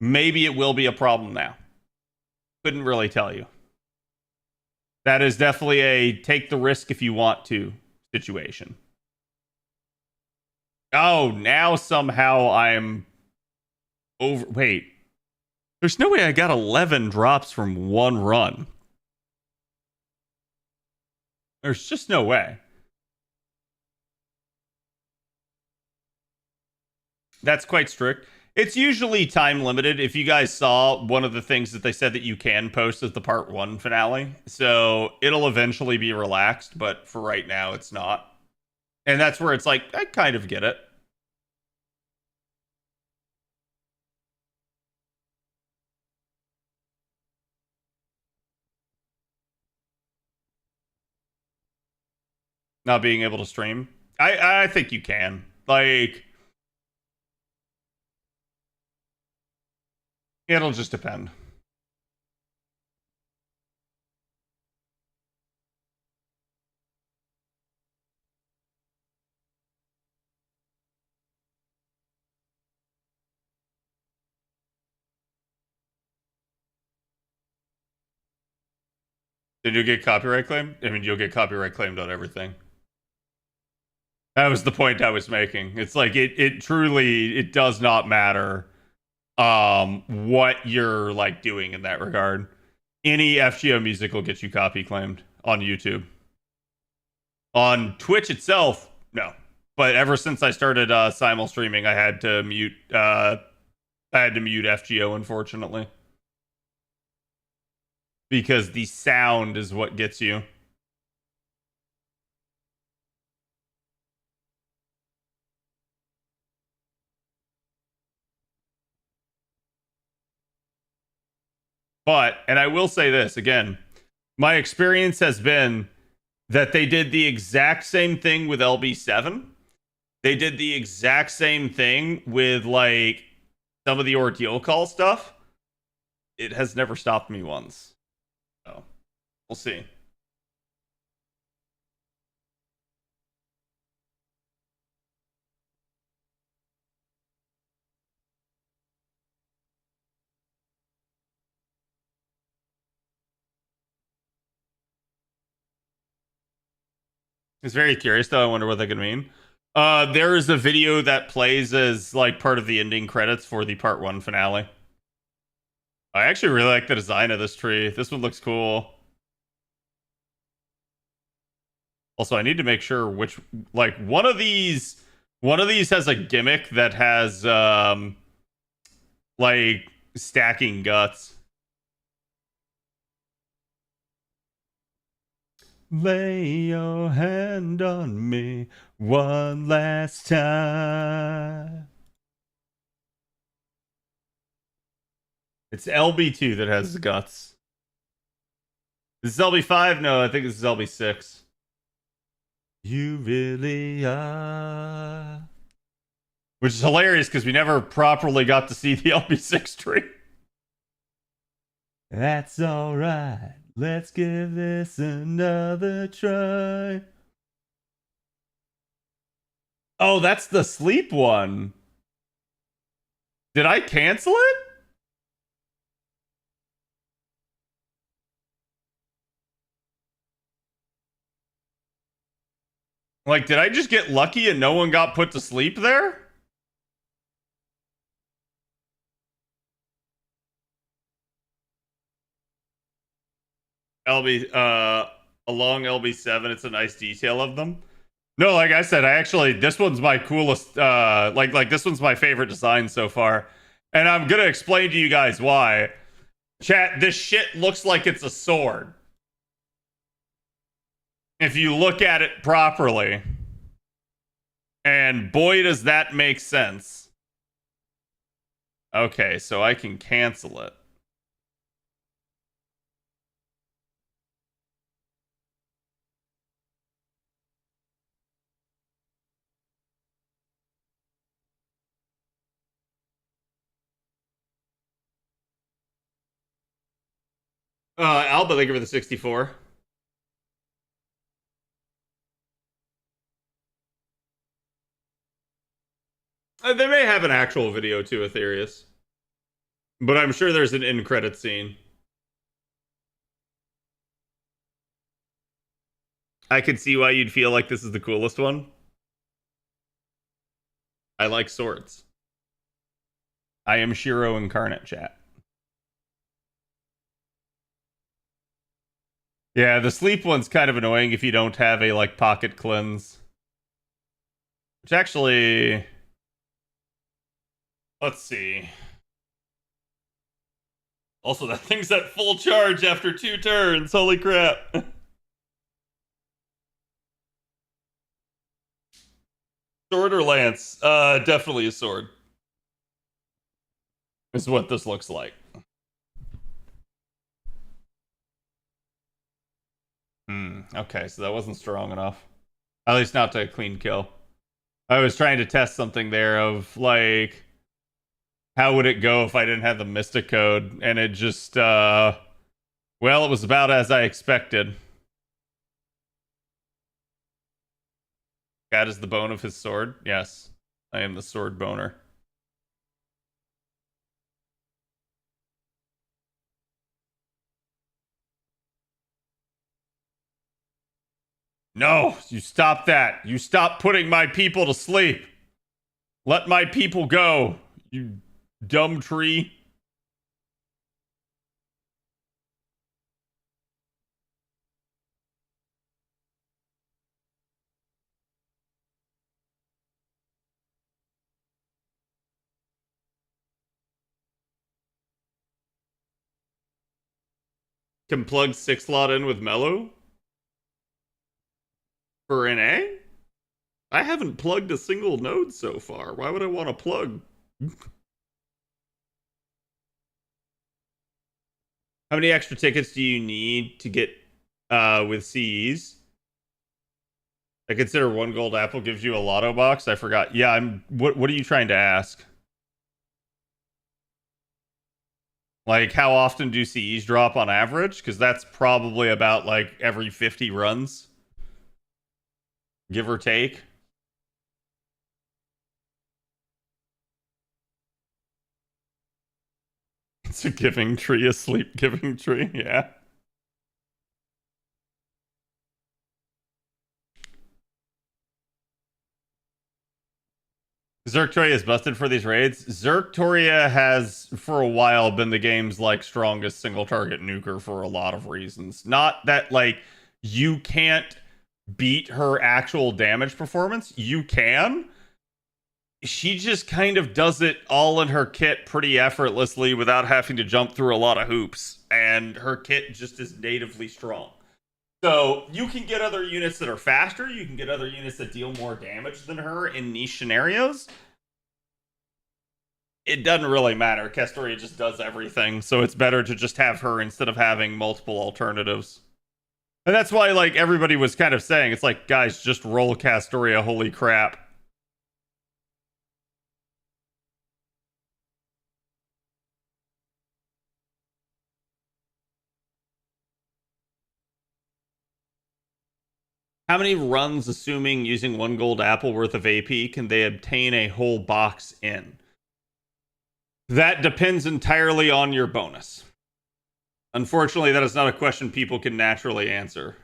Speaker 5: Maybe it will be a problem now. Couldn't really tell you. That is definitely a take the risk if you want to situation. Oh, now somehow I'm over. Wait. There's no way I got 11 drops from one run. There's just no way. That's quite strict. It's usually time limited. If you guys saw, one of the things that they said that you can post is the part 1 finale. So it'll eventually be relaxed, but for right now, it's not. And that's where it's like, I kind of get it. Not being able to stream. I think you can. Like, it'll just depend. Did you get copyright claimed? I mean, you'll get copyright claimed on everything. That was the point I was making. It's like it truly does not matter what you're like doing in that regard. Any FGO music will get you copy claimed on YouTube. On Twitch itself, no. But ever since I started simul streaming, I had to mute FGO, unfortunately. Because the sound is what gets you. But, and I will say this again, my experience has been that they did the exact same thing with LB7. They did the exact same thing with like some of the ordeal call stuff. It has never stopped me once. So we'll see. It's very curious though. I wonder what that could mean. There is a video that plays as like part of the ending credits for the part 1 finale. I actually really like the design of this tree. This one looks cool. Also, I need to make sure which, like, one of these has a gimmick that has like stacking guts. Lay your hand on me one last time. It's LB2 that has the guts. This is LB5? No, I think this is LB6. You really are. Which is hilarious because we never properly got to see the LB6 tree. That's alright. Let's give this another try. Oh, that's the sleep one. Did I cancel it? Like, did I just get lucky and no one got put to sleep there? Along LB7, it's a nice detail of them. No, like I said, this one's my coolest, like this one's my favorite design so far. And I'm gonna explain to you guys why. Chat, this shit looks like it's a sword. If you look at it properly. And boy, does that make sense. Okay, so I can cancel it. Alba, thank you for the 64. They may have an actual video too, Aetherius. But I'm sure there's an in-credit scene. I can see why you'd feel like this is the coolest one. I like swords. I am Shiro incarnate, chat. Yeah, the sleep one's kind of annoying if you don't have a, like, pocket cleanse. Which actually... Let's see. Also, that thing's at full charge after 2 turns. Holy crap. Sword or lance? Definitely a sword. Is what this looks like. Okay, so that wasn't strong enough. At least not to a clean kill. I was trying to test something there of, like, how would it go if I didn't have the Mystic Code? And it just, well, it was about as I expected. God is the bone of his sword? Yes, I am the sword boner. No, you stop that. You stop putting my people to sleep. Let my people go, you dumb tree. Can plug 6 slot in with Mellow? For NA? I haven't plugged a single node so far. Why would I want to plug? How many extra tickets do you need to get with CEs? I consider 1 gold apple gives you a lotto box. I forgot. Yeah, what are you trying to ask? Like, how often do CEs drop on average? Because that's probably about, like, every 50 runs. Give or take. It's a giving tree, a sleep giving tree, yeah. Zerktoria is busted for these raids. Zerktoria has, for a while, been the game's, like, strongest single-target nuker for a lot of reasons. Not that, like, you can't beat her actual damage performance. You can. She just kind of does it all in her kit pretty effortlessly without having to jump through a lot of hoops. And her kit just is natively strong. So you can get other units that are faster. You can get other units that deal more damage than her in niche scenarios. It doesn't really matter. Castoria just does everything, so it's better to just have her instead of having multiple alternatives. And that's why, like, everybody was kind of saying, it's like, guys, just roll Castoria, holy crap. How many runs, assuming using 1 gold apple worth of AP, can they obtain a whole box in? That depends entirely on your bonus. Unfortunately, that is not a question people can naturally answer.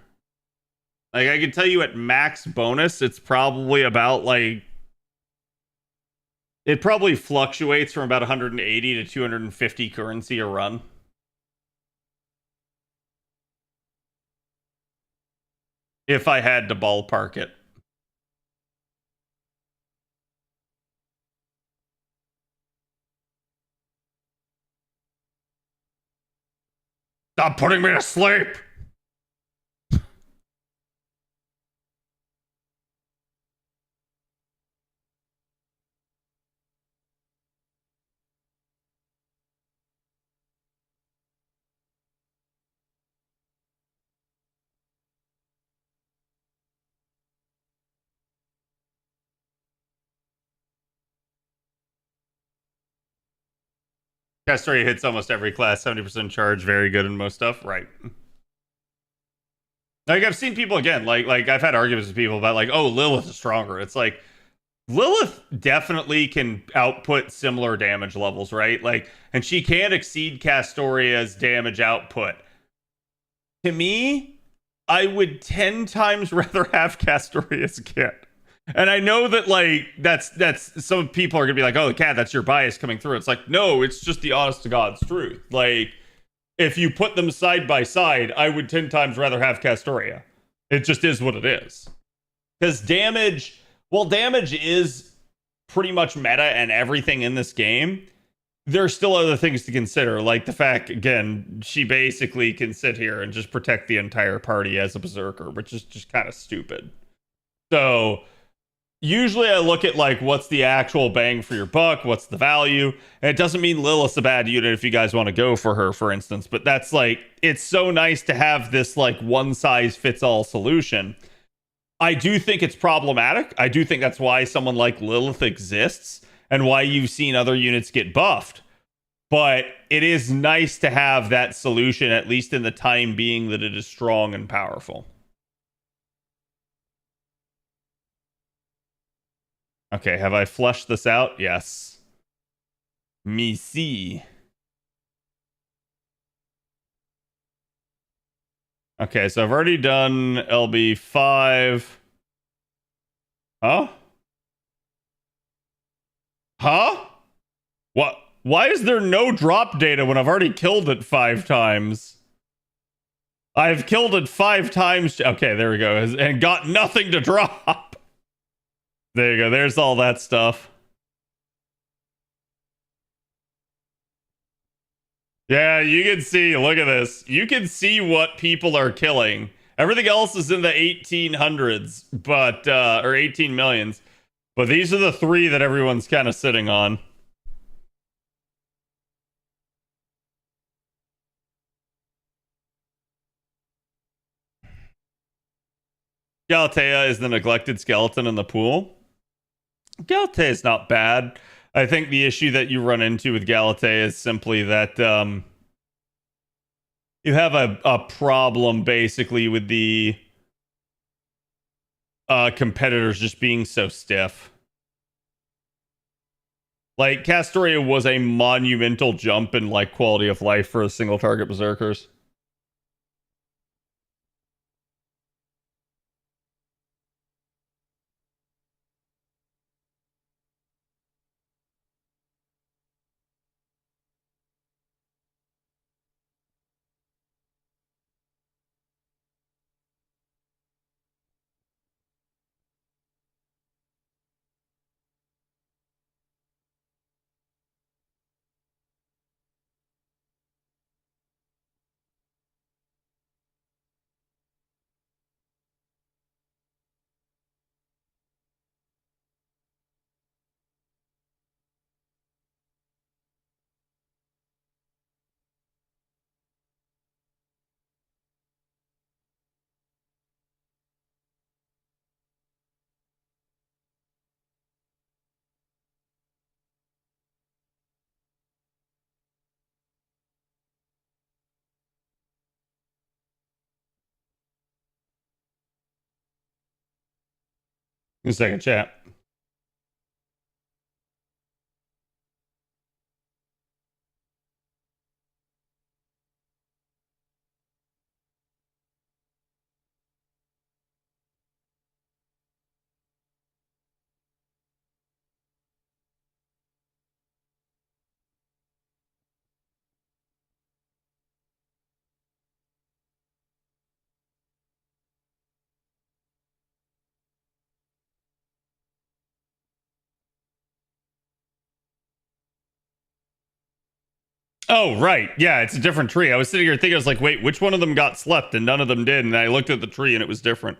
Speaker 5: Like, I can tell you at max bonus, it's probably about, like, it probably fluctuates from about 180 to 250 currency a run. If I had to ballpark it. Stop putting me to sleep! Castoria hits almost every class, 70% charge, very good in most stuff. Right. Like, I've seen people, again, like I've had arguments with people about, like, oh, Lilith is stronger. It's like, Lilith definitely can output similar damage levels, right? Like, and she can exceed Castoria's damage output. To me, I would 10 times rather have Castoria's kit. And I know that, like, that's some people are gonna be like, oh, Cat, that's your bias coming through. It's like, no, it's just the honest to God's truth. Like, if you put them side by side, I would 10 times rather have Castoria. It just is what it is. Because damage, well, damage is pretty much meta and everything in this game. There's still other things to consider, like the fact, again, she basically can sit here and just protect the entire party as a berserker, which is just kind of stupid. So usually I look at, like, what's the actual bang for your buck, what's the value. And it doesn't mean Lilith's a bad unit if you guys want to go for her, for instance, but that's, like, it's so nice to have this, like, one size fits all solution. I do think it's problematic. I do think that's why someone like Lilith exists and why you've seen other units get buffed. But it is nice to have that solution, at least in the time being that it is strong and powerful. Okay, have I flushed this out? Yes. Me see. Okay, so I've already done LB5. Huh? Huh? What? Why is there no drop data when I've already killed it 5 times? I've killed it 5 times. Okay, there we go. And got nothing to drop. There you go. There's all that stuff. Yeah, you can see. Look at this. You can see what people are killing. Everything else is in the 1800s, but or 18 millions. But these are the 3 that everyone's kind of sitting on. Galatea is the neglected skeleton in the pool. Galatea is not bad. I think the issue that you run into with Galatea is simply that you have a problem basically with the competitors just being so stiff. Like, Castoria was a monumental jump in, like, quality of life for a single target berserkers. A second, chat. Oh, right. Yeah, it's a different tree. I was sitting here thinking, I was like, wait, which one of them got slept? And none of them did. And I looked at the tree and it was different.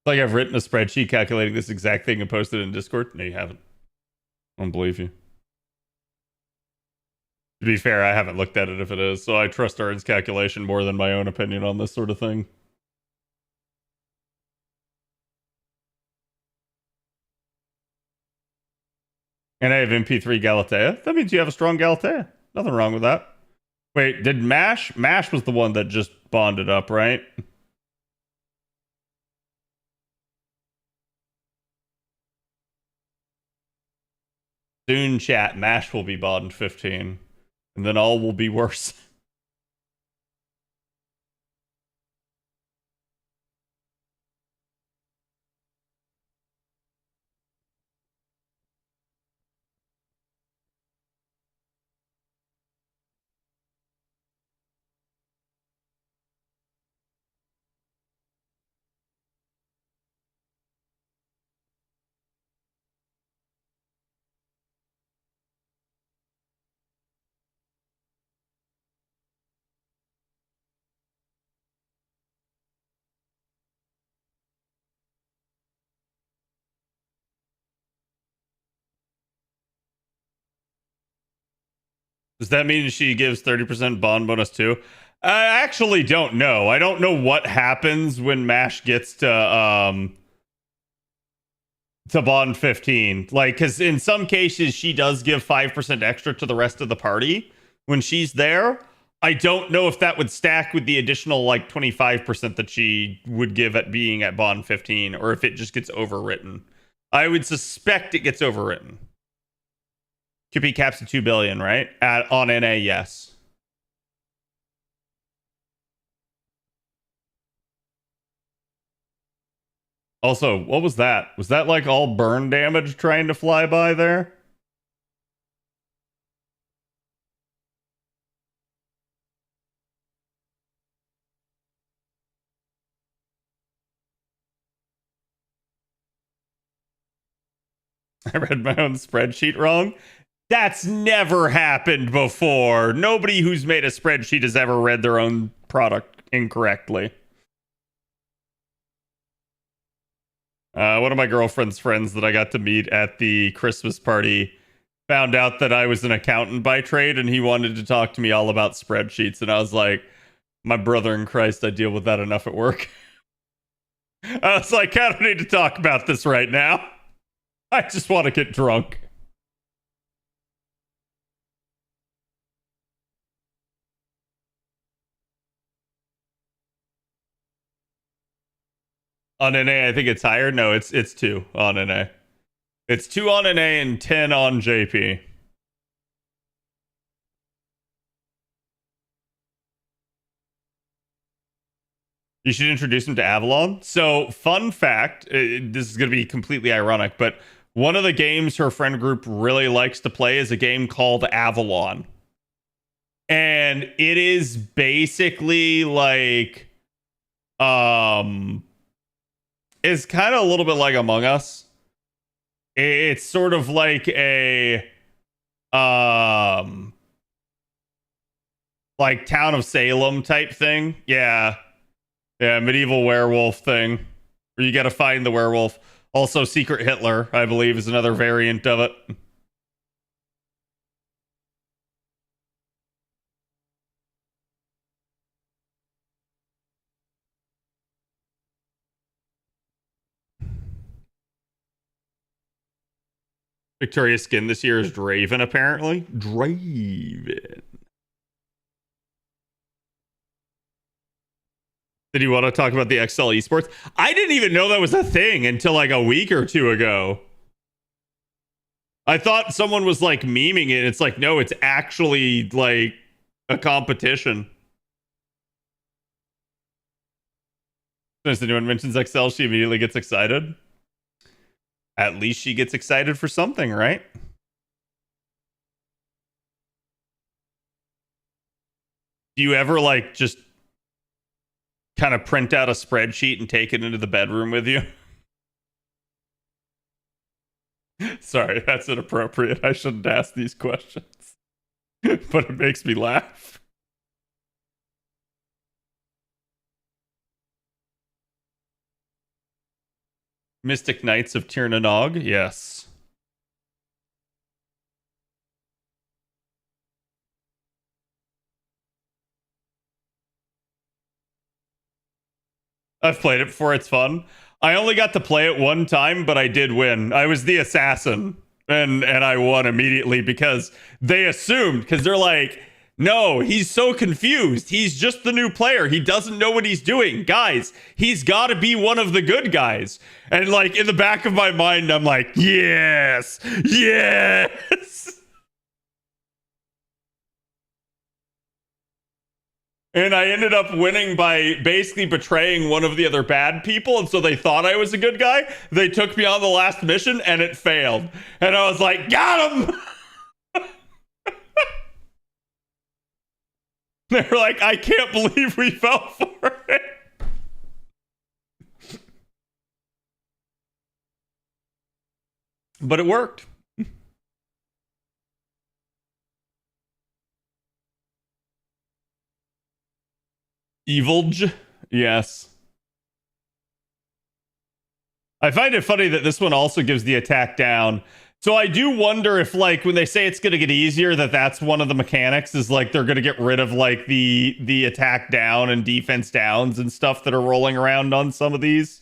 Speaker 5: Like I've written a spreadsheet calculating this exact thing and posted it in Discord. No, you haven't. I don't believe you. To be fair, I haven't looked at it if it is, so I trust Arden's calculation more than my own opinion on this sort of thing. And I have MP3 Galatea. That means you have a strong Galatea. Nothing wrong with that. Wait, did Mash? Mash was the one that just bonded up, right? Soon, chat. Mash will be bond 15. And then all will be worse. Does that mean she gives 30% bond bonus too? I actually don't know. I don't know what happens when Mash gets to bond 15. Like, because in some cases she does give 5% extra to the rest of the party when she's there. I don't know if that would stack with the additional like 25% that she would give at being at bond 15, or if it just gets overwritten. I would suspect it gets overwritten. QP caps at 2 billion, right? On NA, yes. Also, what was that? Was that like all burn damage trying to fly by there? I read my own spreadsheet wrong. That's never happened before. Nobody who's made a spreadsheet has ever read their own product incorrectly. One of my girlfriend's friends that I got to meet at the Christmas party found out that I was an accountant by trade, and he wanted to talk to me all about spreadsheets. And I was like, my brother in Christ, I deal with that enough at work. I was like, I don't need to talk about this right now. I just want to get drunk. On NA, I think it's higher. No, it's 2 on NA. It's 2 on NA and 10 on JP. You should introduce him to Avalon. So, fun fact, this is going to be completely ironic, but one of the games her friend group really likes to play is a game called Avalon. And it is basically like it's kind of a little bit like Among Us. It's sort of like a like Town of Salem type thing. Yeah, medieval werewolf thing where you got to find the werewolf. Also, Secret Hitler, I believe, is another variant of it. Victoria's skin this year is Draven, apparently. Draven. Did you want to talk about the XL esports? I didn't even know that was a thing until like a week or two ago. I thought someone was like memeing it. It's like, no, it's actually like a competition. As anyone mentions XL, she immediately gets excited. At least she gets excited for something, right? Do you ever like just kind of print out a spreadsheet and take it into the bedroom with you? Sorry, that's inappropriate. I shouldn't ask these questions. But it makes me laugh. Mystic Knights of Tirnanog, yes. I've played it before, it's fun. I only got to play it one time, but I did win. I was the assassin, and I won immediately because they assumed, because they're like, no, he's so confused. He's just the new player. He doesn't know what he's doing. Guys, he's got to be one of the good guys. And like in the back of my mind, I'm like, yes, yes. And I ended up winning by basically betraying one of the other bad people. And so they thought I was a good guy. They took me on the last mission and it failed. And I was like, got him. They're like, I can't believe we fell for it. But it worked. Evilge? Yes. I find it funny that this one also gives the attack down. So I do wonder if, like, when they say it's going to get easier, that's one of the mechanics is, like, they're going to get rid of, like, the attack down and defense downs and stuff that are rolling around on some of these.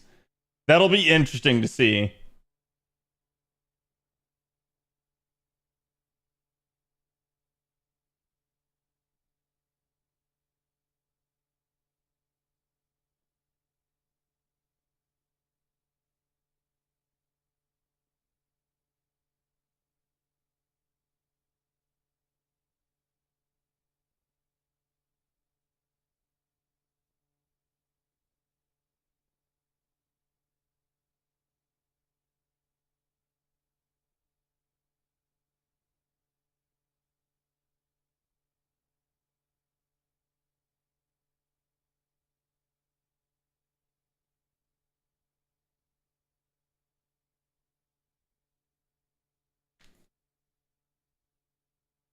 Speaker 5: That'll be interesting to see.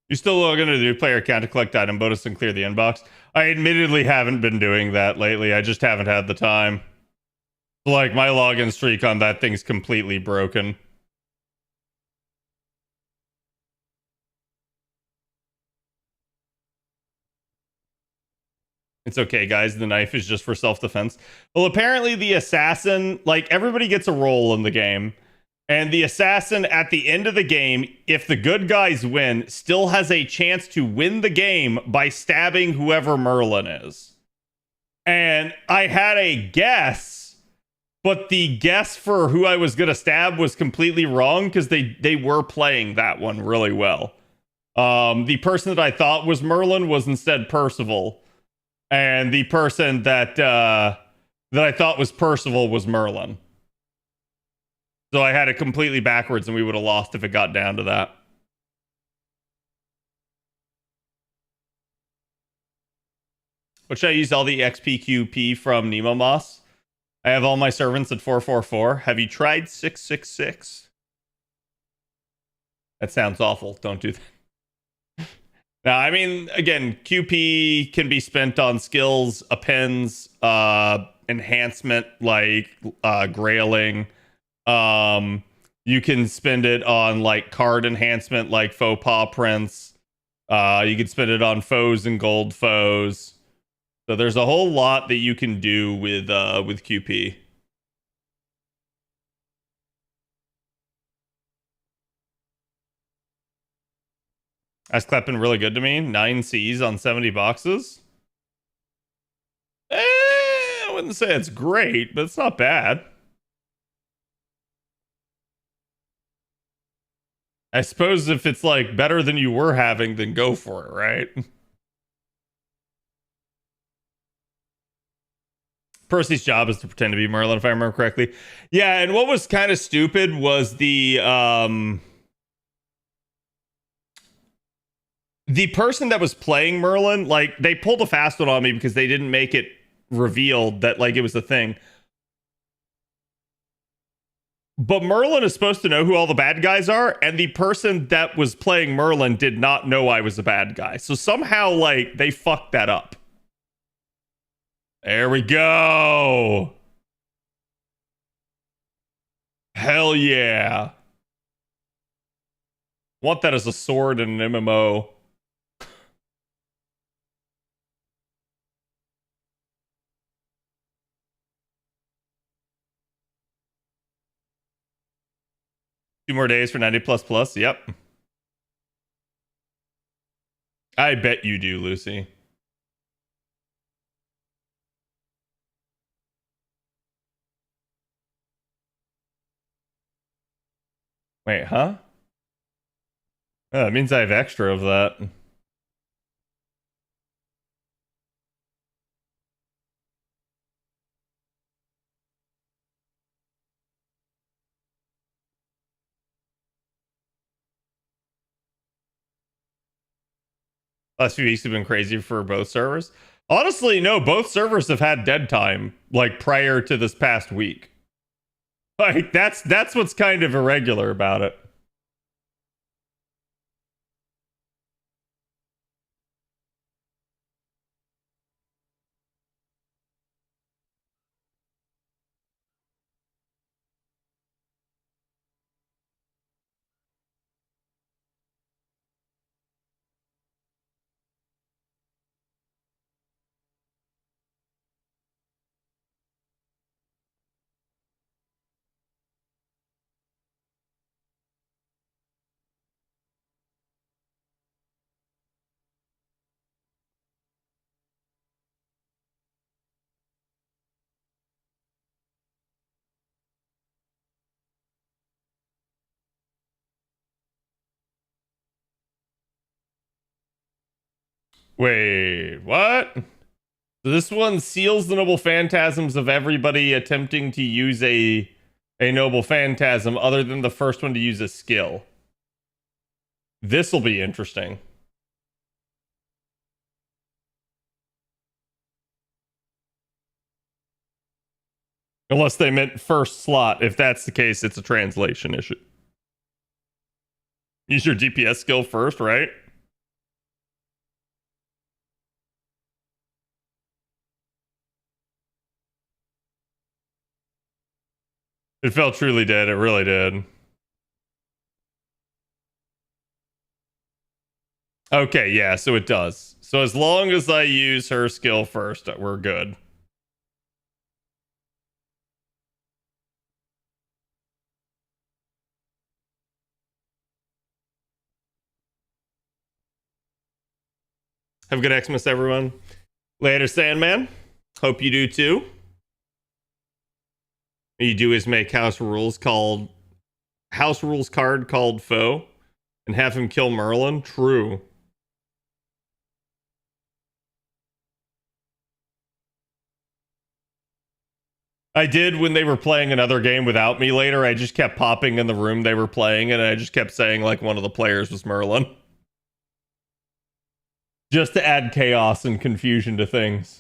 Speaker 5: You still going to do player account to collect item bonus and clear the inbox? I admittedly haven't been doing that lately. I just haven't had the time. Like, my login streak on that thing's completely broken. It's okay, guys. The knife is just for self-defense. Well, apparently the assassin, like, everybody gets a role in the game. And the assassin at the end of the game, if the good guys win, still has a chance to win the game by stabbing whoever Merlin is. And I had a guess, but the guess for who I was going to stab was completely wrong because they were playing that one really well. The person that I thought was Merlin was instead Percival. And the person that I thought was Percival was Merlin. So I had it completely backwards and we would have lost if it got down to that. What should I use all the XPQP from Nemo Moss? I have all my servants at 444. Have you tried 666? That sounds awful. Don't do that. Now, I mean, again, QP can be spent on skills, appends, enhancement like grailing. You can spend it on like card enhancement like faux paw prints. You can spend it on foes and gold foes. So there's a whole lot that you can do with QP. That's clapping really good to me. 9 C's on 70 boxes. I wouldn't say it's great, but it's not bad. I suppose if it's like better than you were having, then go for it, right? Percy's job is to pretend to be Merlin, if I remember correctly. Yeah, and what was kind of stupid was the person that was playing Merlin, like they pulled a fast one on me because they didn't make it revealed that like it was the thing. But Merlin is supposed to know who all the bad guys are, and the person that was playing Merlin did not know I was a bad guy. So somehow, like, they fucked that up. There we go. Hell yeah. Want that as a sword in an MMO. Two more days for 90 plus plus. Yep. I bet you do, Lucy. Wait, huh? Oh, that means I have extra of that. Last few weeks have been crazy for both servers. Honestly, no, both servers have had dead time, like prior to this past week. Like that's what's kind of irregular about it. Wait, what? So this one seals the noble phantasms of everybody attempting to use a noble phantasm other than the first one to use a skill. This'll be interesting. Unless they meant first slot. If that's the case, it's a translation issue. Use your DPS skill first, right? It felt truly dead. It really did. Okay, yeah, so it does. So as long as I use her skill first, we're good. Have a good Xmas, everyone. Later, Sandman. Hope you do too. What you do is make house rules card called foe and have him kill Merlin. True. I did when they were playing another game without me later. I just kept popping in the room they were playing and I just kept saying like one of the players was Merlin. Just to add chaos and confusion to things.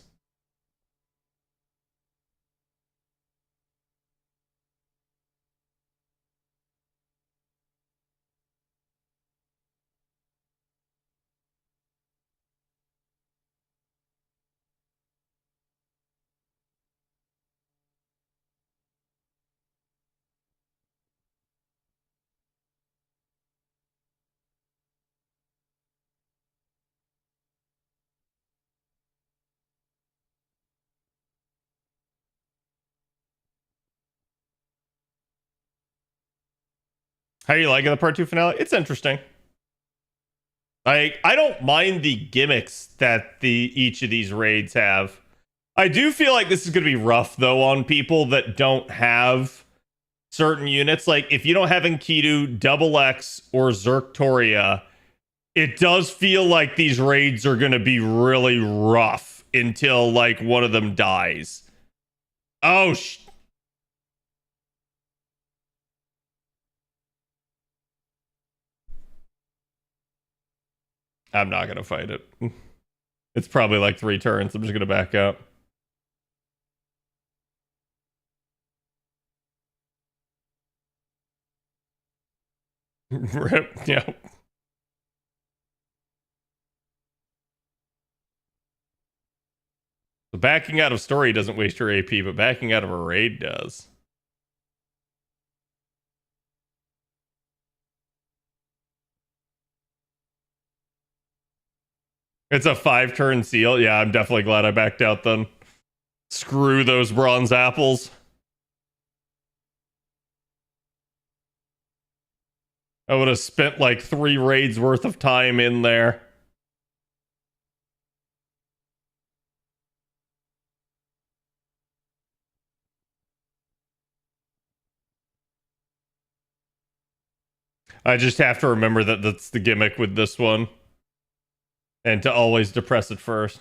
Speaker 5: How are you liking the part 2 finale? It's interesting. Like, I don't mind the gimmicks that each of these raids have. I do feel like this is going to be rough, though, on people that don't have certain units. Like, if you don't have Enkidu, Double X, or Zerktoria, it does feel like these raids are going to be really rough until, like, one of them dies. Oh, I'm not going to fight it. It's probably like 3 turns. I'm just going to back out. Rip, yeah. So backing out of story doesn't waste your AP, but backing out of a raid does. It's a 5-turn seal. Yeah, I'm definitely glad I backed out then. Screw those bronze apples. I would have spent like 3 raids worth of time in there. I just have to remember that that's the gimmick with this one. And to always depress it first.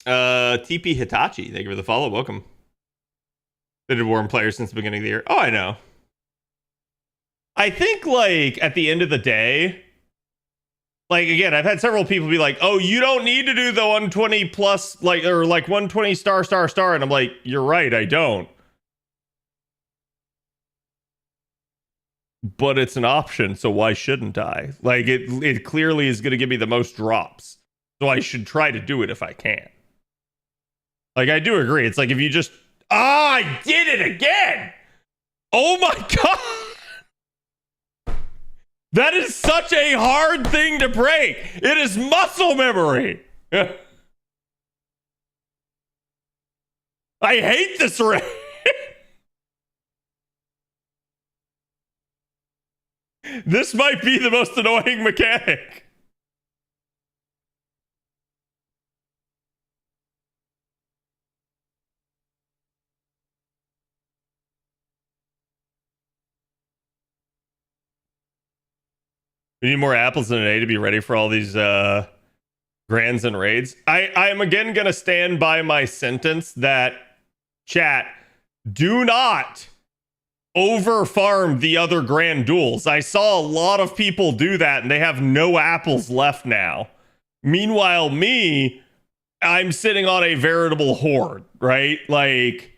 Speaker 5: TP Hitachi, thank you for the follow. Welcome. They did Warm players since the beginning of the year. Oh, I know. I think, like, at the end of the day, like, again, I've had several people be like, oh, you don't need to do the 120 plus, like, or like 120 star. And I'm like, you're right, I don't. But it's an option, so why shouldn't I? Like, it clearly is going to give me the most drops. So I should try to do it if I can. Like, I do agree. It's like if you just, I did it again. Oh my God. That is such a hard thing to break. It is muscle memory. I hate this raid. This might be the most annoying mechanic. We need more apples in an A to be ready for all these grands and raids. I'm again going to stand by my sentence that, chat, do not over farm the other grand duels. I saw a lot of people do that and they have no apples left now. Meanwhile, I'm sitting on a veritable horde, right? Like,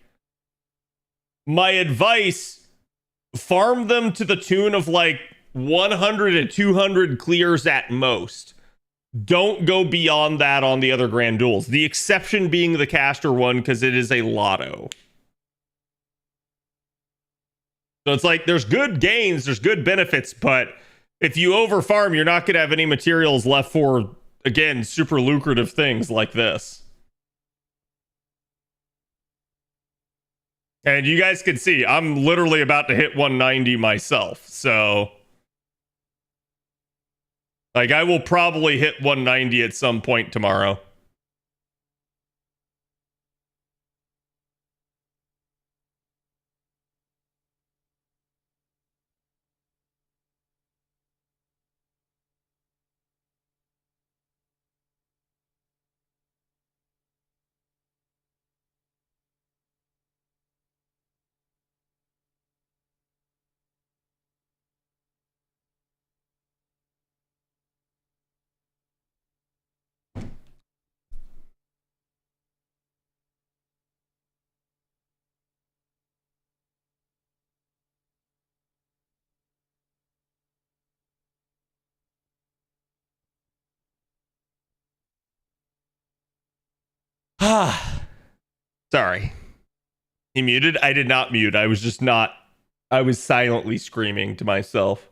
Speaker 5: my advice, farm them to the tune of like 100 to 200 clears at most. Don't go beyond that on the other grand duels. The exception being the caster one because it is a lotto. So it's like there's good gains, there's good benefits, but if you over farm, you're not going to have any materials left for, again, super lucrative things like this. And you guys can see, I'm literally about to hit 190 myself. So, like, I will probably hit 190 at some point tomorrow. Sorry. He muted? I did not mute. I was just not. I was silently screaming to myself.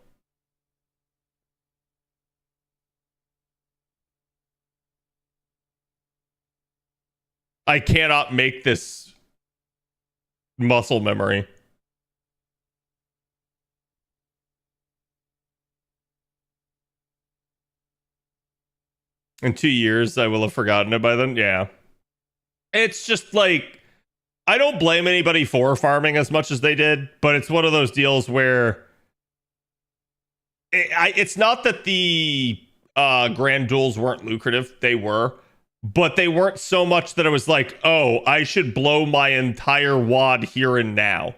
Speaker 5: I cannot make this muscle memory. In 2 years, I will have forgotten it by then. Yeah. It's just like, I don't blame anybody for farming as much as they did, but it's one of those deals where it's not that the grand duels weren't lucrative. They were, but they weren't so much that it was like, oh, I should blow my entire wad here and now.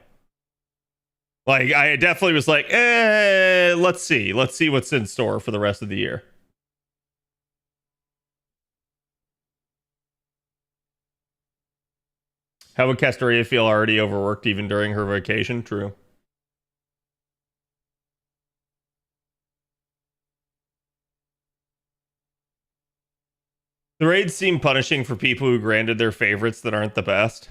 Speaker 5: Like, I definitely was like, let's see what's in store for the rest of the year. How would Castoria feel already overworked even during her vacation? True. The raids seem punishing for people who granted their favorites that aren't the best.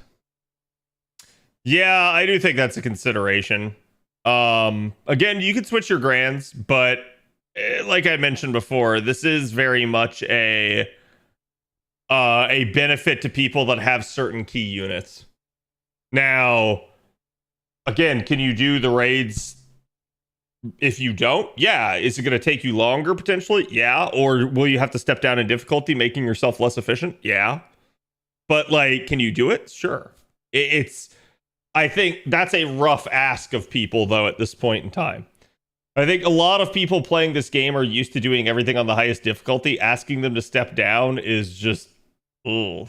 Speaker 5: Yeah, I do think that's a consideration. Again, you could switch your grands, but like I mentioned before, this is very much a benefit to people that have certain key units. Now, again, can you do the raids if you don't? Yeah. Is it going to take you longer potentially? Yeah. Or will you have to step down in difficulty, making yourself less efficient? Yeah. But like, can you do it? Sure. I think that's a rough ask of people though at this point in time. I think a lot of people playing this game are used to doing everything on the highest difficulty. Asking them to step down is just, ugh.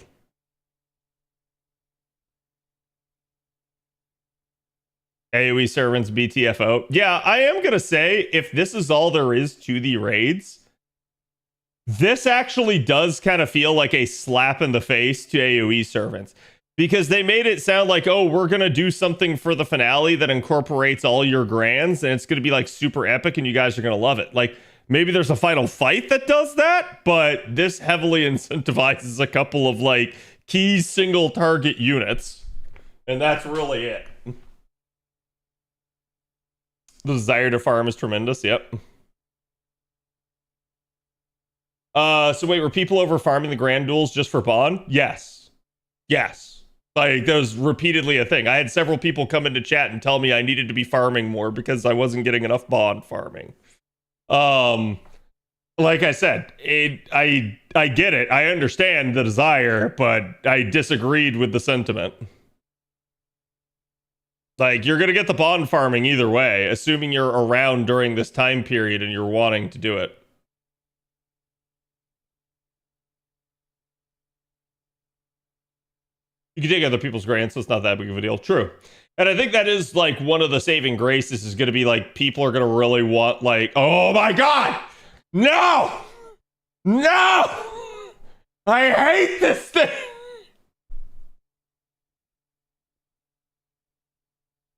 Speaker 5: AoE servants BTFO. Yeah, I am going to say, if this is all there is to the raids, this actually does kind of feel like a slap in the face to AoE servants. Because they made it sound like, oh, we're going to do something for the finale that incorporates all your grands, and it's going to be like super epic, and you guys are going to love it. Like, maybe there's a final fight that does that, but this heavily incentivizes a couple of like key single target units. And that's really it. The desire to farm is tremendous. Yep. So wait, were people over farming the grand duels just for bond? Yes. Yes. Like, that was repeatedly a thing. I had several people come into chat and tell me I needed to be farming more because I wasn't getting enough bond farming. Like I said, I get it. I understand the desire, but I disagreed with the sentiment. Like, you're going to get the bond farming either way, assuming you're around during this time period and you're wanting to do it. You can take other people's grants, so it's not that big of a deal. True. And I think that is, like, one of the saving graces is going to be, like, people are going to really want, like, oh my god! No! No! I hate this thing!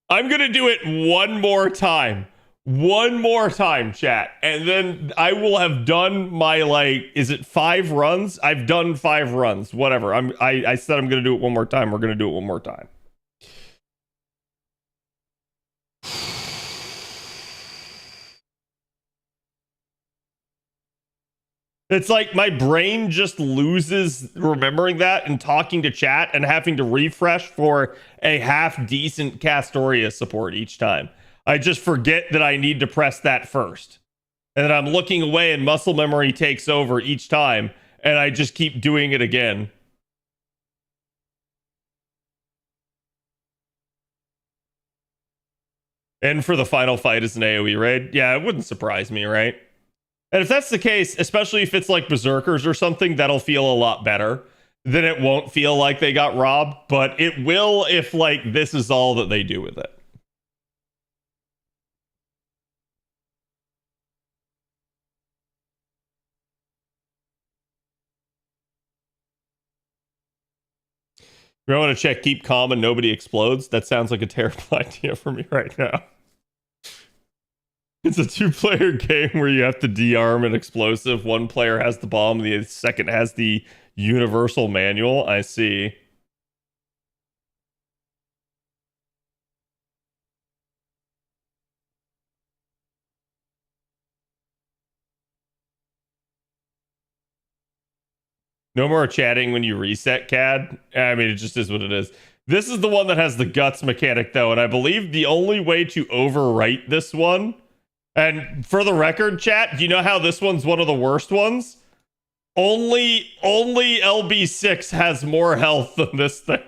Speaker 5: I'm gonna do it one more time. One more time, chat. And then I will have done my, like, is it 5 runs? I've done 5 runs. Whatever. I said I'm gonna do it one more time. We're gonna do it one more time. It's like my brain just loses remembering that and talking to chat and having to refresh for a half decent Castoria support each time. I just forget that I need to press that first. And then I'm looking away and muscle memory takes over each time. And I just keep doing it again. And for the final fight is an AoE raid. Yeah, it wouldn't surprise me, right? And if that's the case, especially if it's like Berserkers or something, that'll feel a lot better. Then it won't feel like they got robbed, but it will if, like, this is all that they do with it. You want to check keep calm and nobody explodes? That sounds like a terrible idea for me right now. It's a 2-player game where you have to de-arm an explosive. One player has the bomb, the second has the universal manual. I see. No more chatting when you reset, CAD. I mean, it just is what it is. This is the one that has the guts mechanic, though, and I believe the only way to overwrite this one, and for the record, chat, do you know how this one's one of the worst ones? Only LB6 has more health than this thing.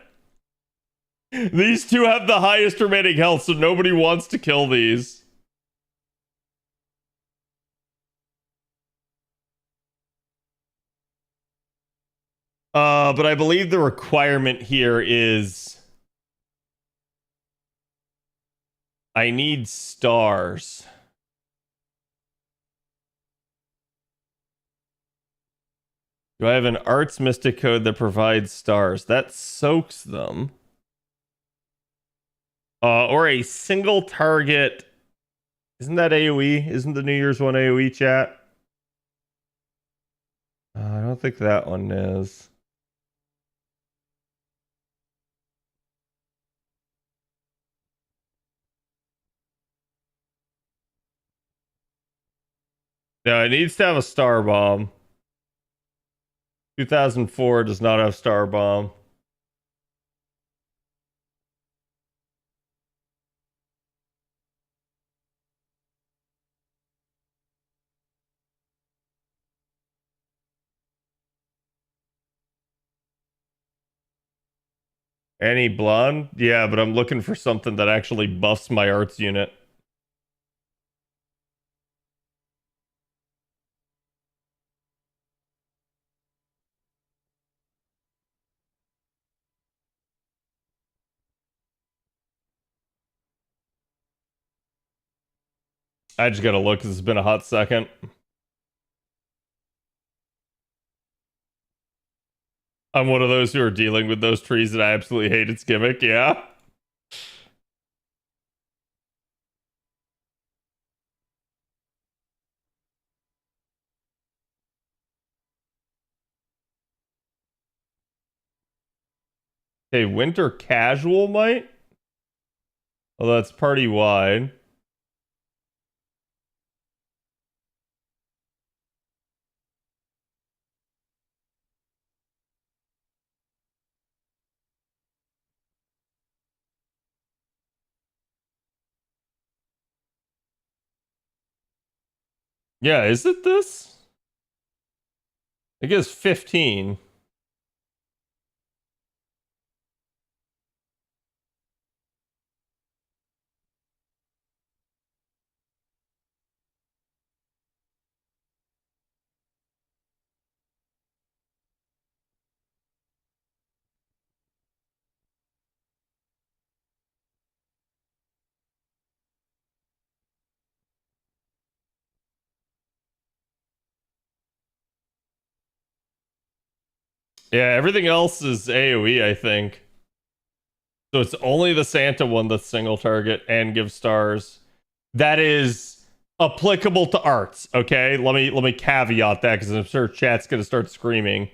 Speaker 5: These two have the highest remaining health, so nobody wants to kill these. But I believe the requirement here is I need stars. Do I have an Arts Mystic code that provides stars? That soaks them. Or a single target. Isn't that AoE? Isn't the New Year's one AoE, chat? I don't think that one is. No, it needs to have a star bomb. 2004 does not have star bomb. Any blonde? Yeah, but I'm looking for something that actually buffs my arts unit. I just gotta look because it's been a hot second. I'm one of those who are dealing with those trees that I absolutely hate its gimmick, yeah. Okay, winter casual might? Oh, that's party wide. Yeah, is it this? I guess 15. Yeah, everything else is AoE, I think. So it's only the Santa one that's single target and gives stars. That is applicable to arts, okay? Let me caveat that because I'm sure chat's gonna start screaming.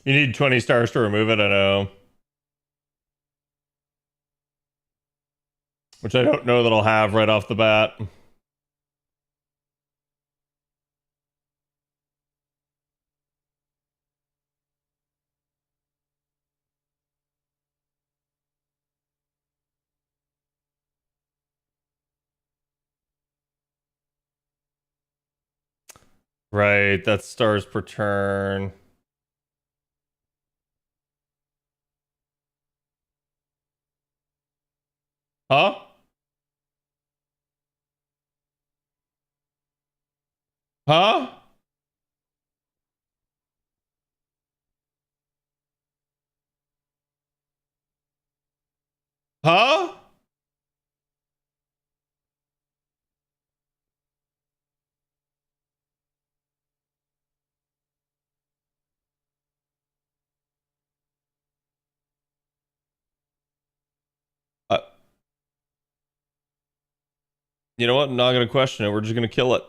Speaker 5: You need 20 stars to remove it, I know. Which I don't know that I'll have right off the bat. Right, that's stars per turn. Huh? Huh? Huh? Uh, you know what? I'm not gonna question it. We're just gonna kill it.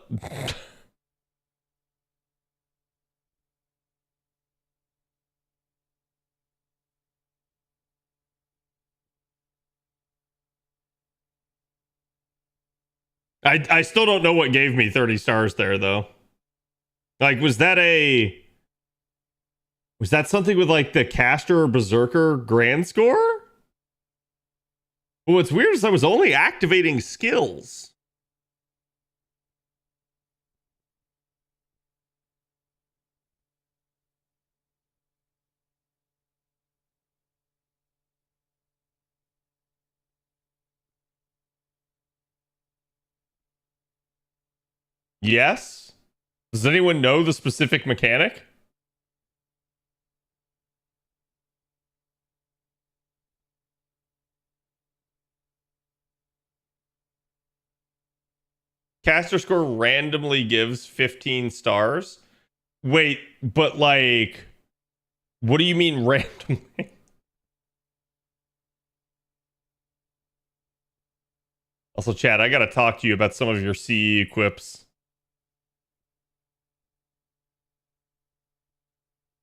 Speaker 5: I still don't know what gave me 30 stars there, though. Like, was that something with, like, the Caster or Berserker grand score? Well, what's weird is I was only activating skills. Yes? Does anyone know the specific mechanic? Caster score randomly gives 15 stars. Wait, but like, what do you mean randomly? Also, Chad, I gotta talk to you about some of your CE equips.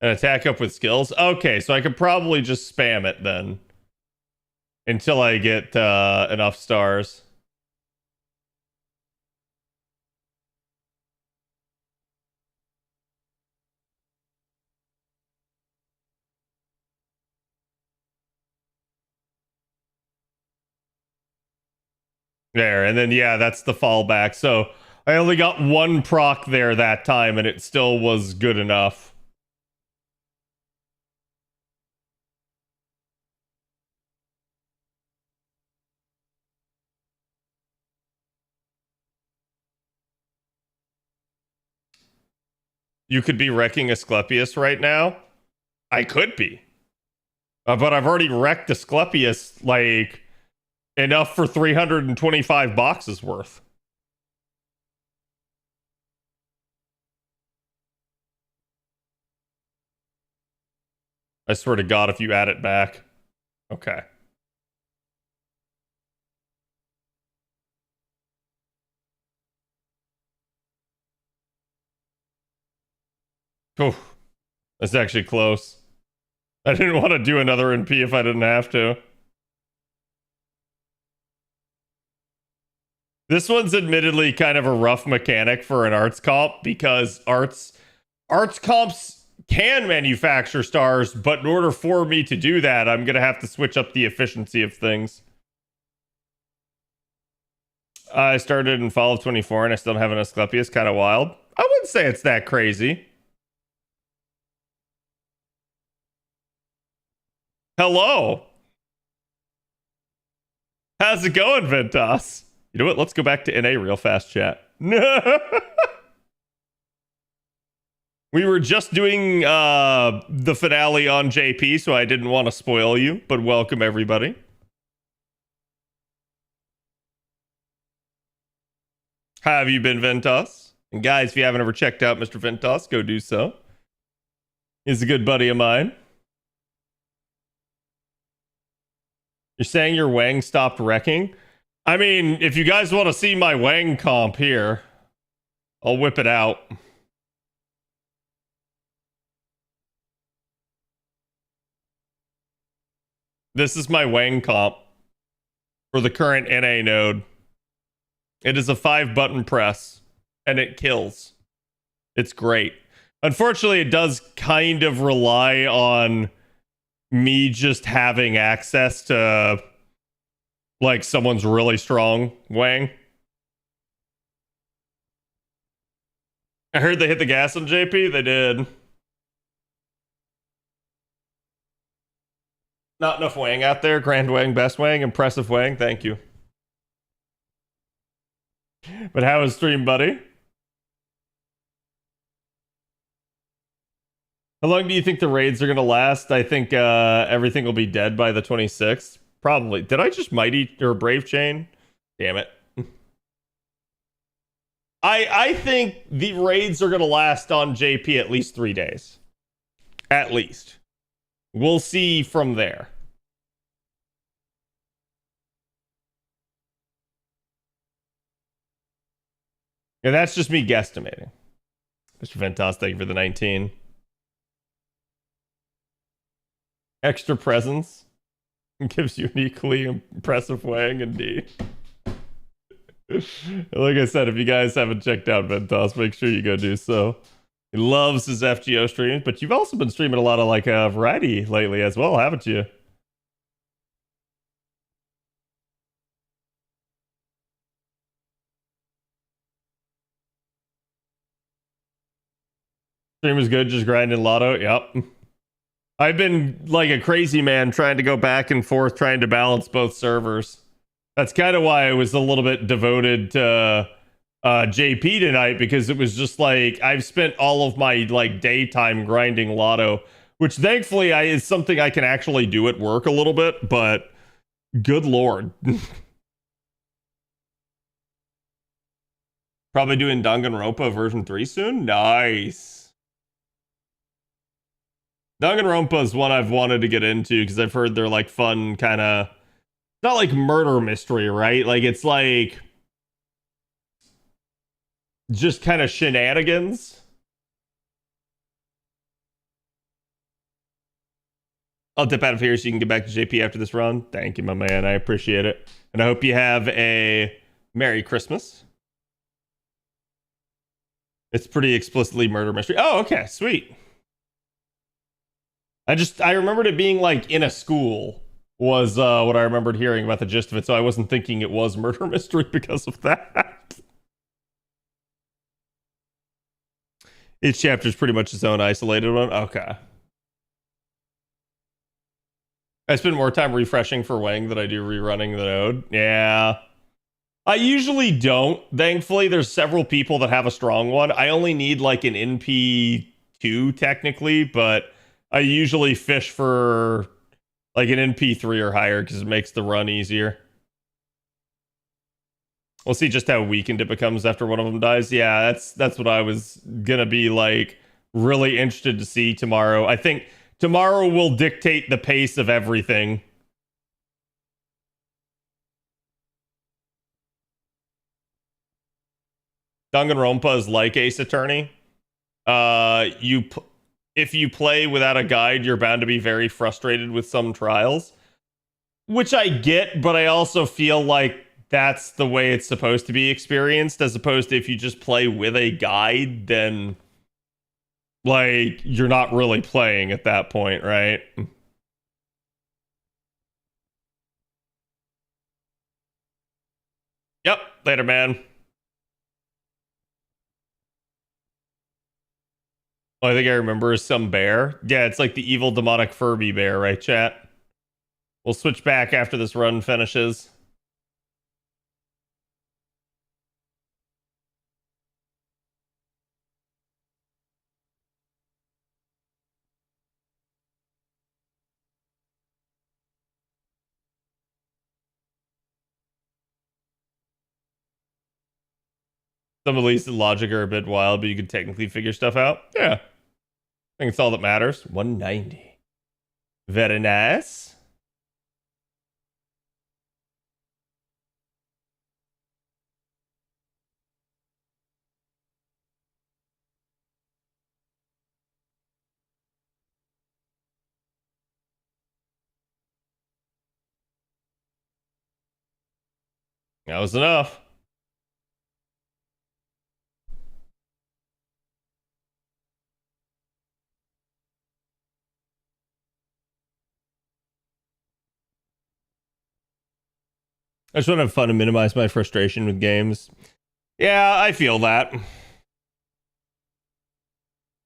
Speaker 5: An attack up with skills? Okay, so I could probably just spam it then. Until I get enough stars. There, and then yeah, that's the fallback. So I only got one proc there that time, and it still was good enough. You could be wrecking Asclepius right now. I could be. But I've already wrecked Asclepius, like, enough for 325 boxes worth. I swear to God, if you add it back. Okay. Oh, that's actually close. I didn't want to do another NP if I didn't have to. This one's admittedly kind of a rough mechanic for an arts comp because arts comps can manufacture stars, but in order for me to do that, I'm going to have to switch up the efficiency of things. I started in fall of 24 and I still don't have an Asclepius. Kind of wild. I wouldn't say it's that crazy. Hello. How's it going, Ventas? You know what? Let's go back to NA real fast, chat. We were just doing the finale on JP, so I didn't want to spoil you, but welcome everybody. How have you been, Ventas? And guys, if you haven't ever checked out Mr. Ventas, go do so. He's a good buddy of mine. You're saying your Wang stopped wrecking? I mean, if you guys want to see my Wang comp here, I'll whip it out. This is my Wang comp for the current NA node. It is a 5-button press, and it kills. It's great. Unfortunately, it does kind of rely on me just having access to, like, someone's really strong Wang. I heard they hit the gas on JP. They did. Not enough Wang out there. Grand Wang, best Wang, impressive Wang. Thank you. But how is stream, buddy? How long do you think the raids are going to last? I think everything will be dead by the 26th. Probably. Did I just Mighty or Brave Chain? Damn it. I think the raids are going to last on JP at least 3 days. At least. We'll see from there. And that's just me guesstimating. Mr. Ventas, thank you for the 19. Extra presence gives you an equally impressive Wang, indeed. Like I said, if you guys haven't checked out Ventos, make sure you go do so. He loves his FGO streams, but you've also been streaming a lot of like variety lately as well, haven't you? Stream is good, just grinding lotto. Yep. I've been like a crazy man trying to go back and forth, trying to balance both servers. That's kind of why I was a little bit devoted to JP tonight, because it was just like I've spent all of my like daytime grinding lotto, which thankfully is something I can actually do at work a little bit, but good lord. Probably doing Danganronpa version 3 soon. Nice. Danganronpa is one I've wanted to get into because I've heard they're like fun kind of, not like murder mystery, right? Like it's like just kind of shenanigans. I'll dip out of here so you can get back to JP after this run. Thank you, my man. I appreciate it. And I hope you have a Merry Christmas. It's pretty explicitly murder mystery. Oh, okay, sweet. I remembered it being like in a school was what I remembered hearing about the gist of it, so I wasn't thinking it was murder mystery because of that. Each chapter is pretty much its own isolated one. Okay. I spend more time refreshing for Wang than I do rerunning the node. Yeah. I usually don't. Thankfully, there's several people that have a strong one. I only need like an NP2 technically, but I usually fish for like an NP3 or higher because it makes the run easier. We'll see just how weakened it becomes after one of them dies. Yeah, that's what I was gonna be like really interested to see tomorrow. I think tomorrow will dictate the pace of everything. Danganronpa is like Ace Attorney. If you play without a guide, you're bound to be very frustrated with some trials, which I get, but I also feel like that's the way it's supposed to be experienced, as opposed to if you just play with a guide, then like you're not really playing at that point, right? Yep, later, man. Oh, I think I remember is some bear. Yeah, it's like the evil demonic Furby bear, right, chat? We'll switch back after this run finishes. Some of these logic are a bit wild, but you can technically figure stuff out. Yeah. I think it's all that matters. 190. Very nice. That was enough. I just want to have fun and minimize my frustration with games. Yeah, I feel that.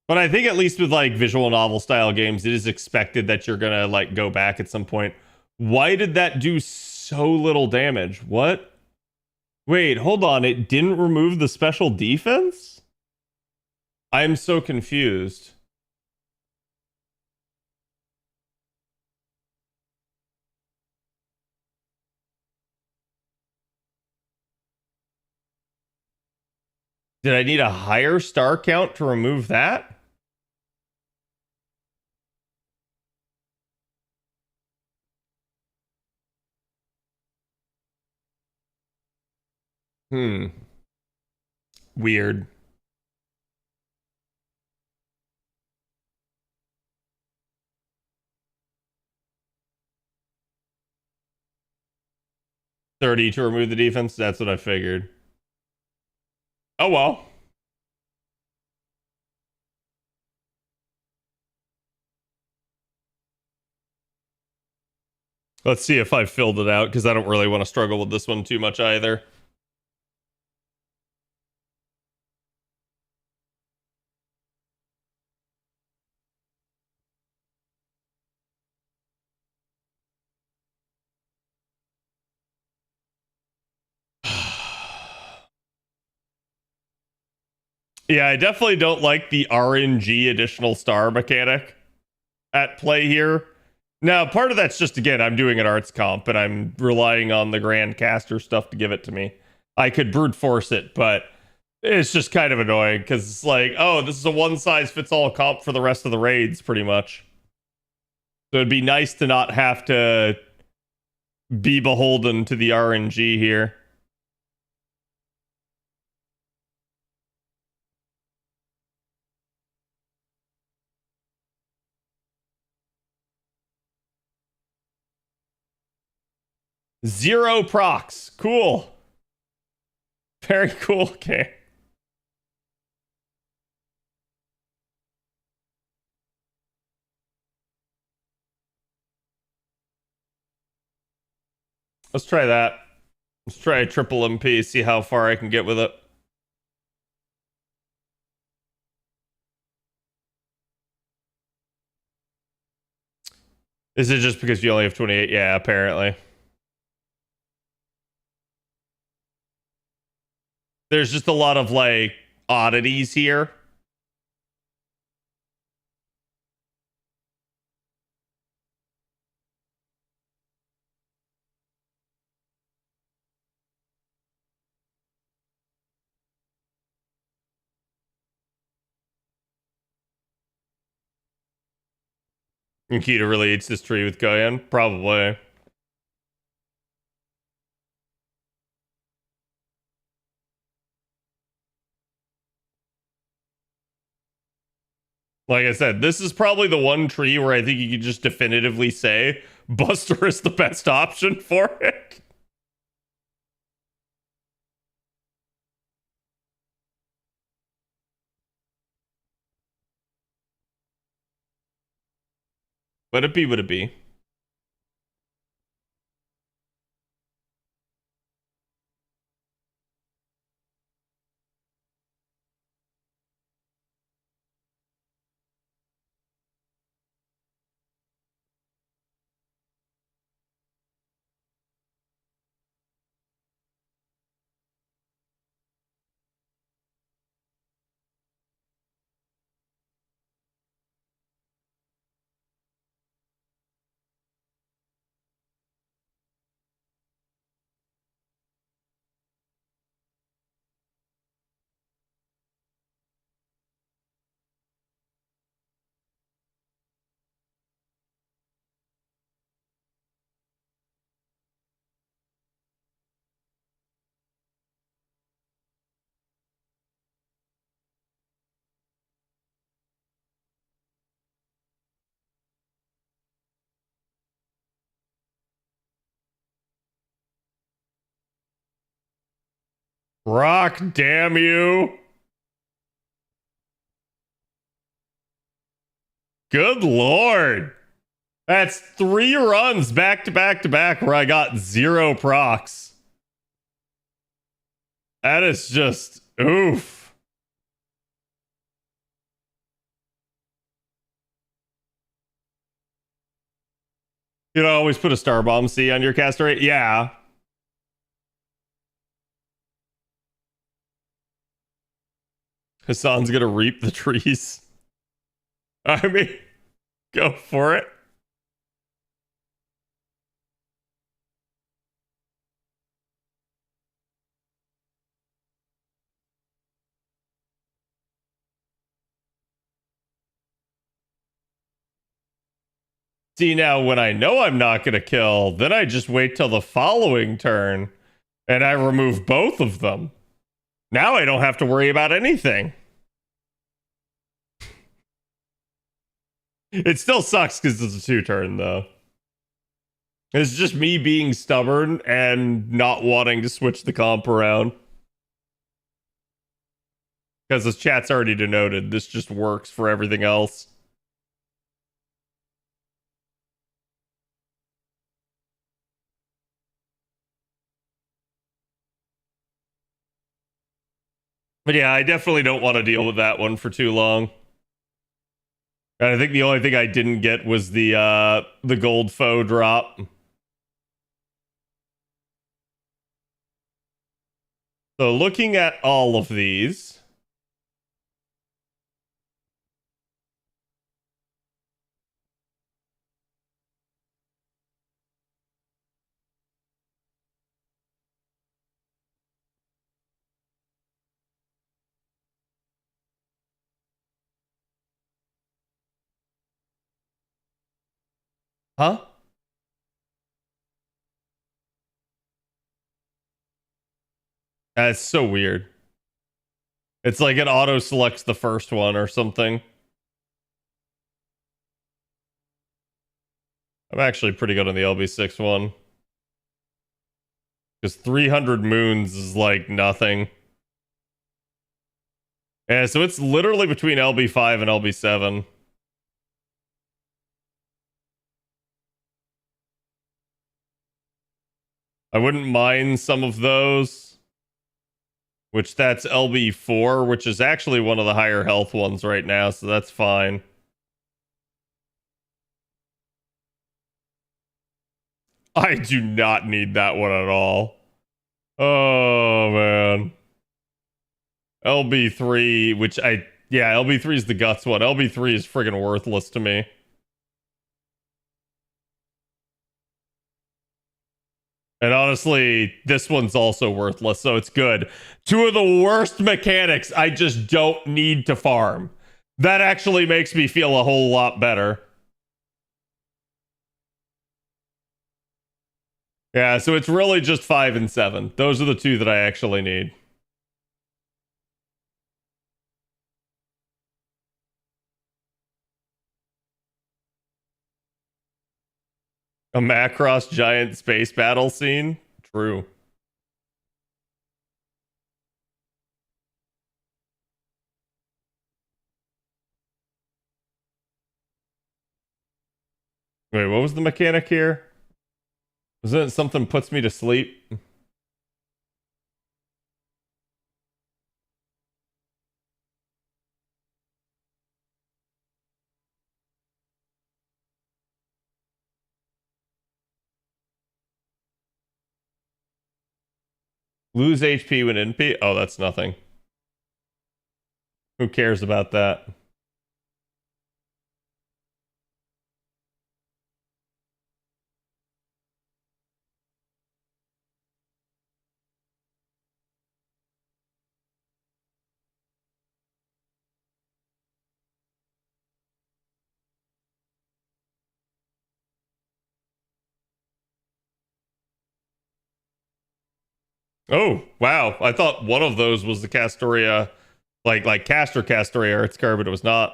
Speaker 5: But I think at least with like visual novel style games, it is expected that you're gonna like go back at some point. Why did that do so little damage? What? Wait, hold on. It didn't remove the special defense? I'm so confused. Did I need a higher star count to remove that? Weird. 30 to remove the defense. That's what I figured. Oh well. Let's see if I filled it out, because I don't really want to struggle with this one too much either. Yeah, I definitely don't like the RNG additional star mechanic at play here. Now, part of that's just, again, I'm doing an arts comp and I'm relying on the Grand Caster stuff to give it to me. I could brute force it, but it's just kind of annoying because it's like, oh, this is a one-size-fits-all comp for the rest of the raids, pretty much. So it'd be nice to not have to be beholden to the RNG here. Zero procs. Cool. Very cool. Okay. Let's try that. Let's try a triple MP, see how far I can get with it. Is it just because you only have 28? Yeah, apparently. There's just a lot of, like, oddities here. Nikita really eats this tree with Goyen? Probably. Like I said, this is probably the one tree where I think you could just definitively say Buster is the best option for it. Would it be? Would it be? Rock, damn you. Good lord. That's 3 runs back to back to back where I got 0 procs. That is just oof. You know, always put a star bomb C on your caster rate? Yeah. Hassan's gonna reap the trees. I mean, go for it. See, now when I know I'm not gonna kill, then I just wait till the following turn and I remove both of them. Now I don't have to worry about anything. It still sucks because it's a 2-turn, though. It's just me being stubborn and not wanting to switch the comp around. Because as chat's already denoted, this just works for everything else. But yeah, I definitely don't want to deal with that one for too long. And I think the only thing I didn't get was the gold foe drop. So looking at all of these. Huh? That's so weird. It's like it auto selects the first one or something. I'm actually pretty good on the LB6 one. Because 300 moons is like nothing. Yeah, so it's literally between LB5 and LB7. I wouldn't mind some of those. Which that's LB4, which is actually one of the higher health ones right now, so that's fine. I do not need that one at all. Oh, man. LB3, which yeah, LB3 is the guts one. LB3 is friggin' worthless to me. And honestly, this one's also worthless, so it's good. Two of the worst mechanics I just don't need to farm. That actually makes me feel a whole lot better. Yeah, so it's really just 5 and 7. Those are the two that I actually need. A Macross giant space battle scene? True. Wait, what was the mechanic here? Wasn't it something puts me to sleep? Lose HP when NP? Oh, that's nothing. Who cares about that? Oh, wow. I thought one of those was the Castoria, like Castoria Arts card, but it was not.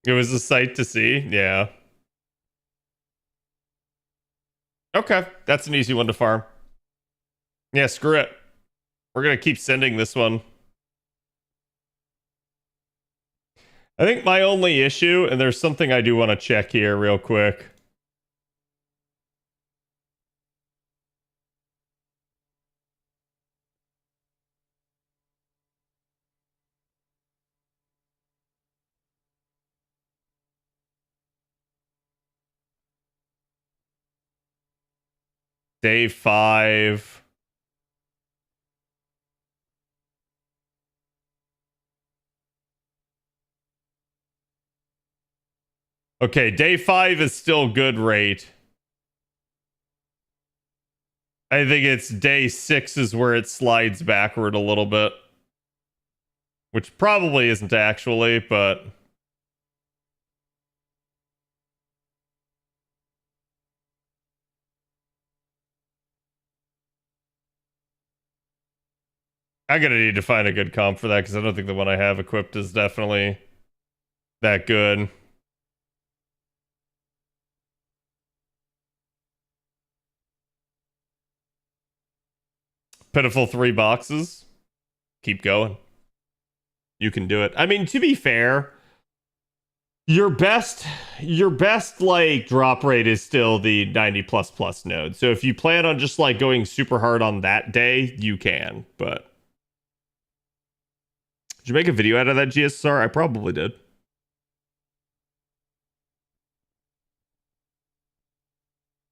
Speaker 5: It was a sight to see. Yeah. Okay. That's an easy one to farm. Yeah, screw it. We're going to keep sending this one. I think my only issue, and there's something I do want to check here real quick. Day 5. Okay, day 5 is still good rate. I think it's day 6 is where it slides backward a little bit. Which probably isn't actually, but... I'm gonna need to find a good comp for that, because I don't think the one I have equipped is definitely that good. Pitiful 3 boxes. Keep going. You can do it. I mean, to be fair, your best like drop rate is still the 90 plus plus node. So if you plan on just like going super hard on that day, you can. But did you make a video out of that GSR? I probably did.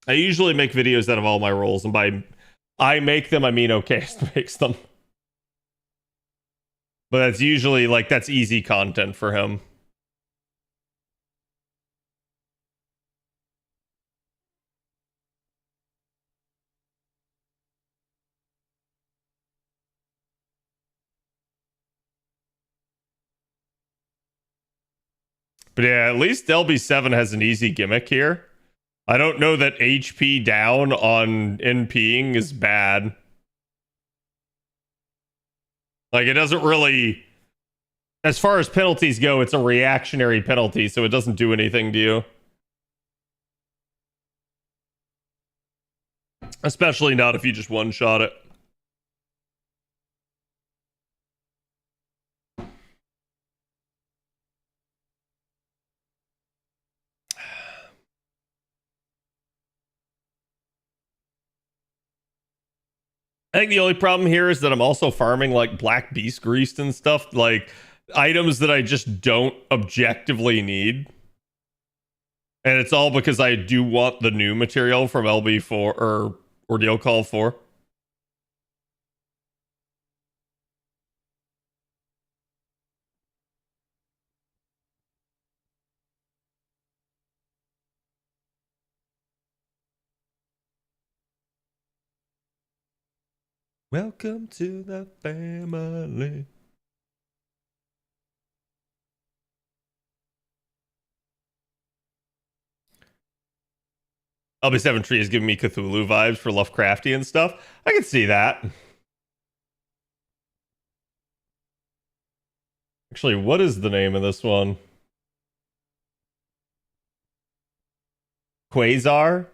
Speaker 5: I usually make videos out of all my rolls, and by I make them, I mean OKS makes them. But that's usually like that's easy content for him. But yeah, at least LB7 has an easy gimmick here. I don't know that HP down on NPing is bad. Like, it doesn't really... As far as penalties go, it's a reactionary penalty, so it doesn't do anything to you. Especially not if you just one-shot it. I think the only problem here is that I'm also farming like black beast grease and stuff, like items that I just don't objectively need. And it's all because I do want the new material from LB4 or Ordeal Call 4. Welcome to the family. LB7 Tree is giving me Cthulhu vibes for Lovecrafty and stuff. I can see that. Actually, what is the name of this one? Quasar?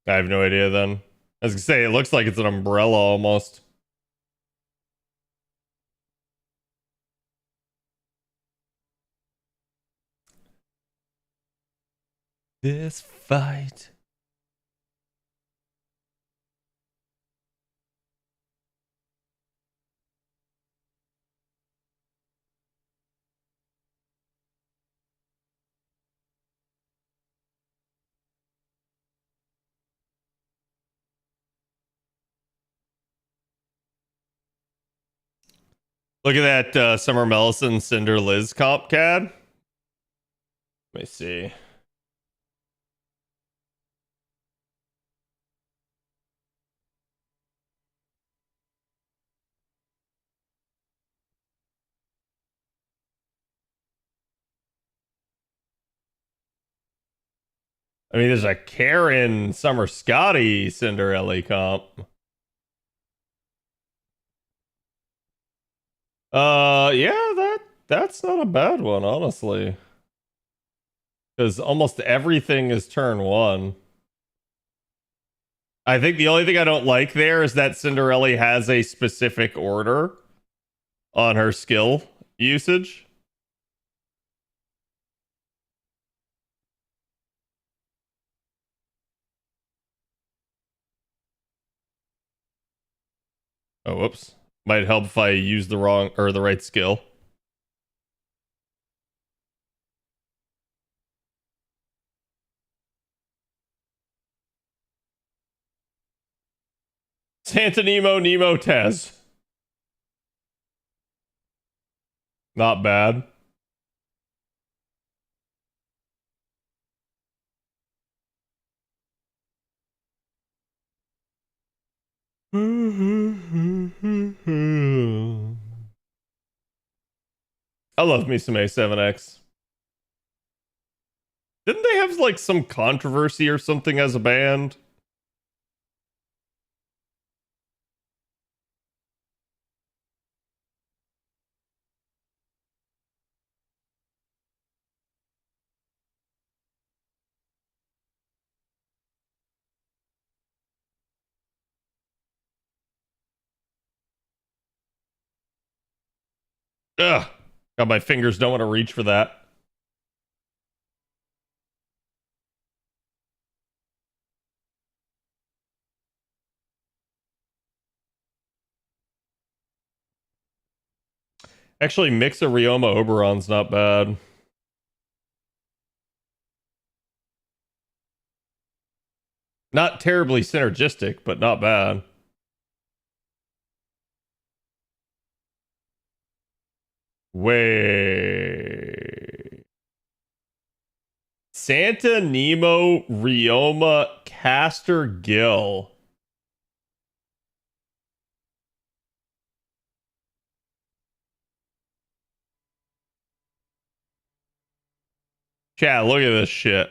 Speaker 5: I have no idea then. I was gonna say, it looks like it's an umbrella almost. This fight. Look at that Summer Mellison Cinder Liz comp, CAD. Let me see. I mean, there's a Karen Summer Scotty Cinderella comp. Yeah, that's not a bad one, honestly. Because almost everything is turn 1. I think the only thing I don't like there is that Cinderella has a specific order on her skill usage. Oh, whoops. Might help if I use the wrong or the right skill. Santa Nemo Tez. Not bad. I love me some A7X. Didn't they have like some controversy or something as a band? Ugh. God, my fingers don't want to reach for that. Actually, Mix a Ryoma Oberon's not bad. Not terribly synergistic, but not bad. Wait. Santa Nemo Ryoma Caster Gill. Chat, look at this shit.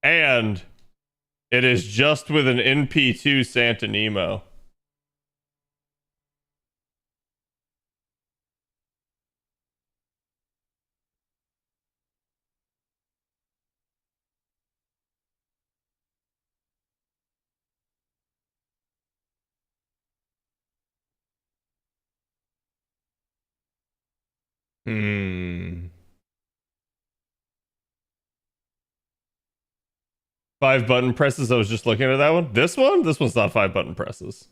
Speaker 5: And it is just with an NP2 Santa Nemo. Hmm. 5 button presses. I was just looking at that one. This one? This one's not 5 button presses.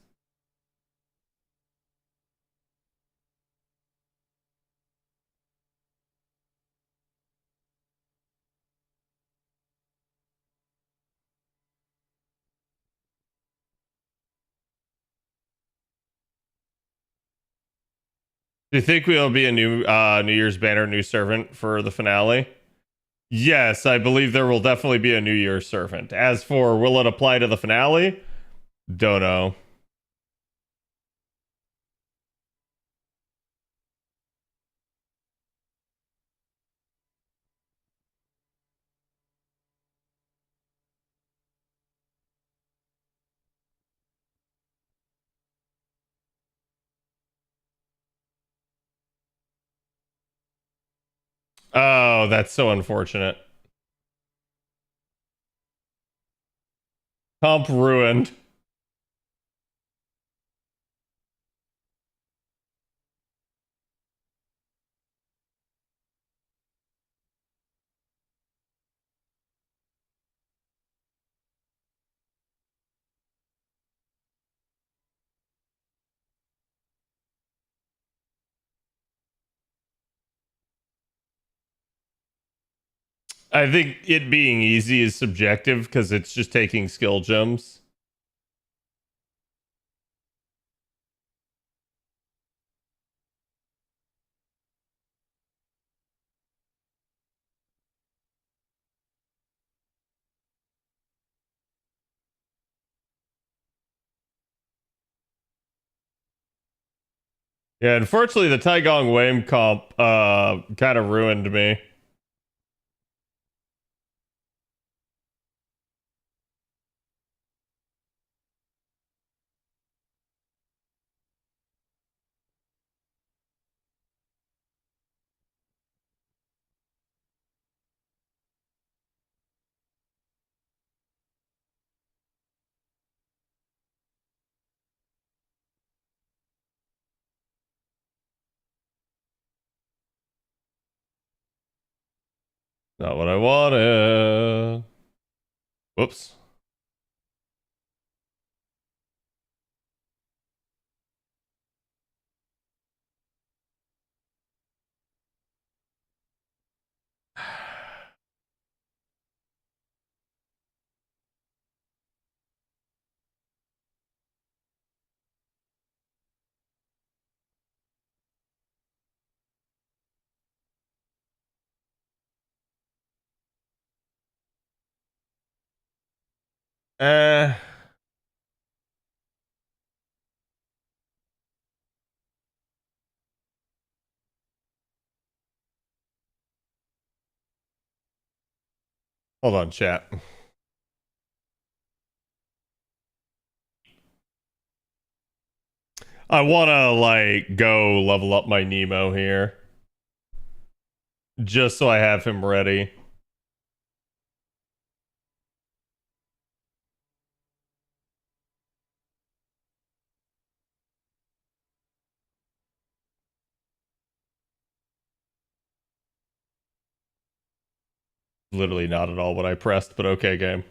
Speaker 5: Do you think we'll be a new New Year's banner, new servant for the finale? Yes, I believe there will definitely be a New Year's servant. As for will it apply to the finale? Don't know. Oh, that's so unfortunate. Comp ruined. I think it being easy is subjective because it's just taking skill gems. Yeah, unfortunately, the Taigong Wame comp kind of ruined me. Not what I wanted. Whoops. Eh. Hold on, chat. I want to like go level up my Nemo here. Just so I have him ready. Literally not at all what I pressed, but okay, game.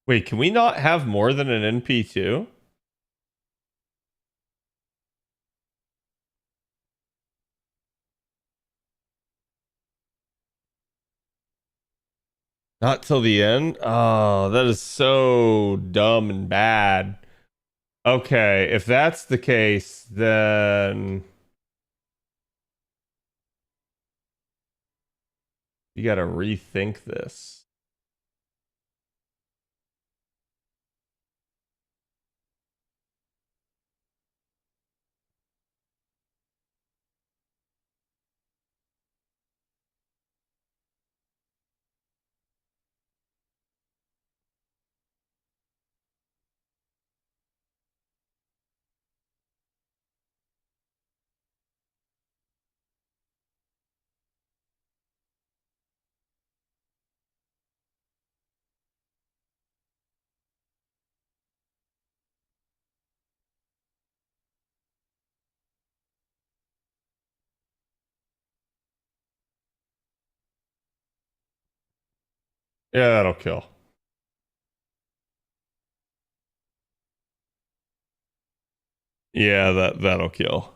Speaker 5: Wait, can we not have more than an NP2? Not till the end? Oh, that is so dumb and bad. Okay, if that's the case, then you gotta rethink this. Yeah, that'll kill. Yeah, that'll kill.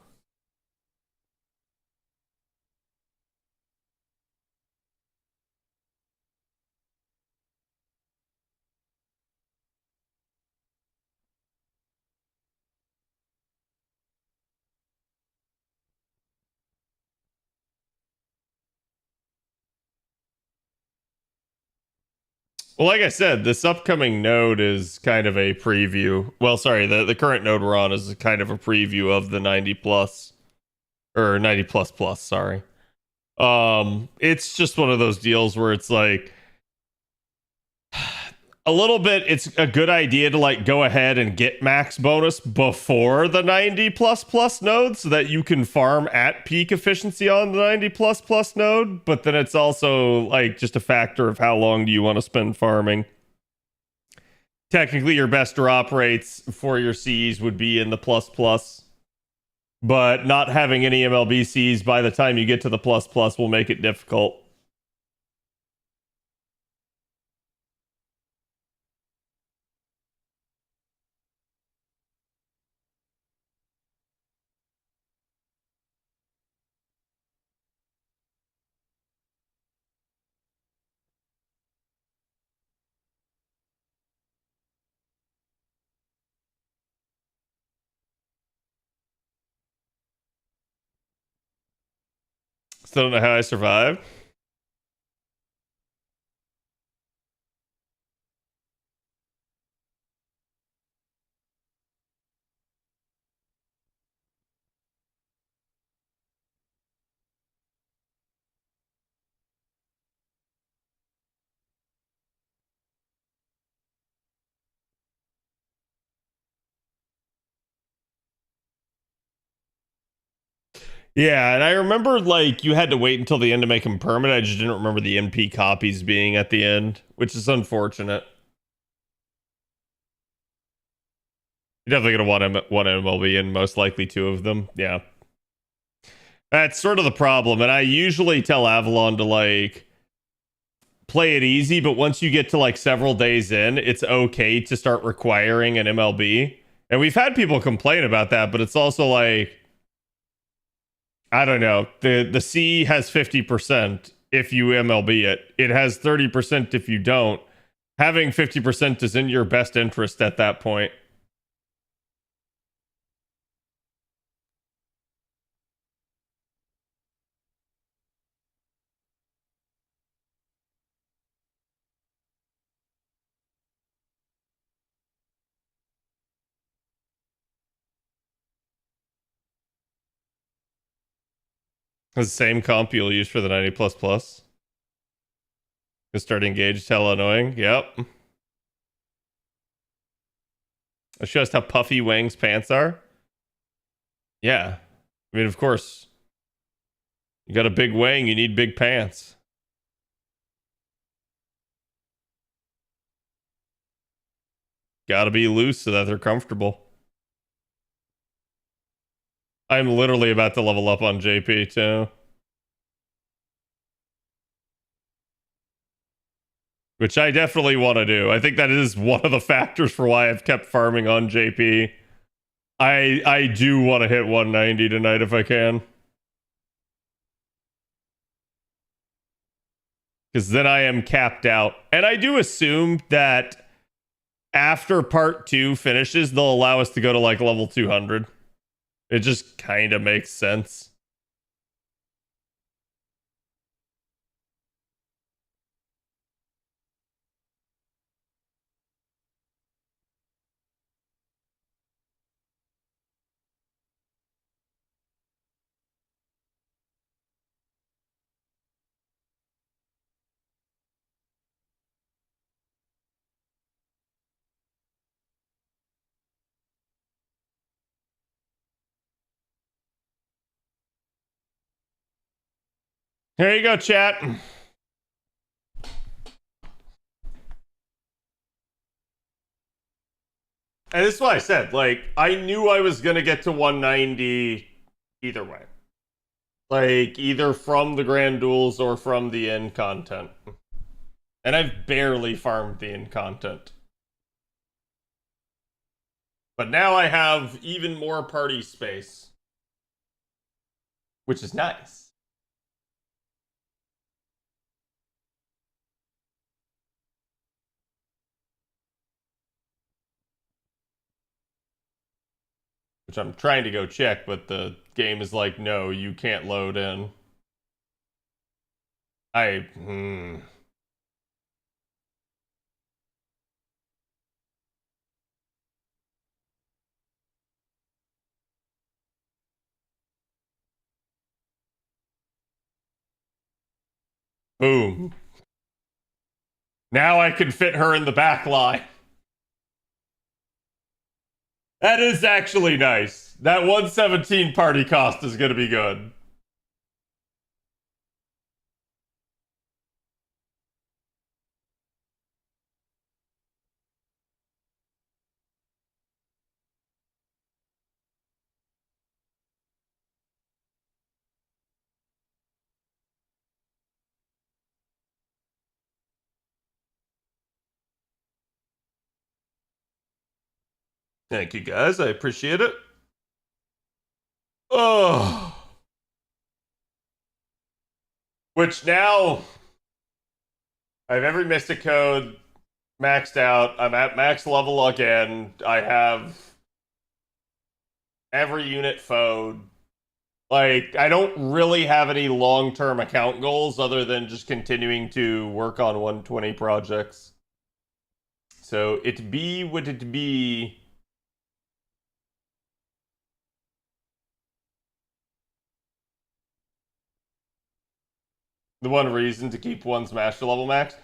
Speaker 5: Well, like I said, this upcoming node is kind of a preview. Well, sorry, the current node we're on is kind of a preview of the 90 plus or 90 plus plus, sorry. It's just one of those deals where it's like a little bit, it's a good idea to like go ahead and get max bonus before the 90 plus plus node so that you can farm at peak efficiency on the 90 plus plus node. But then it's also like just a factor of how long do you want to spend farming. Technically, your best drop rates for your Cs would be in the plus plus, but not having any MLB Cs by the time you get to the plus plus will make it difficult. Still don't know how I survived. Yeah, and I remember like you had to wait until the end to make them permanent. I just didn't remember the NP copies being at the end, which is unfortunate. You're definitely gonna want one MLB and most likely two of them. Yeah, that's sort of the problem. And I usually tell Avalon to like play it easy, but once you get to like several days in, it's okay to start requiring an MLB. And we've had people complain about that, but it's also like I don't know. The C has 50% if you MLB it. It has 30% if you don't. Having 50% is in your best interest at that point. It's the same comp you'll use for the 90 plus plus. You start engaged, hell annoying. Yep. It shows how puffy Wang's pants are. Yeah. I mean, of course. You got a big Wang, you need big pants. gotta be loose so that they're comfortable. I'm literally about to level up on JP too. Which I definitely want to do. I think that is one of the factors for why I've kept farming on JP. I do want to hit 190 tonight if I can. Because then I am capped out. And I do assume that after part 2 finishes, they'll allow us to go to like level 200. It just kind of makes sense. Here you go, chat. And this is what I said. Like, I knew I was going to get to 190 either way. Like, either from the Grand Duels or from the end content. And I've barely farmed the end content. But now I have even more party space. Which is nice. Which I'm trying to go check, but the game is like, no, you can't load in. Boom. Now I can fit her in the back line. That is actually nice. That 117 party cost is going to be good. Thank you, guys. I appreciate it. Oh. Which now I have every Mystic Code maxed out. I'm at max level again. I have every unit foed. Like, I don't really have any long-term account goals other than just continuing to work on 120 projects. So it be what it be. The one reason to keep one's master level max.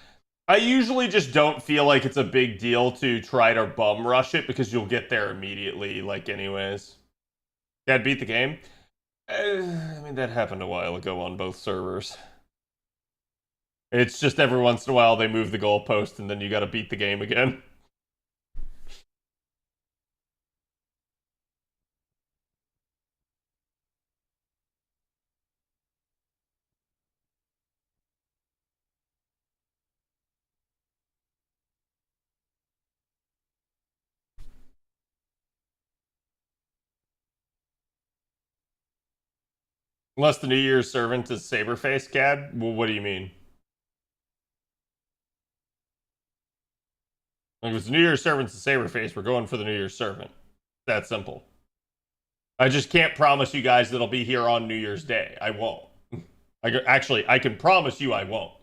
Speaker 5: I usually just don't feel like it's a big deal to try to bum rush it because you'll get there immediately, like, anyways. Yeah, beat the game. I mean, that happened a while ago on both servers. It's just every once in a while they move the goalpost and then you gotta beat the game again. Unless the New Year's servant is Saberface, Cad? Well, what do you mean? Like, if it's New Year's servant's a Saberface, we're going for the New Year's servant. That simple. I just can't promise you guys that it'll be here on New Year's Day. I won't. Actually, I can promise you I won't.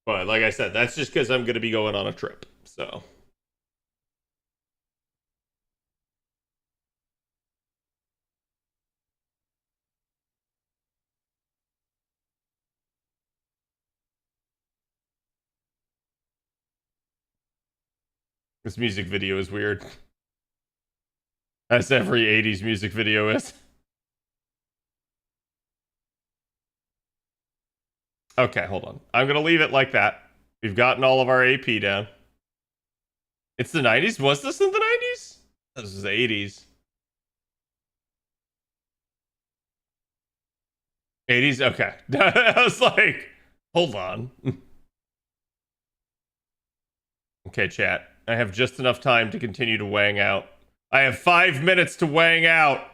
Speaker 5: But like I said, that's just because I'm going to be going on a trip. So. This music video is weird. As every 80s music video is. Okay, hold on. I'm going to leave it like that. We've gotten all of our AP down. It's the 90s? Was this in the 90s? This is the 80s. 80s? Okay. I was like, hold on. Okay, chat. I have just enough time to continue to wang out. I have 5 minutes to wang out.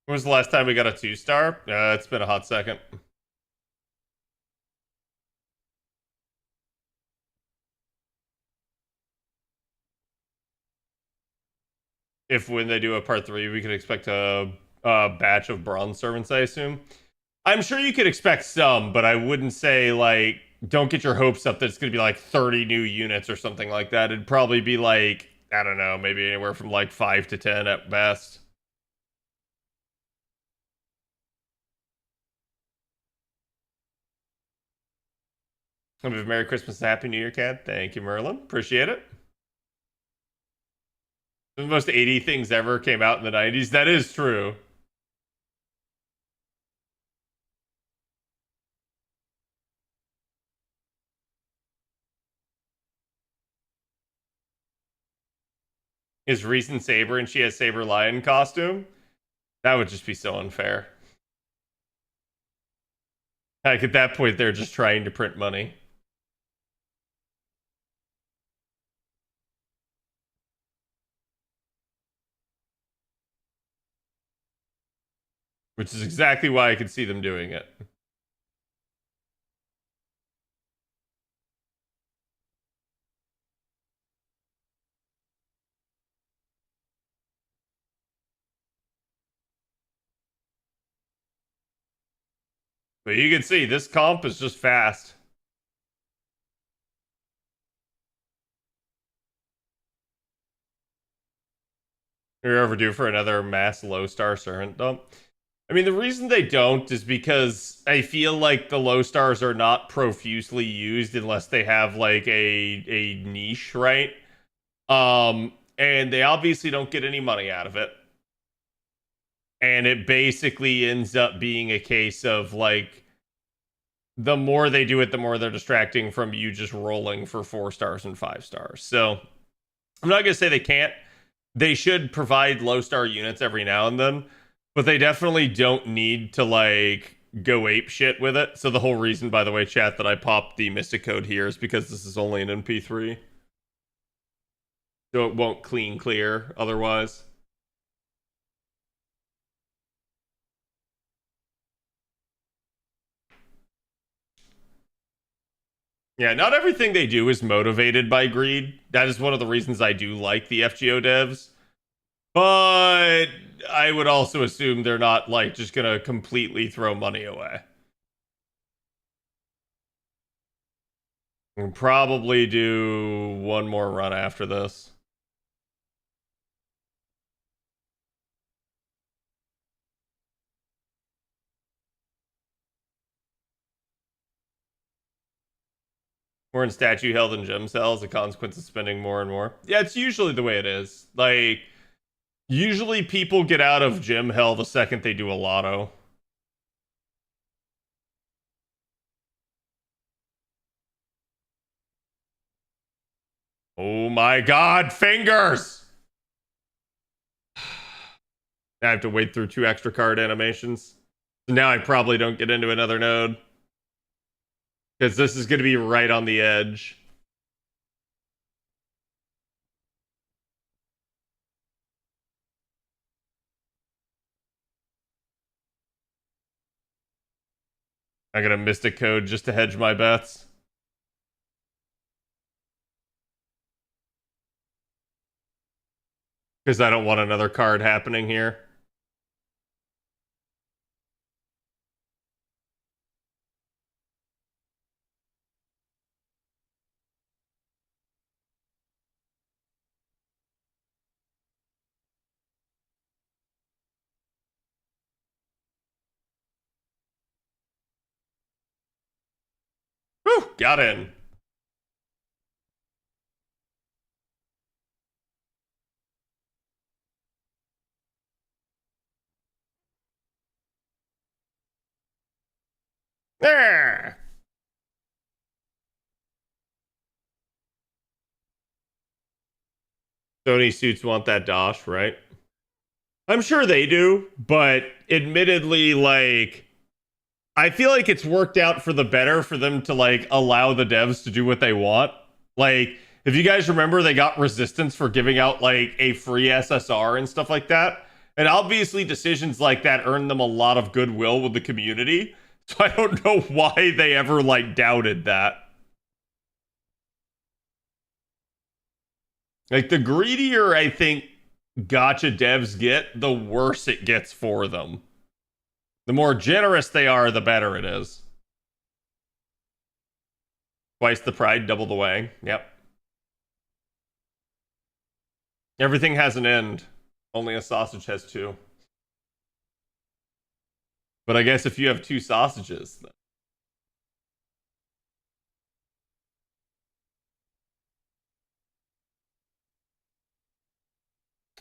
Speaker 5: When was the last time we got a 2-star? It's been a hot second. If when they do a part 3, we can expect a batch of bronze servants, I assume. I'm sure you could expect some, but I wouldn't say, like, don't get your hopes up that it's going to be like 30 new units or something like that. It'd probably be like, I don't know, maybe anywhere from like 5 to 10 at best. Have a Merry Christmas and Happy New Year, Cat. Thank you, Merlin. Appreciate it. The most 80 things ever came out in the 90s. That is true. Is Reason Saber and she has Saber Lion costume? That would just be so unfair. Like, at that point, they're just trying to print money. Which is exactly why I could see them doing it. But you can see, this comp is just fast. You're overdue for another mass low-star servant dump. I mean, the reason they don't is because I feel like the low stars are not profusely used unless they have, like, a niche, right? And they obviously don't get any money out of it. And it basically ends up being a case of, like, the more they do it, the more they're distracting from you just rolling for 4 stars and 5 stars. So I'm not going to say they can't. They should provide low star units every now and then, but they definitely don't need to, like, go ape shit with it. So the whole reason, by the way, chat, that I popped the Mystic Code here is because this is only an MP3. So it won't clear otherwise. Yeah, not everything they do is motivated by greed. That is one of the reasons I do like the FGO devs. But I would also assume they're not, like, just gonna completely throw money away. We'll probably do one more run after this. More in statue held in gem cells, the consequence of spending more and more. Yeah, it's usually the way it is. Like, usually people get out of gem hell the second they do a lotto. Oh my god, fingers! I have to wait through 2 extra card animations. So now I probably don't get into another node. Because this is going to be right on the edge. I got a Mystic Code just to hedge my bets. Because I don't want another card happening here. Woo! Got in. There. Sony suits want that dosh, right? I'm sure they do, but admittedly, like, I feel like it's worked out for the better for them to, like, allow the devs to do what they want. Like, if you guys remember, they got resistance for giving out, like, a free SSR and stuff like that. And obviously, decisions like that earned them a lot of goodwill with the community. So I don't know why they ever, like, doubted that. Like, the greedier, I think, gacha devs get, the worse it gets for them. The more generous they are, the better it is. Twice the pride, double the wang. Yep. Everything has an end. Only a sausage has two. But I guess if you have two sausages, then...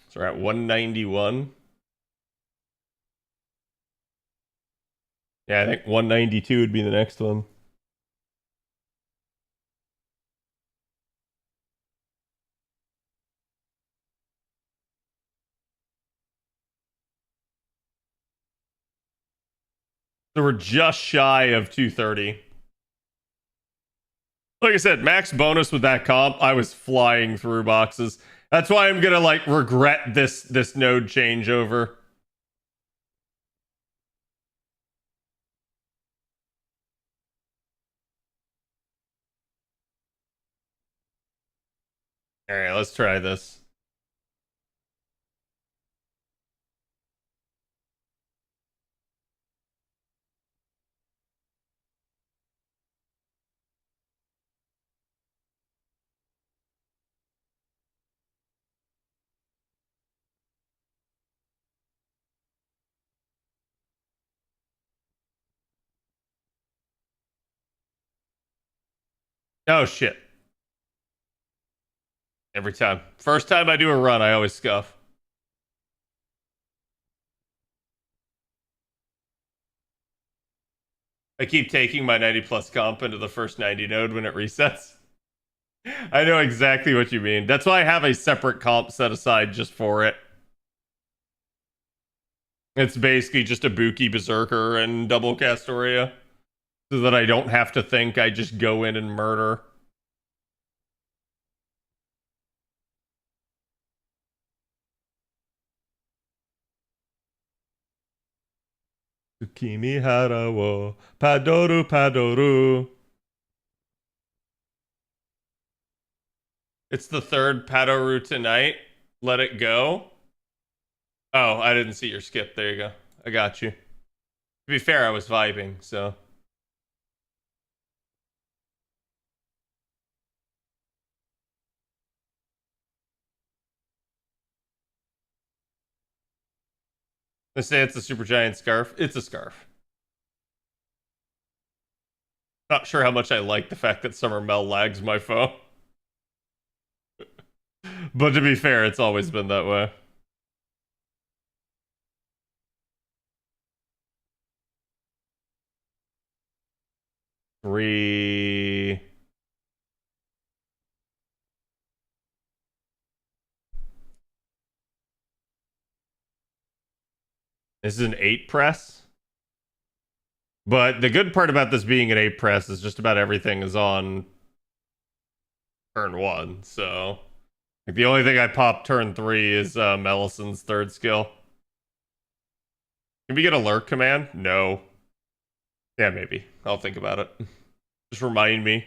Speaker 5: So we're at 191. Yeah, I think 192 would be the next one. So we're just shy of 230. Like I said, max bonus with that comp, I was flying through boxes. That's why I'm gonna, like, regret this node changeover. All right, let's try this. Oh, shit. Every time. First time I do a run, I always scuff. I keep taking my 90 plus comp into the first 90 node when it resets. I know exactly what you mean. That's why I have a separate comp set aside just for it. It's basically just a Buki Berserker and double Castoria. So that I don't have to think, I just go in and murder. Tsukimi hara wo padoru padoru. It's the third padoru tonight. Let it go. Oh, I didn't see your skip. There you go. I got you. To be fair, I was vibing, so... They say it's a super giant scarf. It's a scarf. Not sure how much I like the fact that Summer Mel lags my phone. But to be fair, it's always been that way. Three... This is an 8 press. But the good part about this being an 8 press is just about everything is on turn 1. So like, the only thing I pop turn 3 is Melison's third skill. Can we get a lurk command? No. Yeah, maybe. I'll think about it. Just remind me.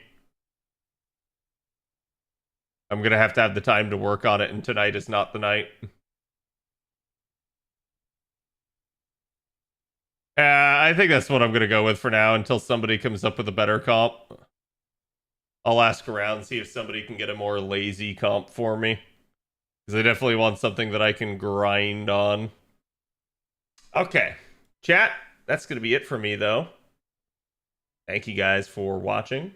Speaker 5: I'm gonna have to have the time to work on it, and tonight is not the night. I think that's what I'm gonna go with for now until somebody comes up with a better comp. I'll ask around, see if somebody can get a more lazy comp for me. Because I definitely want something that I can grind on. Okay. Chat, that's gonna be it for me, though. Thank you guys for watching.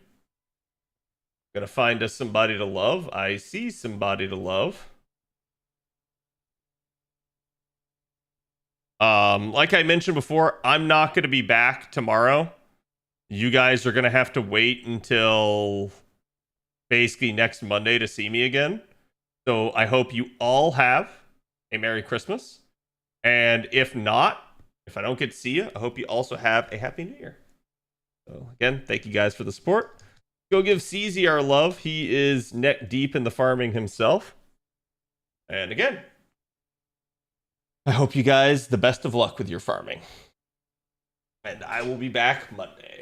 Speaker 5: Gonna find us somebody to love. I see somebody to love. Like I mentioned before, I'm not gonna be back tomorrow. You guys are gonna have to wait until basically next Monday to see me again. So I hope you all have a Merry Christmas. And if not, if I don't get to see you, I hope you also have a Happy New Year. So again, thank you guys for the support. Go give CZ our love. He is neck deep in the farming himself. And again, I hope you guys the best of luck with your farming. And I will be back Monday.